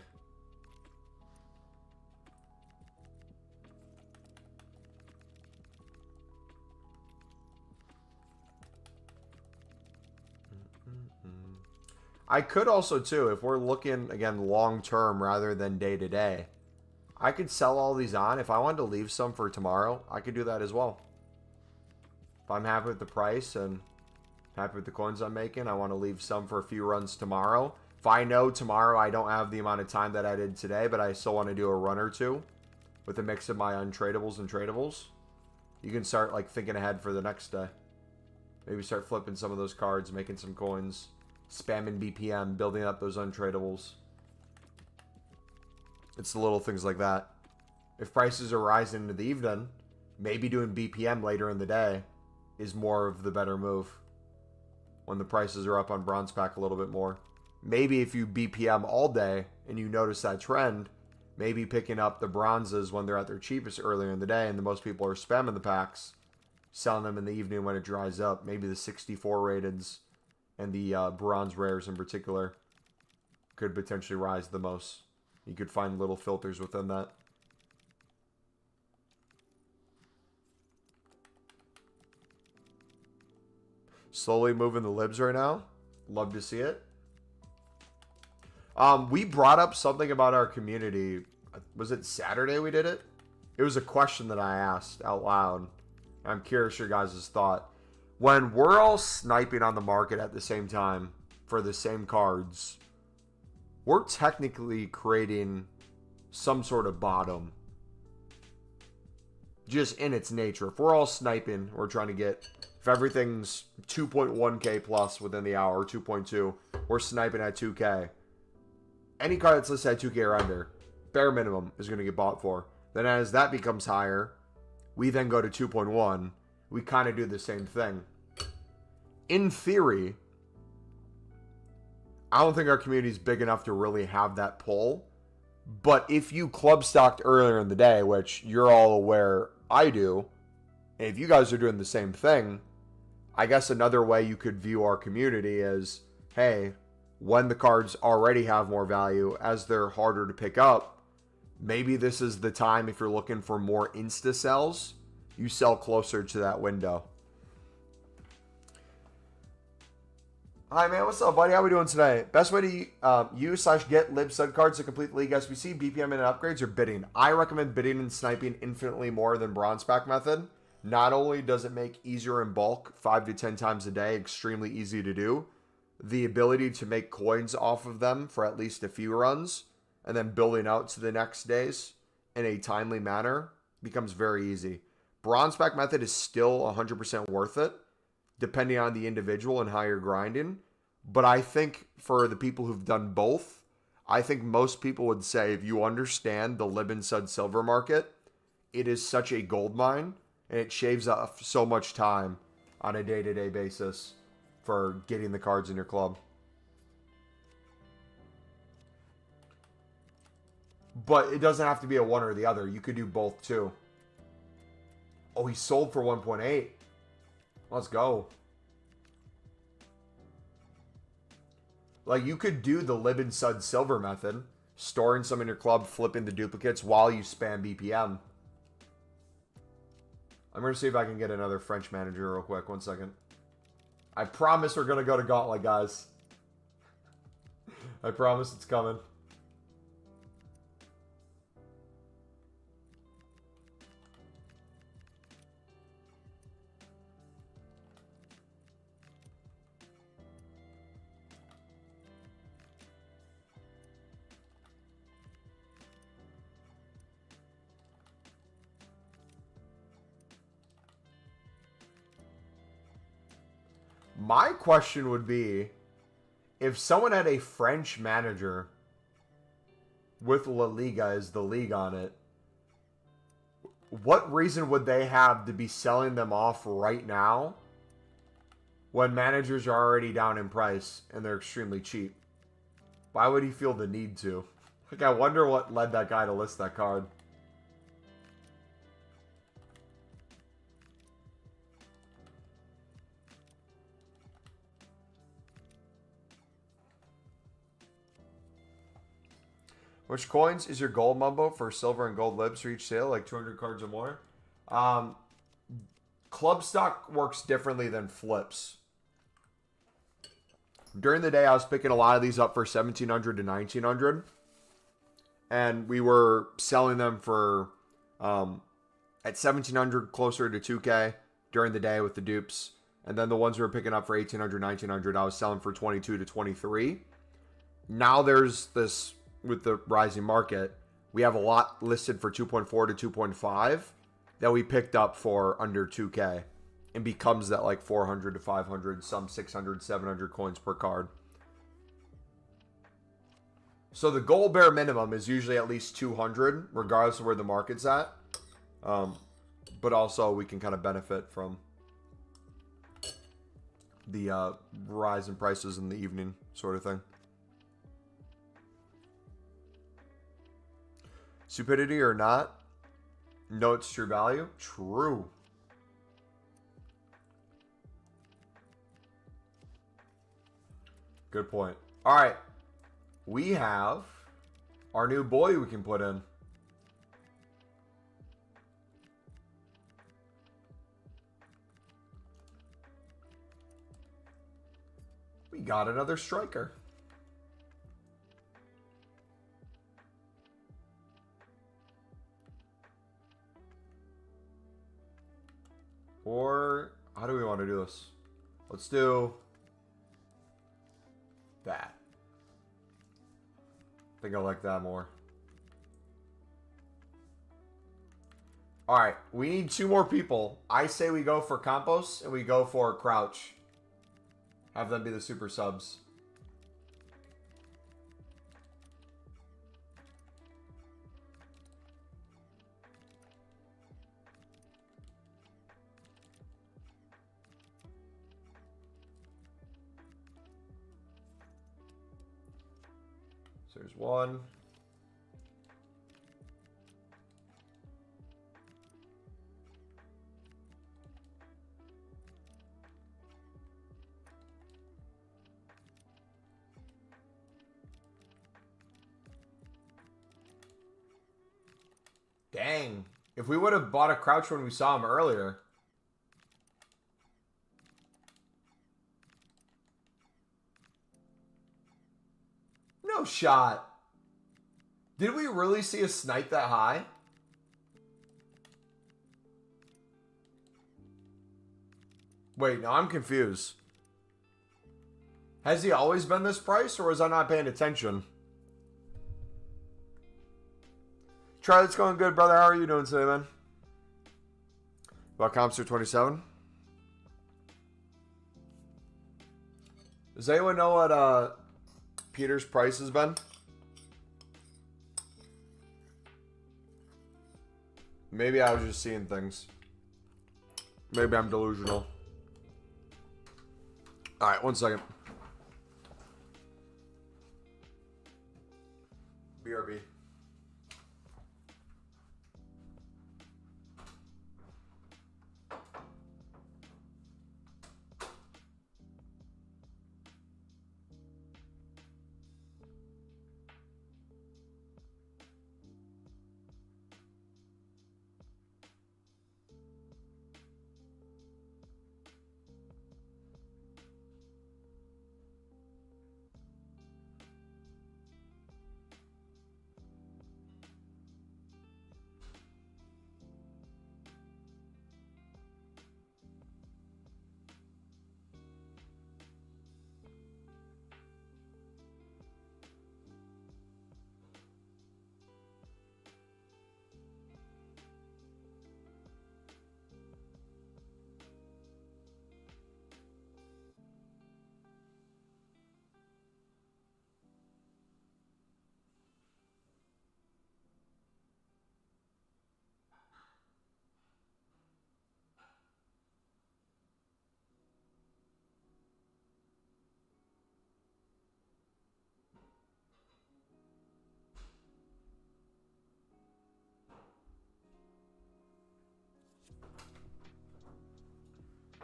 A: I could also, too, if we're looking, again, long-term rather than day-to-day, I could sell all these on. If I wanted to leave some for tomorrow, I could do that as well. If I'm happy with the price and happy with the coins I'm making, I want to leave some for a few runs tomorrow. If I know tomorrow I don't have the amount of time that I did today, but I still want to do a run or two with a mix of my untradables and tradables, you can start, like, thinking ahead for the next day. Maybe start flipping some of those cards, making some coins. Spamming BPM, building up those untradables. It's the little things like that. If prices are rising into the evening, maybe doing BPM later in the day is more of the better move. When the prices are up on bronze pack a little bit more. Maybe if you BPM all day and you notice that trend, maybe picking up the bronzes when they're at their cheapest earlier in the day and the most people are spamming the packs, selling them in the evening when it dries up. Maybe the 64 rateds and the bronze rares in particular could potentially rise the most. You could find little filters within that. Slowly moving the libs right now. Love to see it. We brought up something about our community. Was it Saturday we did it? It was a question that I asked out loud. I'm curious your guys' thought. when we're all sniping on the market at the same time for the same cards, we're technically creating some sort of bottom. Just in its nature. If we're all sniping, we're trying to get, if everything's 2.1k plus within the hour, 2.2, we're sniping at 2k. Any card that's listed at 2k or under, bare minimum is going to get bought for. Then as that becomes higher, we then go to 2.1. We kind of do the same thing. In theory, I don't think our community is big enough to really have that pull. But if you club stocked earlier in the day, which you're all aware I do, and if you guys are doing the same thing, I guess another way you could view our community is, hey, when the cards already have more value, as they're harder to pick up, maybe this is the time if you're looking for more insta sells, you sell closer to that window. Hi man, what's up buddy? How we doing today? Best way to use/get lib stud cards to complete league SBC, BPM and upgrades or bidding. I recommend bidding and sniping infinitely more than bronze pack method. Not only does it make easier in bulk 5 to 10 times a day, extremely easy to do, the ability to make coins off of them for at least a few runs and then building out to the next days in a timely manner becomes very easy. Bronze pack method is still 100% worth it, depending on the individual and how you're grinding. But I think for the people who've done both, I think most people would say if you understand the lib and stud silver market, it is such a gold mine and it shaves off so much time on a day-to-day basis for getting the cards in your club. But it doesn't have to be a one or the other. You could do both too. Oh, he sold for 1.8. Let's go. Like, you could do the lib and stud silver method, storing some in your club, flipping the duplicates while you spam BPM. I'm going to see if I can get another French manager real quick. 1 second. I promise we're going to go to Gauntlet, guys. I promise it's coming. My question would be, if someone had a French manager with La Liga as the league on it, what reason would they have to be selling them off right now when managers are already down in price and they're extremely cheap? Why would he feel the need to? Like, I wonder what led that guy to list that card. Which coins is your gold mumbo for silver and gold libs for each sale? Like 200 cards or more? Club stock works differently than flips. During the day, I was picking a lot of these up for 1,700 to 1,900. And we were selling them for, at 1,700 closer to 2K during the day with the dupes. And then the ones we were picking up for 1,800, 1,900, I was selling for 22 to 23. Now there's this... With the rising market, we have a lot listed for 2.4 to 2.5 that we picked up for under 2K and becomes that like 400 to 500, some 600, 700 coins per card. So the goal bare minimum is usually at least 200, regardless of where the market's at. But also we can kind of benefit from the rise in prices in the evening sort of thing. Stupidity or not, know its true value. True. Good point. All right. We have our new boy we can put in. We got another striker. Or how do we want to do do this? Let's do that. I think I like that more. Alright, we need 2 more people. I say we go for Campos and we go for Crouch. Have them be the super subs. So there's 1. Dang. If we would have bought a Crouch when we saw him earlier. No shot. Did we really see a snipe that high? Wait, no, I'm confused. Has he always been this price, or was I not paying attention? Charlie, it's going good, brother. How are you doing today, man? About comps 27. Does anyone know what Peter's price has been? Maybe I was just seeing things. Maybe I'm delusional. Alright, 1 second. BRB.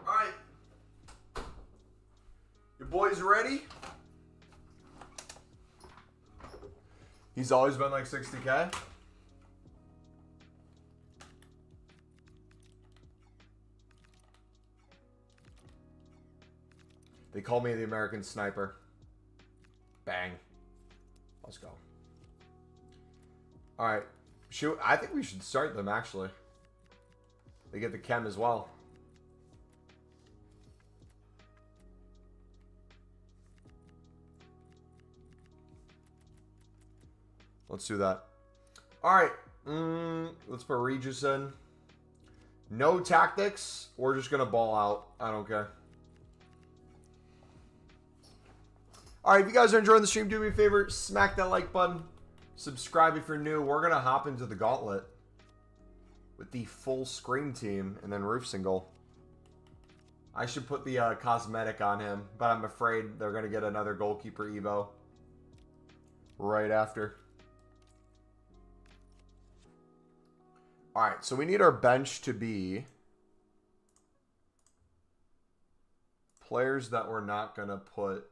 A: Alright. Your boy's ready? He's always been like 60K. They call me the American Sniper. Bang. Let's go. Alright. I think we should start them, actually. They get the chem as well. Let's do that. Alright. Let's put Regis in. No tactics. We're just going to ball out. I don't care. Alright, if you guys are enjoying the stream, do me a favor. Smack that like button. Subscribe if you're new. We're going to hop into the Gauntlet with the full screen team and then Roof Single. I should put the cosmetic on him, but I'm afraid they're going to get another goalkeeper Evo right after. Alright, so we need our bench to be players that we're not going to put.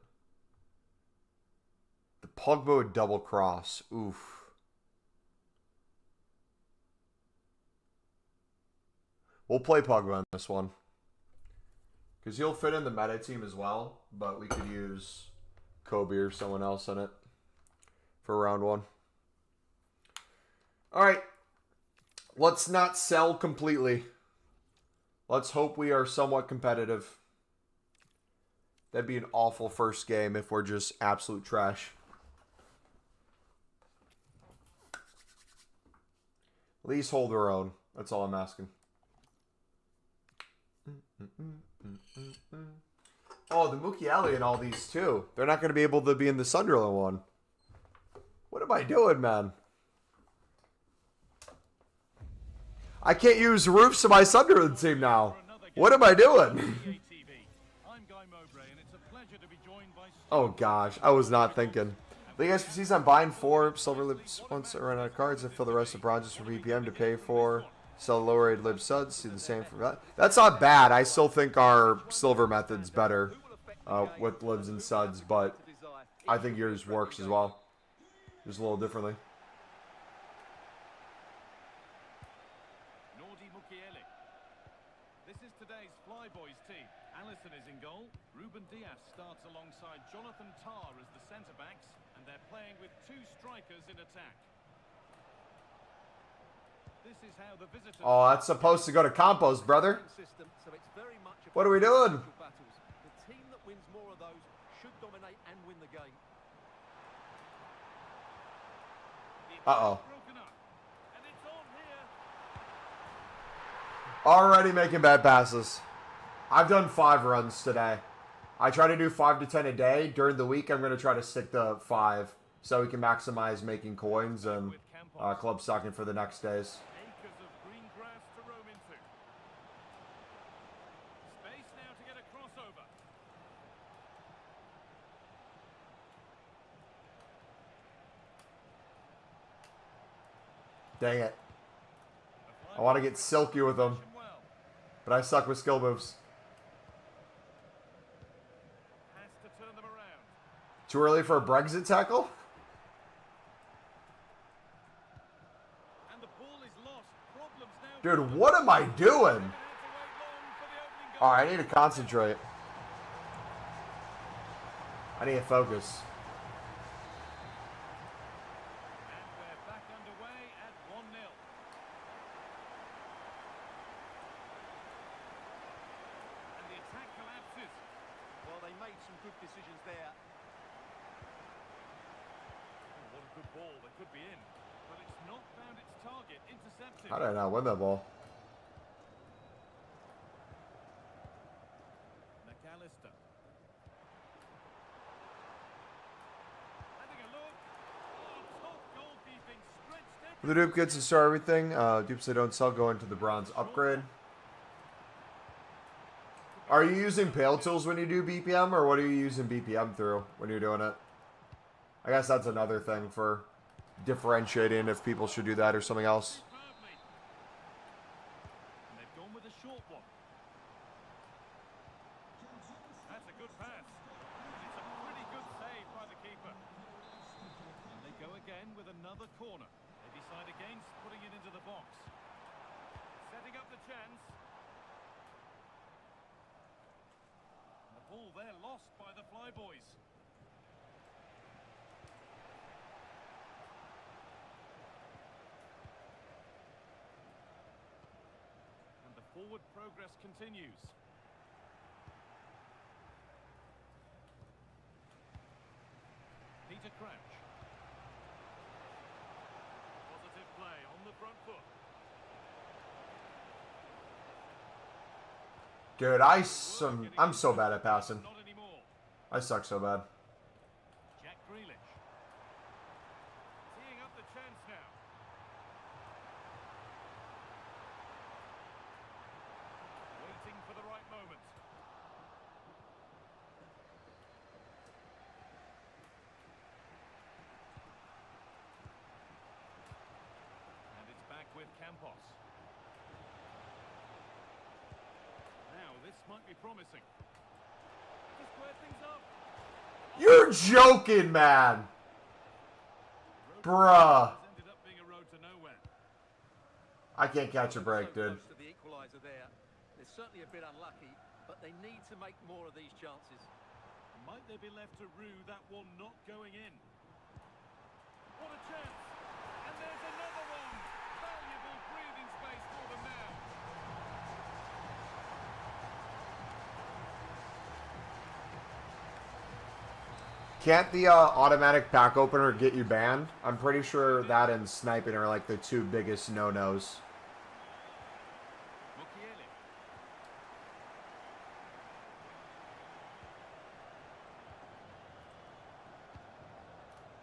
A: The Pogba would double cross. Oof. We'll play Pogba on this one. Because he'll fit in the meta team as well. But we could use Kobe or someone else in it for round 1. Alright. Let's not sell completely. Let's hope we are somewhat competitive. That'd be an awful first game if we're just absolute trash. At least hold their own. That's all I'm asking. Oh, the Mukiele and all these too. They're not going to be able to be in the Sunderland one. What am I doing, man? I can't use roofs of my Sunderland team now. What am I doing? Oh gosh, I was not thinking. League SPCs, I'm buying 4 silver libs once I run out of cards and fill the rest of bronzes for BPM to pay for. Sell lower rated lib suds. Do the same for that. That's not bad. I still think our silver method's better with libs and suds, but I think yours works as well. Just a little differently.
B: This is today's Flyboys team. Allison is in goal. Ruben Diaz starts alongside Jonathan Tarr as the centre-backs, and they're playing with 2 strikers in attack. This is how the visitors...
A: Oh, that's supposed to go to compost, brother. What are we doing?
C: The team that wins more of those should dominate and win the game.
A: Uh-oh. Already making bad passes. I've done 5 runs today. I try to do 5 to 10 a day. During the week, I'm going to try to stick to 5 so we can maximize making coins and club stocking for the next days.
B: Acres of green grass to roam into. Space now to get a crossover.
A: Dang it. I want to get silky with them, but I suck with skill moves.
B: Has to turn them around.
A: Too early for a Brexit tackle?
B: And the ball is lost. Problems now.
A: Dude, what am I doing? Alright, I need to concentrate. I need to focus.
B: And we're back underway at 1-0. And the attack collapses.
C: Well, they made some good decisions there.
B: Oh, what a good ball. That could be in. But it's not found its target. Intercepted.
A: How did I not win that ball?
B: McAllister. Having a look. Oh, top goalkeeping. Stretched
A: The dupe gets to start everything. Dupes they don't sell go into the bronze upgrade. Are you using Pale Tools when you do BPM, or what are you using BPM through when you're doing it? I guess that's another thing for differentiating if people should do that or something else.
B: superbly. And they've gone with a short one. That's a good pass. It's a pretty good save by the keeper. And they go again with another corner. They decide against putting it into the box. Setting up the chance. And the ball there lost by the Flyboys. And the forward progress continues. Peter Crouch. Positive play on the front foot.
A: Dude, I'm so bad at passing.
B: Not anymore.
A: I suck so bad.
B: Jack Grealish. Teeing up the chance now. Waiting for the right moment. And it's back with Campos. Now this might be promising. To square things up.
A: You're joking, man. Bruh.
B: Ended up being a road to nowhere.
A: I can't catch a break, dude.
C: Close to the equaliser there. They're certainly a bit unlucky, but they need to make more of these chances.
B: Might they be left to rue that one not going in? What a chance! And there's another one! Valuable breathing space for them now.
A: Can't the automatic pack opener get you banned? I'm pretty sure that and sniping are like the two biggest no-nos.
B: Mukiele.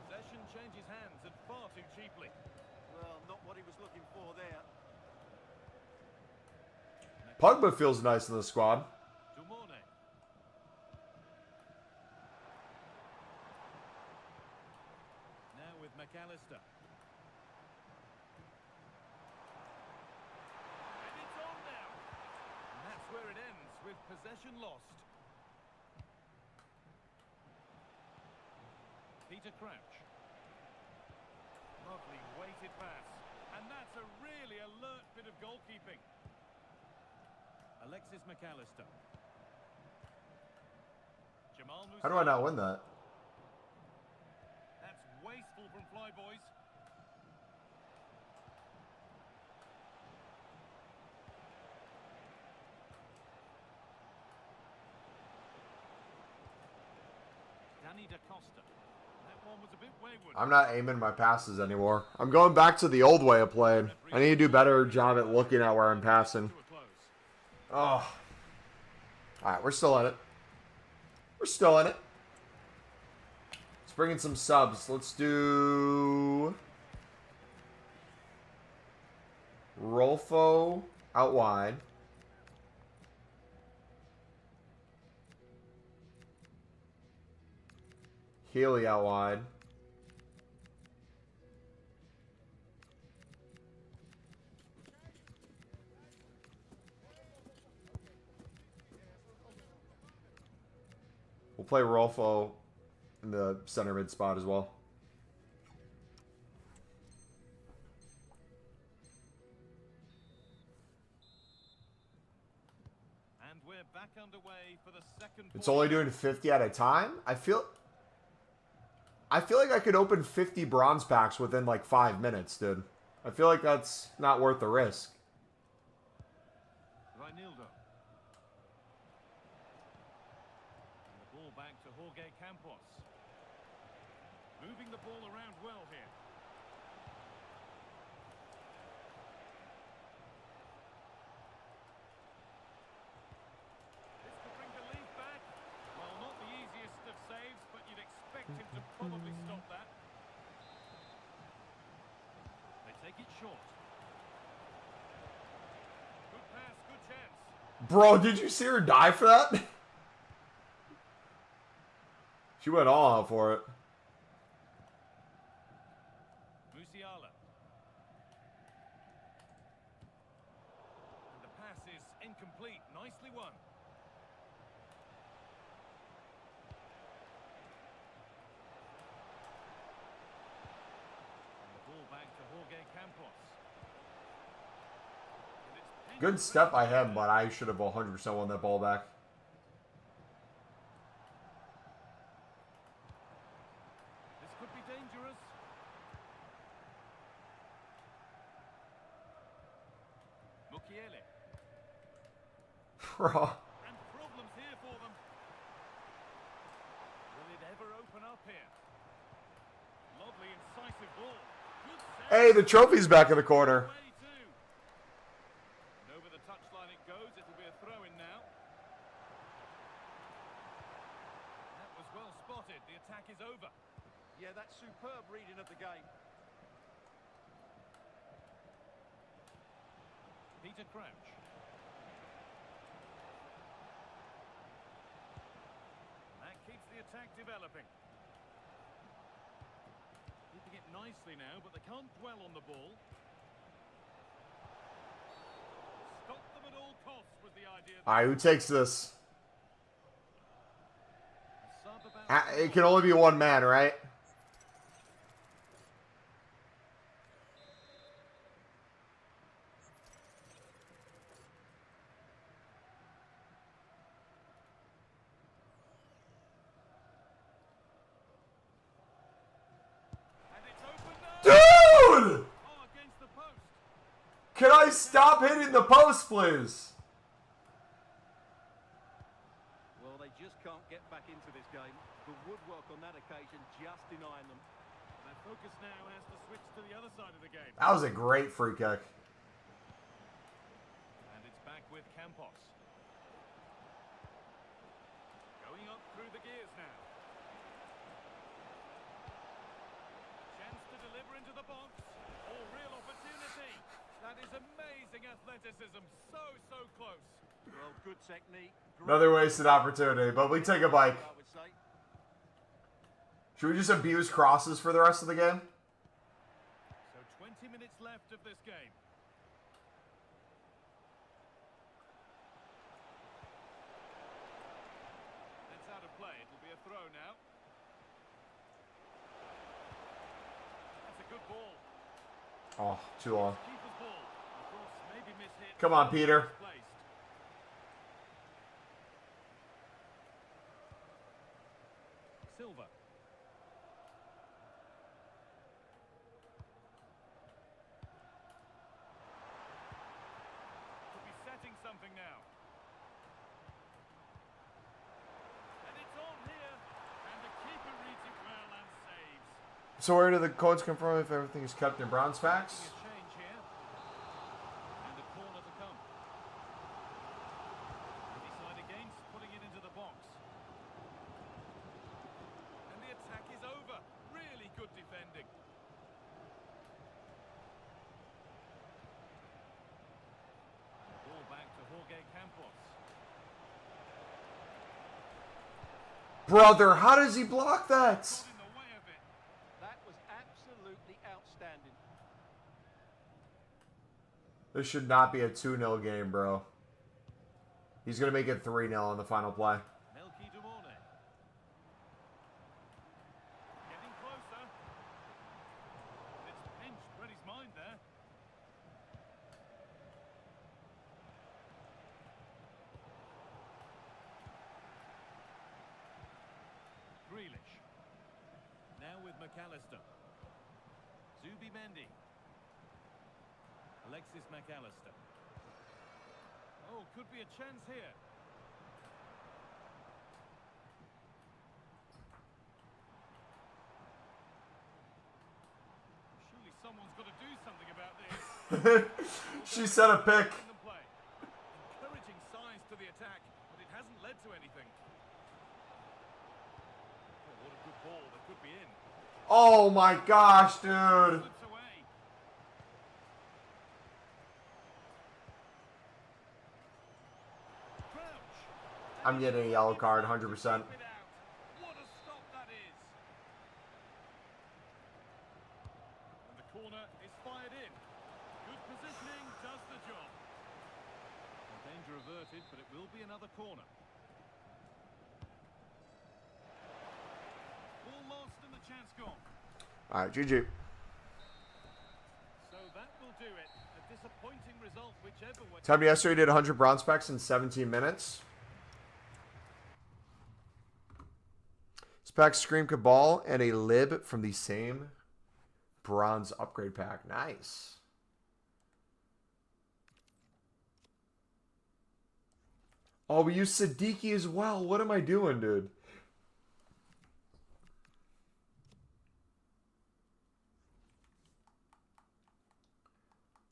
B: Possession changes hands and far too cheaply.
C: Well, not what he was looking for there.
A: Pogba feels nice in the squad.
B: Dumone. Now with McAllister. And it's on now. And that's where it ends, with possession lost. Peter Crouch. Lovely weighted pass. And that's a really alert bit of goalkeeping. Alexis McAllister. Jamal Musiala.
A: How do I not win that?
B: That's wasteful from Flyboys. Danny Da Costa. That one was a bit wayward.
A: I'm not aiming my passes anymore. I'm going back to the old way of playing. I need to do a better job at looking at where I'm passing.
B: To a close.
A: Oh. Alright, we're still in it. We're still in it. Let's bring in some subs. Let's do Rolfo out wide. Healy out wide. We'll play Rolfo in the center mid spot as well.
B: And we're back underway for the second.
A: It's only doing 50 at a time. I feel like I could open 50 bronze packs within like 5 minutes, dude. I feel like that's not worth the risk.
B: Reinildo. And the ball back to Jorge Campos. Moving the ball around well here. This could bring the lead back. Well, not the easiest of saves, but you'd expect him to probably stop that. They take it short. Good pass, good chance.
A: Bro, did you see her die for that? She went all out for it.
B: Musiala. And the pass is incomplete. Nicely won. And the ball back to Jorge Campos. And it's
A: Good step by him, but I should have 100% won that ball back.
B: This could be dangerous. Mukiele.
A: Bro.
B: And problems here for them. Will it ever open up here? Lovely incisive ball. Good save.
A: Hey, the trophy's back in the corner.
B: Way too. And over the touchline it goes. It'll be a throw-in now. That was well spotted. The attack is over.
C: Yeah, that's superb reading of the game.
B: Peter Crouch. That keeps the attack developing. Keeping it nicely now, but they can't dwell on the ball. Stop them at all costs was the idea.
A: Alright, who takes this?
B: A sub about
A: It can only be one man, right?
B: and it's open now.
A: Dude!
B: Oh, against the post.
A: Can I stop hitting the post, please?
C: Well, they they just can't get back into this game. The woodwork on that occasion just denying them.
B: Their focus now has to switch to the other side of the game.
A: That was a great free kick.
B: And it's back with Campos. Going up through the gears now. Chance to deliver into the box. Oh, real opportunity. That is amazing athleticism. So close.
C: Well, good technique.
A: Another wasted opportunity, but we take a bike.
C: I would say.
A: Should we just abuse crosses for the rest of the game?
B: So 20 minutes left of this game. That's out of play. It'll be a throw now. That's a good ball.
A: Oh, too long.
B: Keeper's ball. Of course, maybe mishit.
A: Come on, Peter.
B: Placed. Silva. Could be setting something now. And it's on here. And the keeper reads it well and saves.
A: So where do the codes come from if everything is kept in bronze packs?
B: A change here. And a corner to come. They decide against putting it into the box. And the attack is over. Really good defending. Ball back to Jorge Campos.
A: Brother, how does he block that?
B: Got in the way of it.
C: That was absolutely outstanding.
A: This should not be a 2-0 game, bro. He's going to make it 3-0 in the final play.
B: Melky Dumorne. Getting closer. It's pinched Freddie's mind there. Grealish. Now with McAllister. Zubi Mendy. Alexis McAllister. Oh, could be a chance here. Surely someone's got to do something about this.
A: She set a pick.
B: In the play. Encouraging signs to the attack, but it hasn't led to anything. Oh, what a good ball. That could be in.
A: Oh my gosh, dude.
B: Slips away. Crouch.
A: I'm getting a yellow card, 100%.
B: Keep it out. What a stop that is. And the corner is fired in. Good positioning does the job. Well, danger averted, but it will be another corner. Ball lost and the chance gone.
A: All right, GG.
B: So that will do it. A disappointing result, whichever way.
A: Time yesterday did 100 bronze packs in 17 minutes. This pack Scream Cabal and a lib from the same bronze upgrade pack. Nice. Oh, we use Siddiqui as well. What am I doing, dude?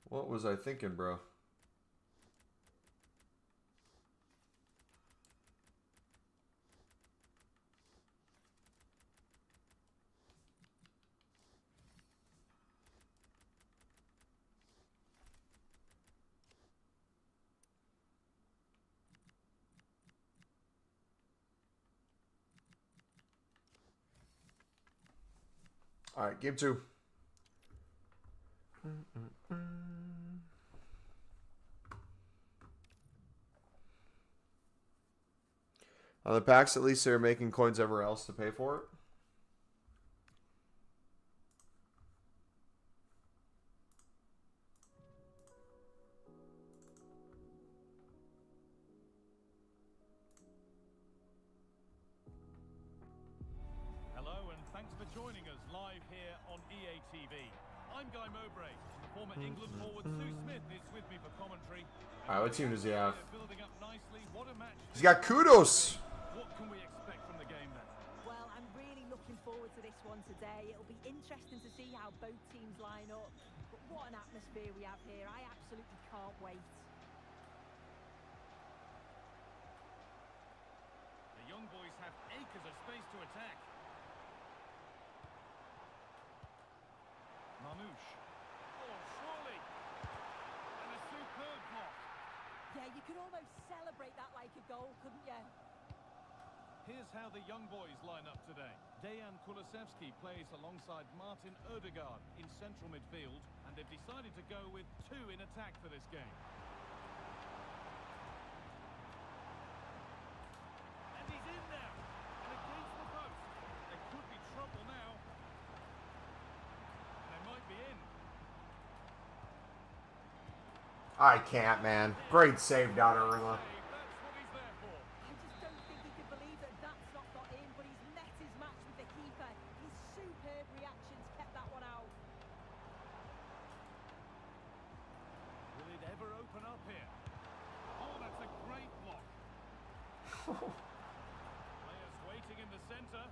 A: What was I thinking, bro? All right, game 2. On the packs, at least they're making coins everywhere else to pay for it.
B: Hello and thanks for joining us live here on EATV. I'm Guy Mowbray. Former England forward Sue Smith is with me for commentary.
A: All right, what team does he have?
B: Building up nicely. What a match.
A: He's got Kudos.
B: What
D: both teams line up. But what an atmosphere we have here. I absolutely can't wait.
B: The young boys have acres of space to attack. Mamouche. Oh, surely. And a superb block.
D: Yeah, you could almost celebrate that like a goal, couldn't you?
B: Here's how the young boys line up today. Dejan Kulusevski plays alongside Martin Ødegaard in central midfield, and they've decided to go with two in attack for this game. And he's in now, and against the post. There could be trouble now. They might be in.
A: I can't, man. Great save, Donnarumma.
B: That's what he's there for.
D: I just don't think he could believe that that's not got in, but he's met his match with the keeper. His superb reactions kept that one out.
B: Will it ever open up here? Oh, that's a great block. Players waiting in the centre.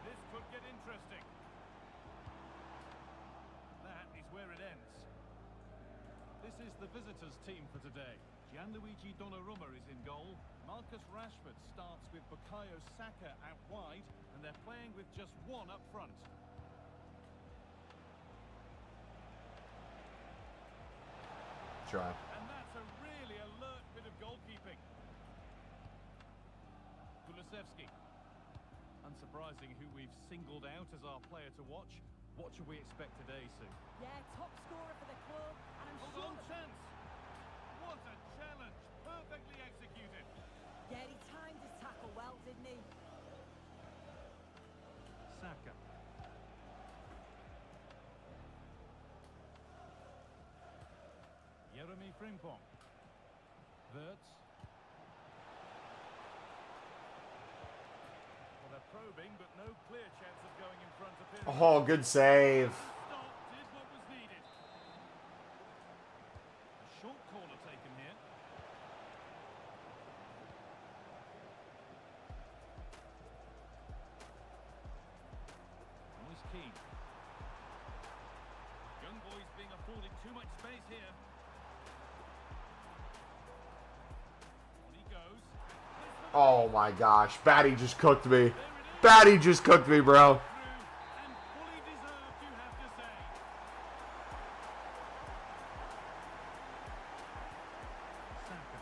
B: This could get interesting. That is where it ends. This is the visitors' team for today. Gianluigi Donnarumma is in goal. Marcus Rashford starts with Bukayo Saka out wide, and they're playing with just one up front.
A: Try.
B: And that's a really alert bit of goalkeeping. Kulusevski. Unsurprising who we've singled out as our player to watch. What should we expect today, Sue?
D: Yeah, top scorer for the club, and I'm
B: Hold
D: sure
B: on, chance! What a challenge! Perfectly executed.
D: yeah, he timed his tackle well, didn't he?
B: Saka. Jeremy Frimpong. Wirtz. Well, they're probing, but no clear chance of going in front of him.
A: Oh, good save.
B: Stop did what was needed. A short corner taken here. Moise Keane. Young boys being afforded too much space here. On he goes.
A: Oh my gosh. Batty just cooked me. Batty just cooked me, bro.
B: And fully deserved, you have to say. Saka.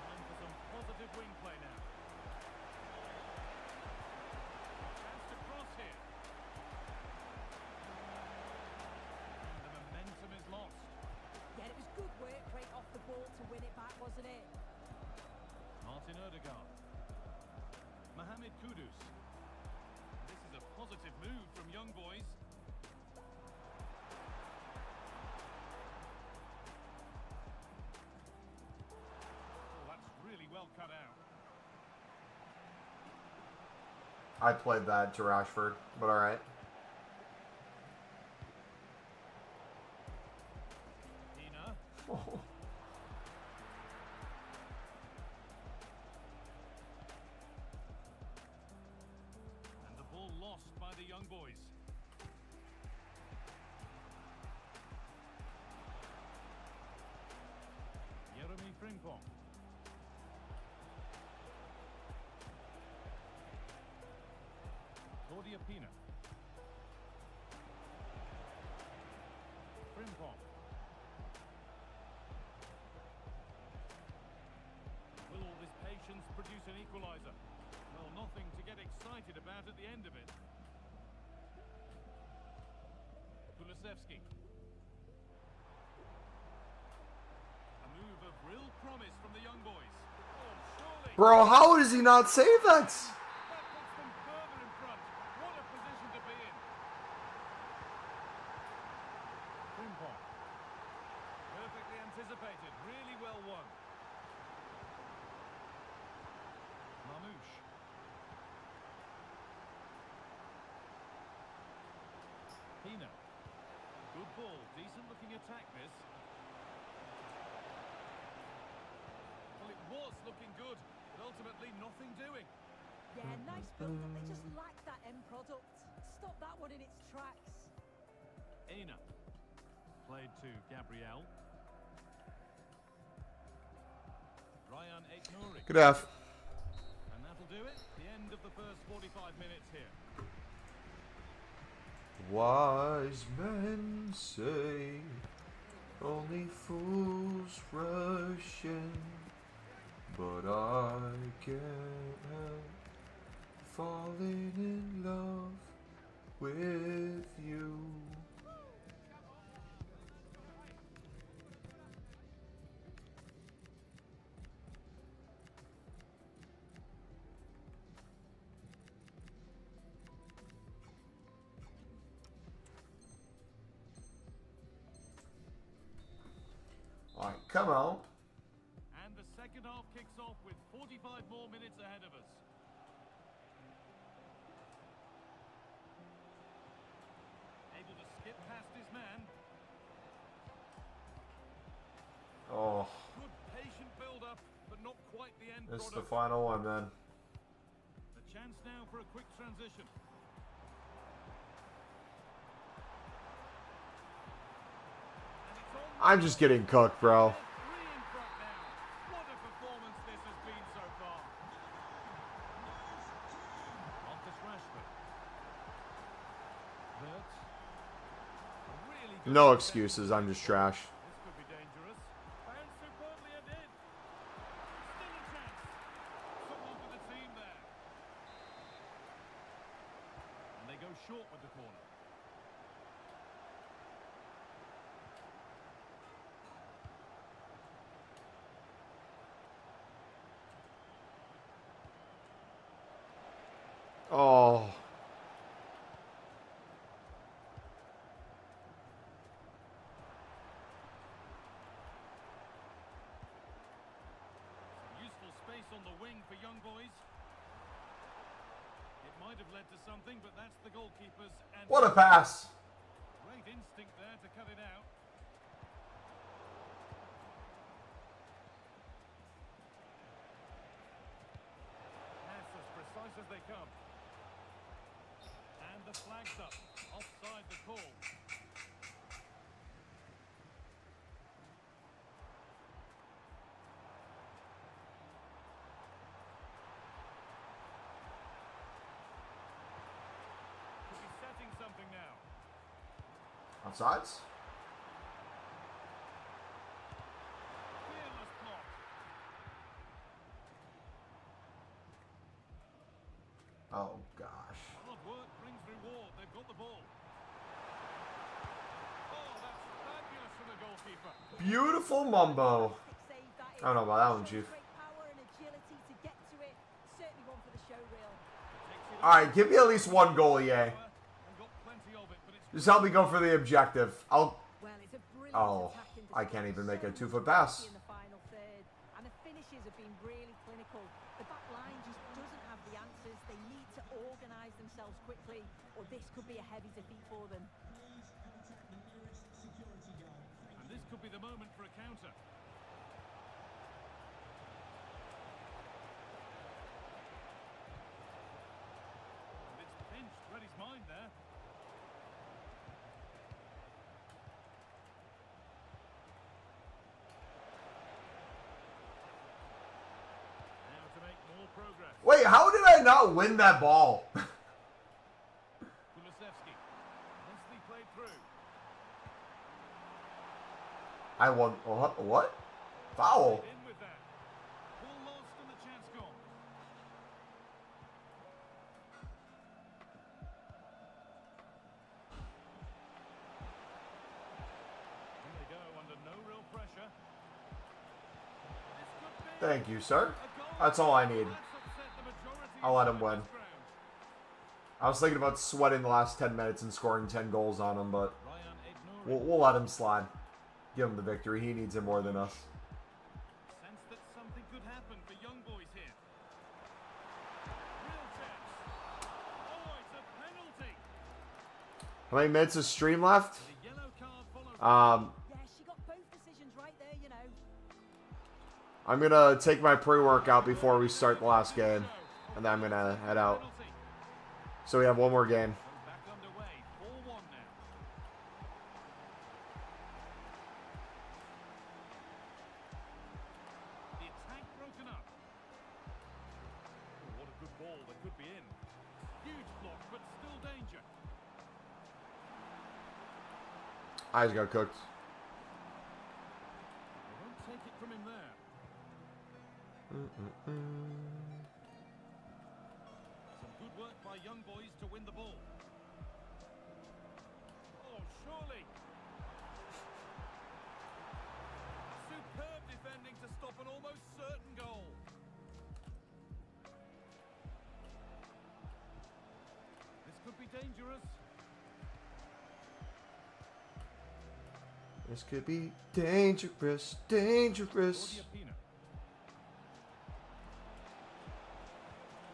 B: Time for some positive wing play now. Chance to cross here. And the momentum is lost.
D: Yeah, it was good work right off the ball to win it back, wasn't it?
B: Martin Ødegaard. Mohamed Kudus. This is a positive move from young boys. Oh, that's really well cut out.
A: I played that to Rashford, but alright.
B: Hina. And the ball lost by the young boys. Jeremy Frimpong. Claudia Pina. Frimpong. Will all this patience produce an equaliser? Well, nothing to get excited about at the end of it. Kulusevski. A move of real promise from the young boys. Oh, surely.
A: Bro, how does he not save that?
B: That puts them further in front. What a position to be in. Frimpong. Perfectly anticipated. Really well won. Mamouche. Pina. Good ball. Decent looking attack this. Well, it was looking good, but ultimately nothing doing.
D: Yeah, nice build, but they just lack that end product. Stop that one in its tracks.
B: Aina. Played to Gabriel. Ryan Aitnouri.
A: Good F.
B: And that'll do it. The end of the first 45 minutes here.
A: Wise men say only fools rush in, but I can't help falling in love with you. All right, come on.
B: And the second half kicks off with 45 more minutes ahead of us. Able to skip past his man.
A: Oh,
B: Good patient build-up, but not quite the end
A: this is the
B: product.
A: final one, man.
B: A chance now for a quick transition. And it's on.
A: I'm just getting cooked, bro.
B: Three in front now. What a performance this has been so far. Marcus Rashford. Wirtz. A really good
A: No
B: defense.
A: excuses. I'm just trash.
B: This could be dangerous. Bounced superbly and in. Still a chance. Someone for the team there. And they go short with the corner.
A: Oh,
B: Useful space on the wing for young boys. It might have led to something, but that's the goalkeeper's. And
A: what a pass.
B: great instinct there to cut it out. Pass as precise as they come. And the flag's up. Offside the call. Could be setting something now.
A: Offsides?
B: Fearless block.
A: Oh, gosh.
B: Hard work brings reward. They've got the ball. Oh, that's fabulous from the goalkeeper.
A: Beautiful Mumbo.
D: Save that is.
A: I don't know about that one,
D: Shows
A: Chief.
D: great power and agility to get to it. Certainly one for the show reel.
B: Takes it
A: All right, give me at least one goal, yeah.
B: over and got plenty of it, but it's
A: Just help me go for the objective. I'll.
D: Well, it's a brilliant
A: Oh,
D: attacking
A: I
D: display.
A: can't even make a
D: So
A: 2-foot
D: much
A: pass.
D: quality in the final third, and the finishes have been really clinical. The back line just doesn't have the answers. They need to organise themselves quickly, or this could be a heavy defeat for them.
B: And this could be the moment for a counter. And it's pinched, read his mind there. Now to make more progress.
A: Wait, how did I not win that ball?
B: Kulusevski. Nicely played through.
A: I won. What? Foul.
B: In with that. Ball lost and the chance gone. Here they go under no real pressure. This could be
A: Thank you, sir.
B: a goal.
A: That's all I need.
B: That's upset the majority
A: I'll let
B: of
A: him
B: the
A: win.
B: ground.
A: I was thinking about sweating the last 10 minutes and scoring 10 goals on him, but
B: Ryan Aitnouri.
A: we'll let him slide. Give him the victory. He needs it more than us.
B: Sense that something could happen for young boys here. Real chance. Oh, it's a penalty.
A: How many minutes of stream left?
B: The yellow card follows.
D: Yeah, she got both decisions right there, you know.
A: I'm going to take my pre-workout before we start the last game. And then I'm going to head out. So we have one more game.
B: Back underway, 4-1 now. The attack broken up. Oh, what a good ball that could be in. Huge block, but still danger.
A: Eyes got cooked.
B: They won't take it from him there. Some good work by young boys to win the ball. Oh, surely. Superb defending to stop an almost certain goal. This could be dangerous.
A: This could be dangerous, dangerous.
B: Odiapina.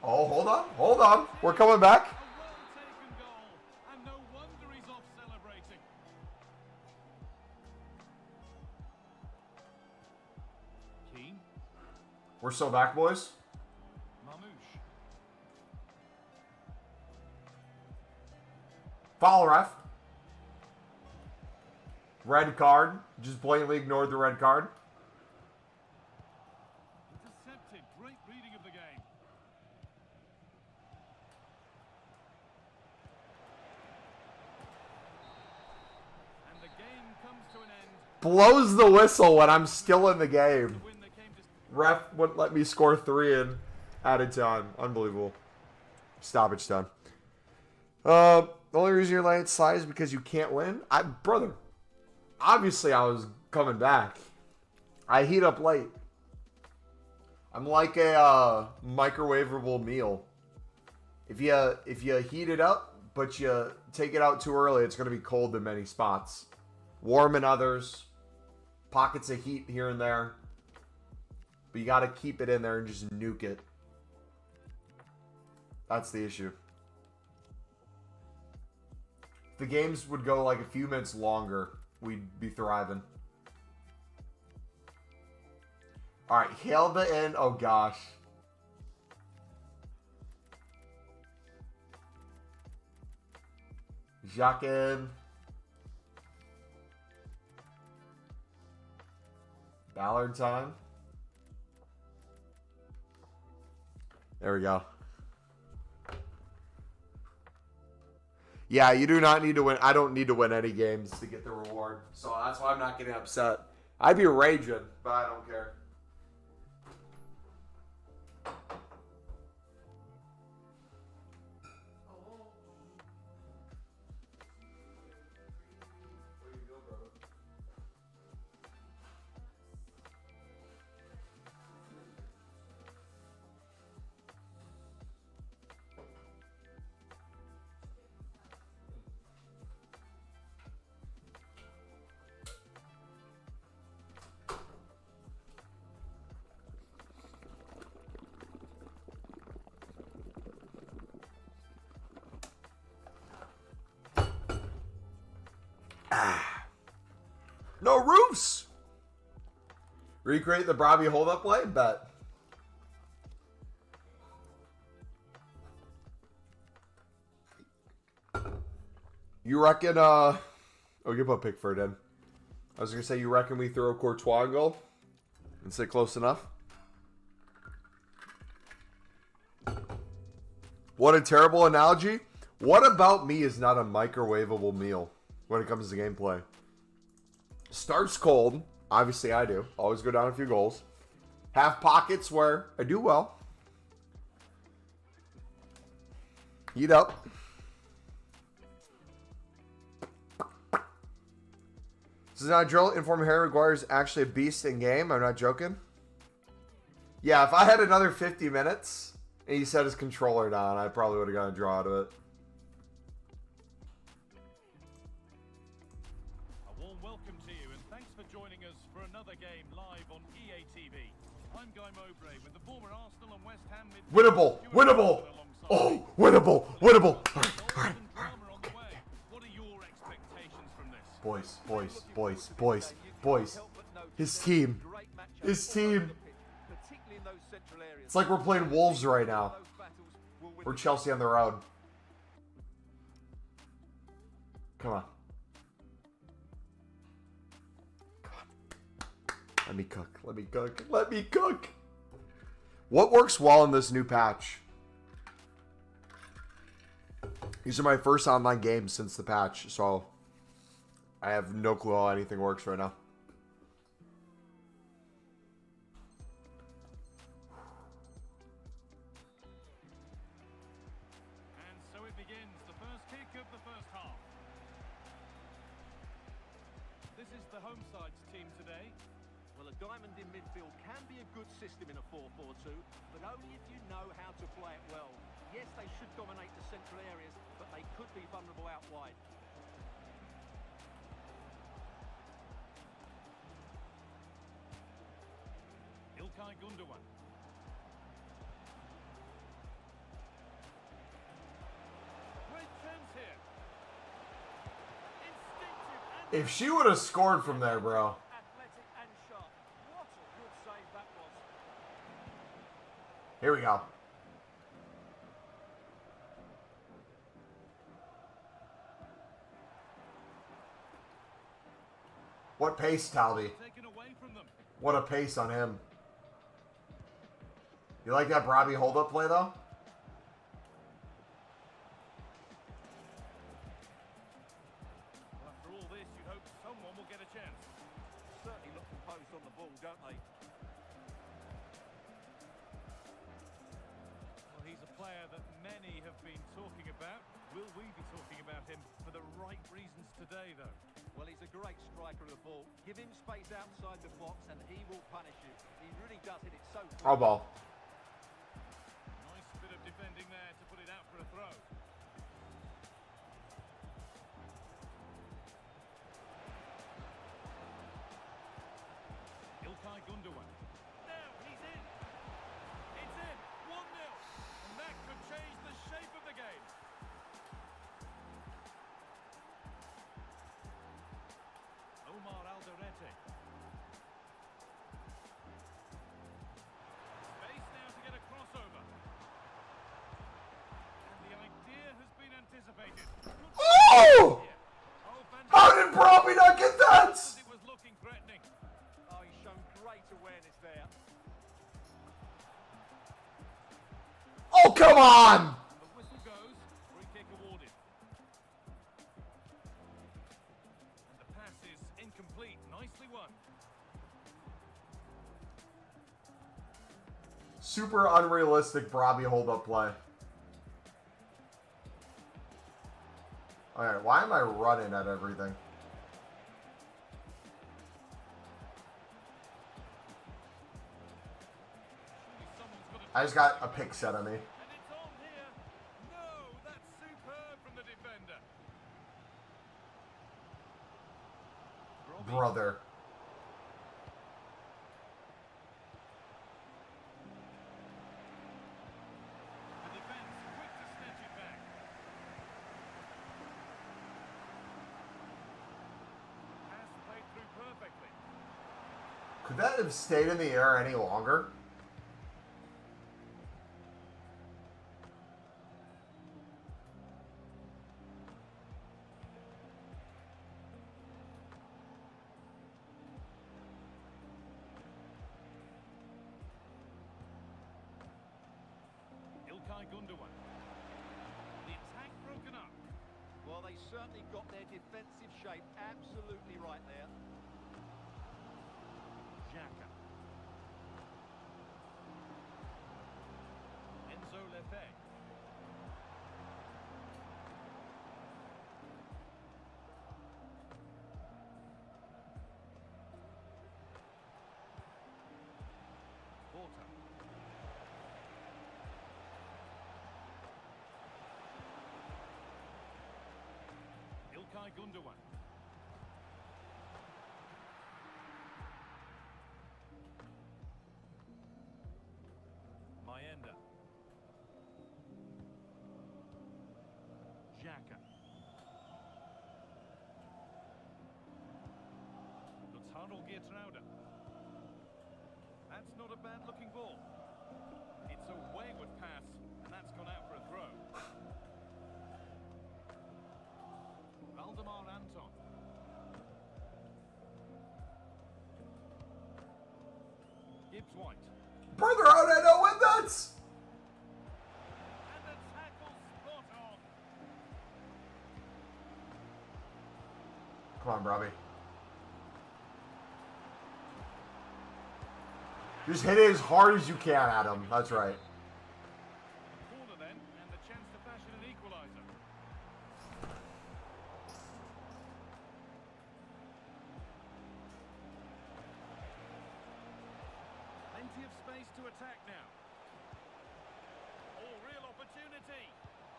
A: Oh, hold on. We're coming back.
B: A well-taken goal, and no wonder he's off celebrating. Keane,
A: We're still back, boys.
B: Mamouche,
A: Foul ref. Red card. Just blatantly ignored the red card.
B: intercepted. Great reading of the game. And the game comes to an end.
A: Blows the whistle when I'm still in the game.
B: The win that came to
A: Ref wouldn't let me score 3 in added time. Unbelievable. Stoppage time. The only reason you're letting it slide is because you can't win? Brother, obviously I was coming back. I heat up late. I'm like a microwavable meal. If you heat it up, but you take it out too early, it's going to be cold in many spots. Warm in others. Pockets of heat here and there. But you got to keep it in there and just nuke it. That's the issue. If the games would go like a few minutes longer, we'd be thriving. Alright, hail the end. Oh gosh. Jacques in. Ballard time. There we go. Yeah, you do not need to win. I don't need to win any games to get the reward. So that's why I'm not getting upset. I'd be raging, but I don't care. No roofs. Recreate the Bobby hold-up play? Bet. You reckon, oh, you put Pickford in. I was going to say, you reckon we throw a Courtois goal and sit close enough? What a terrible analogy. What about me is not a microwavable meal when it comes to gameplay? Starts cold. Obviously, I do. Always go down a few goals. Have pockets where I do well. Heat up. This is not a drill. Inform Harry Maguire is actually a beast in game. I'm not joking. Yeah, if I had another 50 minutes and he set his controller down, I probably would have got a draw out of it.
B: A warm welcome to you, and thanks for joining us for another game live on EA TV. I'm Guy Mowbray with the former Arsenal and West Ham midfielder
A: Winnable!
B: Stuart
A: Winnable!
B: alongside
A: Oh,
B: me.
A: winnable! Winnable!
B: Goals and drama on the way. What are your expectations from this?
A: Boys. His team. His team. It's like we're playing Wolves right now.
C: Those battles will win
A: Or
C: the
A: Chelsea on the road. Come on. Come on. Let me cook. Let me cook. Let me cook. What works well in this new patch? These are my first online games since the patch, so I have no clue how anything works right now.
B: And so it begins, the first kick of the first half. This is the home side's team today.
C: Well, a diamond in midfield can be a good system in a 4-4-2, but only if you know how to play it well. Yes, they should dominate the central areas, but they could be vulnerable out wide.
B: İlkay Gundogan. Great chance here. Instinctive and
A: If she would have scored from there, bro.
C: Athletic and sharp. What a good save that was.
A: Here we go. What pace, Talby.
B: taken away from them.
A: What a pace on him. You like that Robbie hold-up play, though?
B: After all this, you'd hope someone will get a chance.
C: Certainly look composed on the ball, don't they?
B: Well, he's a player that many have been talking about. Will we be talking about him for the right reasons today, though?
C: Well, he's a great striker of the ball. Give him space outside the box and he will punish you. He really does hit it so
A: Oh, ball.
B: Nice bit of defending there to put it out for a throw. İlkay Gundogan. Now he's in. It's in. 1-0. And that could change the shape of the game. Omar Alderete. Space now to get a crossover. And the idea has been anticipated.
A: Oh!
B: Here. Oh,
A: How
B: fantastic.
A: did Robbie not get that?
B: It was looking threatening.
C: Oh, he's shown great awareness there.
A: Oh, come on!
B: And the whistle goes. Free kick awarded. And the pass is incomplete. Nicely won.
A: Super unrealistic Robbie hold-up play. Alright, why am I running at everything?
B: Surely someone's got to
A: I just got a pick set on me.
B: And it's on here. No, that's superb from the defender. Robbie.
A: Brother.
B: The defense quick to snatch it back. Pass played through perfectly.
A: Could that have stayed in the air any longer?
B: İlkay Gundogan. The attack broken up.
C: Well, they certainly got their defensive shape absolutely right there.
B: Xhaka. Enzo Lefebvre. Porter. İlkay Gundogan. Mayenda. Xhaka. Looks Harold Geertruida. That's not a bad looking ball. pass, and that's gone out for a throw. Valdemar Anton. Gibbs White.
A: Brother, how did I know what that's?
B: And the tackle spot on.
A: Come on, Robbie. Just hit it as hard as you can at him. That's right.
B: Corner then, and the chance to fashion an equaliser. Plenty of space to attack now. Oh, real opportunity.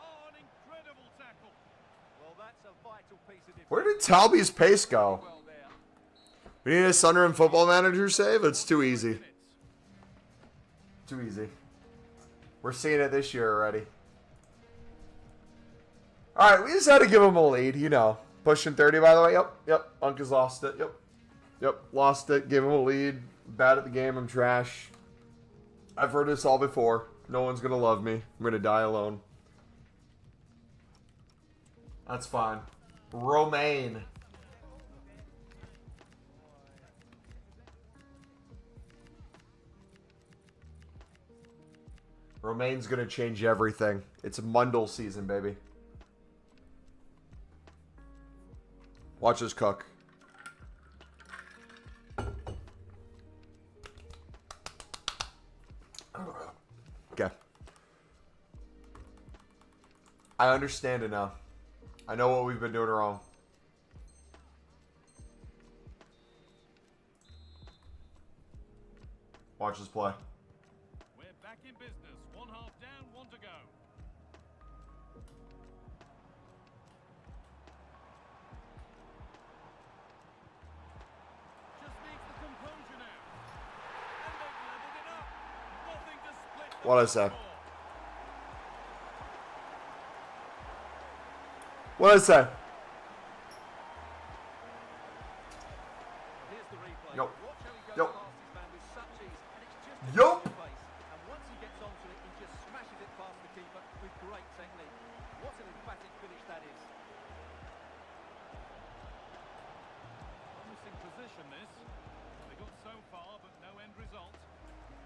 B: Oh, an incredible tackle.
C: Well, that's a vital piece of defense.
A: Where did Talby's pace go?
C: Well there.
A: We need a Sunderland Football Manager save? It's too easy. Too easy. We're seeing it this year already. Alright, we just had to give him a lead, you know. Pushing 30, by the way. Yep. Unk has lost it. Yep. Lost it. Give him a lead. Bad at the game. I'm trash. I've heard this all before. No one's going to love me. I'm going to die alone. That's fine. Romaine. Romaine's going to change everything. It's a Mundle season, baby. Watch us cook. Okay. I understand it now. I know what we've been doing wrong. Watch us play.
B: We're back in business. One half down, one to go. Just needs the composure now. And they've leveled it up. Nothing to split the
A: What I say?
B: score.
A: What did I say?
C: Here's the replay.
A: Yup.
C: Watch how he goes
A: Yup.
C: past his man with such ease, and it's just a
A: Yup.
C: change of pace. And once he gets onto it, he just smashes it past the keeper with great technique. What an emphatic finish that is.
B: Promising position this. They got so far, but no end result.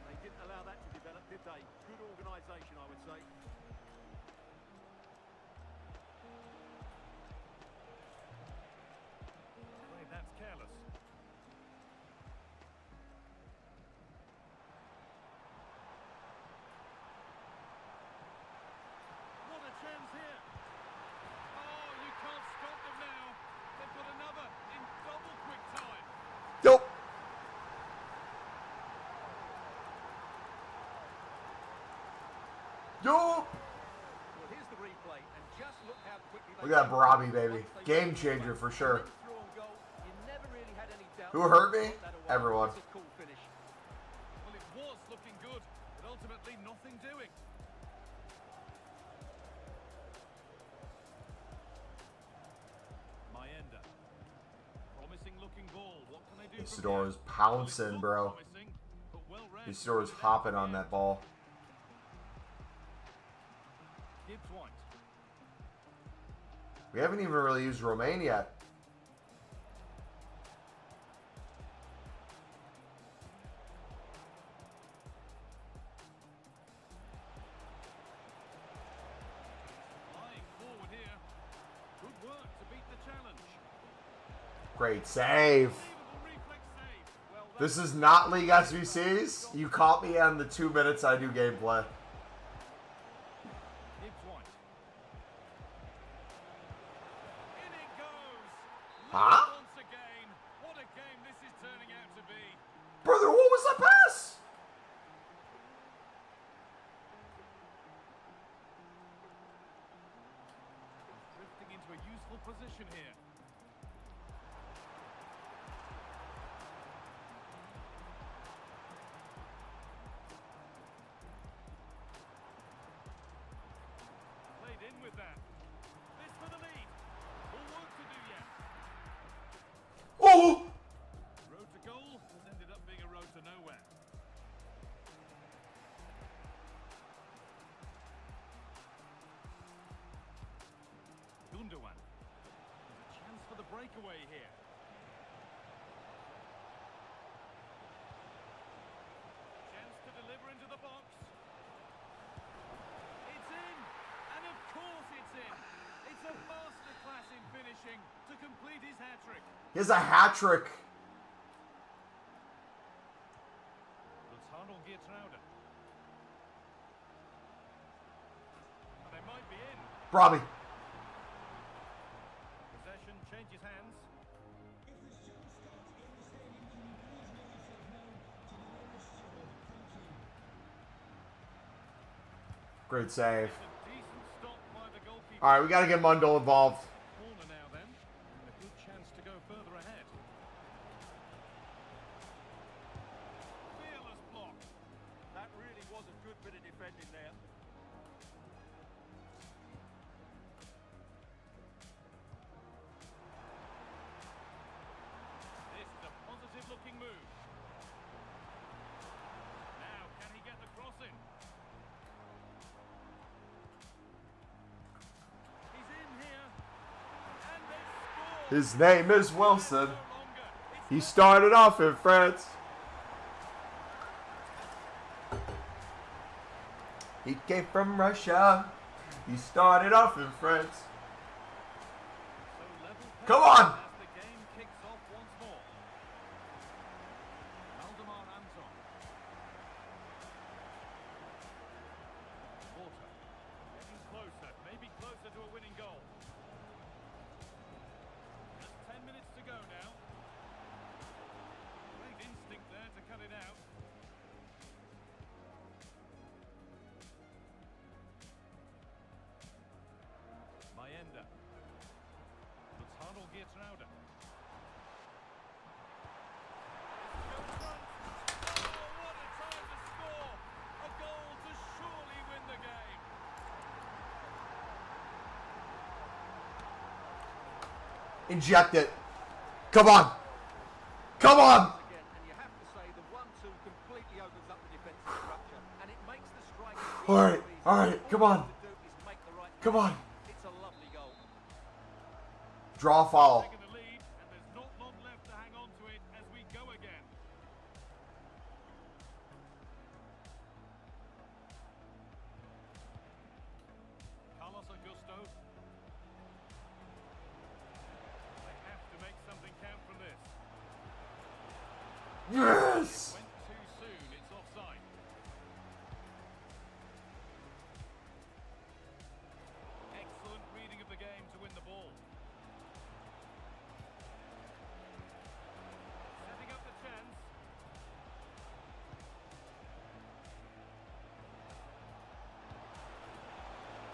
C: They didn't allow that to develop, did they? Good organisation, I would say.
B: Hey, that's careless. What a chance here. Oh, you can't stop them now. They've got another in double quick time.
A: Yup. Yup.
C: Well, here's the replay, and just look how quickly they...
A: Look at that Barabi, baby. Game changer for sure.
C: Went through on goal. You never really had any doubt
A: Who hurt me?
C: that away.
A: Everyone.
C: It's a cool finish.
B: Well, it was looking good, but ultimately nothing doing. Mayenda. Promising looking ball. What can they do?
A: Isidore's pouncing, bro. Isidore's hopping on that ball.
B: Gibbs White.
A: We haven't even really used Romaine yet.
B: Flying forward here. Good work to beat the challenge.
A: Great save.
B: Unbelievable reflex save. Well,
A: This is not League SVCs. You caught me on the 2 minutes I do gameplay.
B: Gibbs White. In it goes.
A: Huh?
B: Once again. What a game this is turning out to be.
A: Brother, what was that pass?
B: Drifting into a useful position here. Played in with that. This for the lead. More work to do yet.
A: Oh!
B: Road to goal has ended up being a road to nowhere. breakaway here. Chance to deliver into the box. It's in! And of course it's in! It's a masterclass in finishing to complete his hat-trick.
A: He has a hat trick.
B: They might be in.
A: Robbie.
B: Possession changes hands.
A: Great save.
B: It's a decent stop by the goalkeeper.
A: All right, we got to get Mundell involved.
B: Corner now then. A good chance to go further ahead. Fearless block.
C: That really was a good bit of defending there.
B: This is a positive looking move. Now, can he get the cross in? He's in here. And they score.
A: His name is Wilson.
B: No longer. It's
A: He started off in France. He came from Russia. He started off in France.
B: so level
A: Come
B: playing
A: on!
B: as the game kicks off once more. Valdemar Anton. Walter. Getting closer. Maybe closer to a winning goal. Just 10 minutes to go now. Great instinct there to cut it out. Mayenda. Lutzano Geertruida. Oh, what a time to score! A goal to surely win the game.
A: Inject it. Come on. Come on.
C: Again, and you have to say the 1-2 completely opens up the defensive structure, and it makes the striking
A: All right,
C: easy.
A: all right, come on.
C: All you have to do is make the right
A: Come on.
C: It's a lovely goal.
A: Draw foul.
B: Taking the lead, and there's not long left to hang on to it as we go again. Carlos Augusto. They have to make something count from this.
A: Yes.
B: Went too soon, it's offside. Excellent reading of the game to win the ball. Setting up the chance.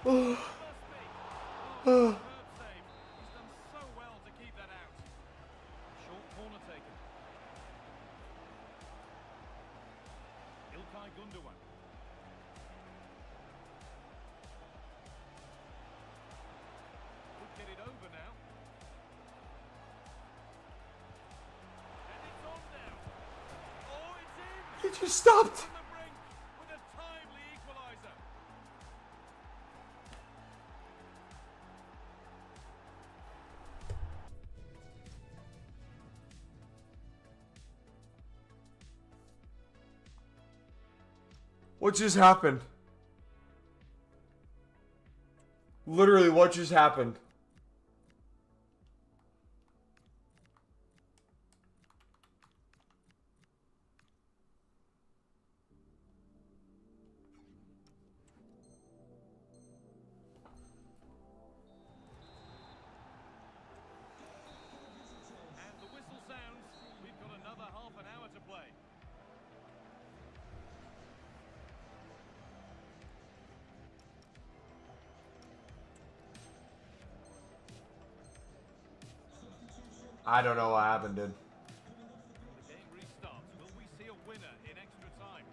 B: Must be. Oh, superb save. He's done so well to keep that out. Short corner taken. İlkay Gundogan. Could get it over now. And it's on now. Oh, it's in!
A: He just stopped.
B: On the brink with a timely equaliser.
A: What just happened? Literally, what just happened?
B: And the whistle sounds. We've got another half an hour to play.
A: I don't know what happened, dude.
B: The game restarts. Will we see a winner in extra time?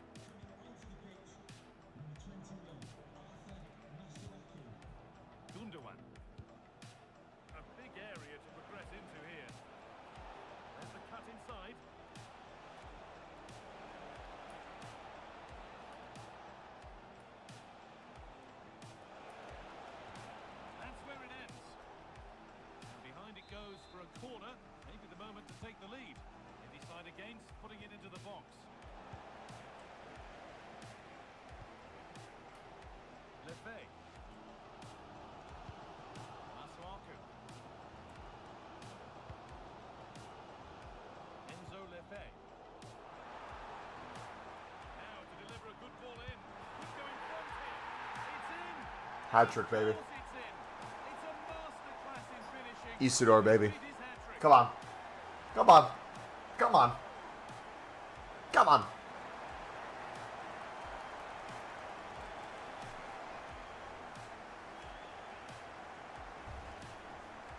B: Gundogan. A big area to progress into here. There's the cut inside. That's where it ends. And behind it goes for a corner. take the lead. They decide against putting it into the box. Lefebvre. Masuaku. Enzo Lefebvre. Now to deliver a good ball in. Could go in front here. It's in.
A: Hat trick, baby.
B: Of course it's in. It's a masterclass in finishing.
A: Isidore, baby.
B: It is hat-trick.
A: Come on. Come on. Come on. Come on.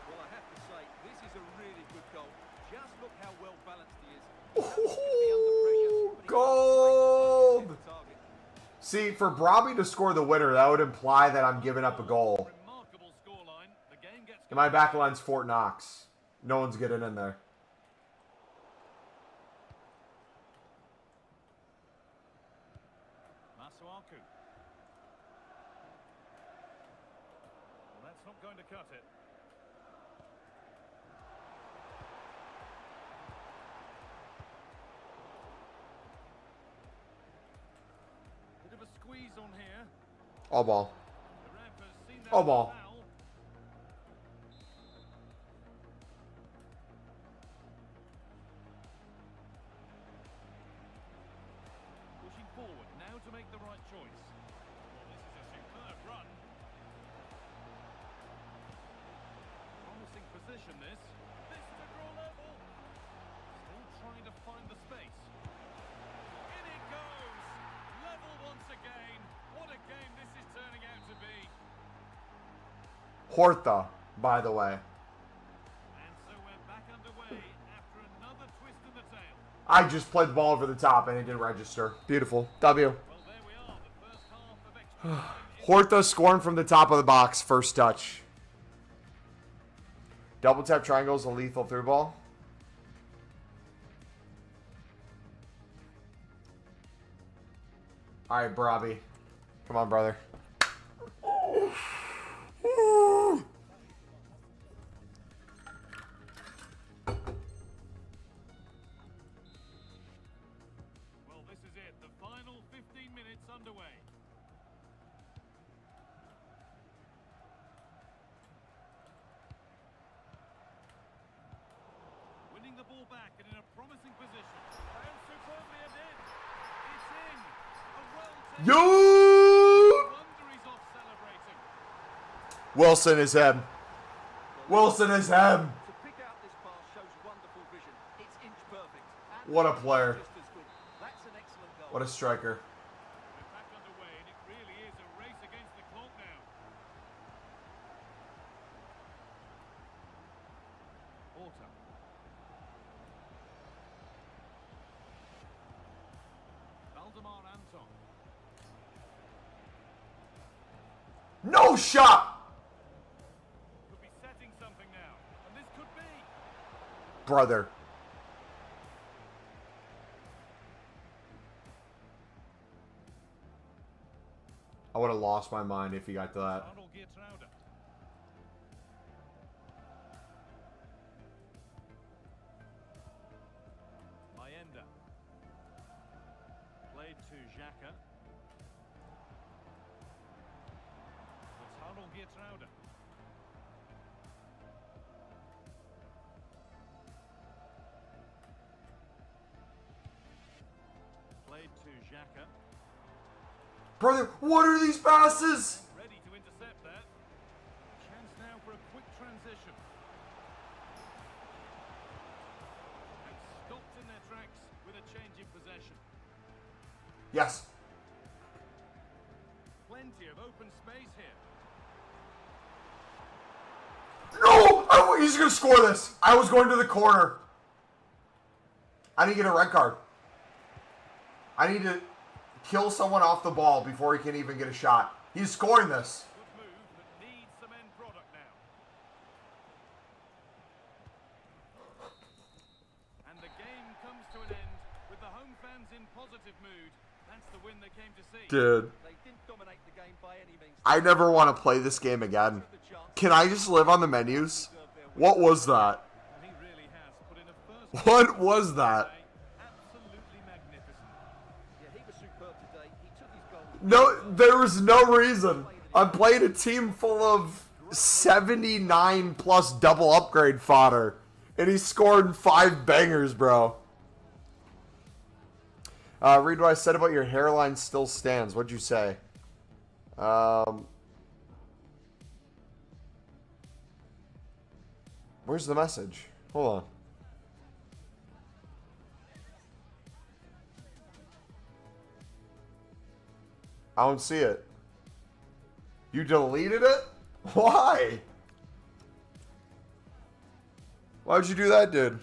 C: Well, I have to say, this is a really good goal. Just look how well balanced he is.
A: Ooh, gold. See, for Brobby to score the winner, that would imply that I'm giving up a goal.
B: Remarkable scoreline. The game gets
A: And my back line's Fort Knox. No one's getting in there.
B: Masuaku. Well, that's not going to cut it. Bit of a squeeze on here.
A: All ball.
B: The ref has seen that
A: Oh, ball.
B: foul. Pushing forward now to make the right choice. Well, this is a superb run. Promising position this. This to draw level. Still trying to find the space. In it goes. Level once again. What a game this is turning out to be.
A: Horta, by the way.
B: And so we're back underway after another twist in the tail.
A: I just played the ball over the top and it didn't register. Beautiful. W.
B: Well, there we are. The first half of extra time is
A: Horta scoring from the top of the box. First touch. Double tap triangles, a lethal through ball. All right, Brobby. Come on, brother.
B: Well, this is it. The final 15 minutes underway. Winning the ball back and in a promising position. And superbly it in. It's in. A well-taken
A: Yo!
B: wonder he's off celebrating.
A: Wilson is him. Wilson is him.
C: To pick out this pass shows wonderful vision. It's inch perfect. And
A: What a player.
C: just as good. That's an excellent goal.
A: What a striker.
B: We're back underway and it really is a race against the clock now. Horta. Valdemar Anton.
A: No shot.
B: Could be setting something now. And this could be.
A: Brother. I would have lost my mind if he got to that.
B: Arnold Geertruida. Mayenda. Played to Xhaka. It's Arnold Geertruida. Played to Xhaka.
A: Brother, what are these passes?
B: Ready to intercept that. Chance now for a quick transition. And stopped in their tracks with a change in possession.
A: Yes.
B: Plenty of open space here.
A: No! He's going to score this. I was going to the corner. I need to get a red card. I need to kill someone off the ball before he can even get a shot. He's scoring this.
B: Good move, but needs some end product now. And the game comes to an end with the home fans in positive mood. That's the win they came to see.
A: Dude,
C: They didn't dominate the game by any means.
A: I never want to play this game again.
C: The chance
A: Can I just live on the menus?
C: deserve their win.
A: What was that?
B: And he really has put in a
A: What was that?
B: Absolutely magnificent.
C: Yeah, he was superb today. He took his goal.
A: No, there was no reason. I'm playing a team full of 79 plus double upgrade fodder, and he scored 5 bangers, bro. Read what I said about your hairline still stands. What'd you say? Where's the message? Hold on. I don't see it. You deleted it? Why? Why would you do that, dude?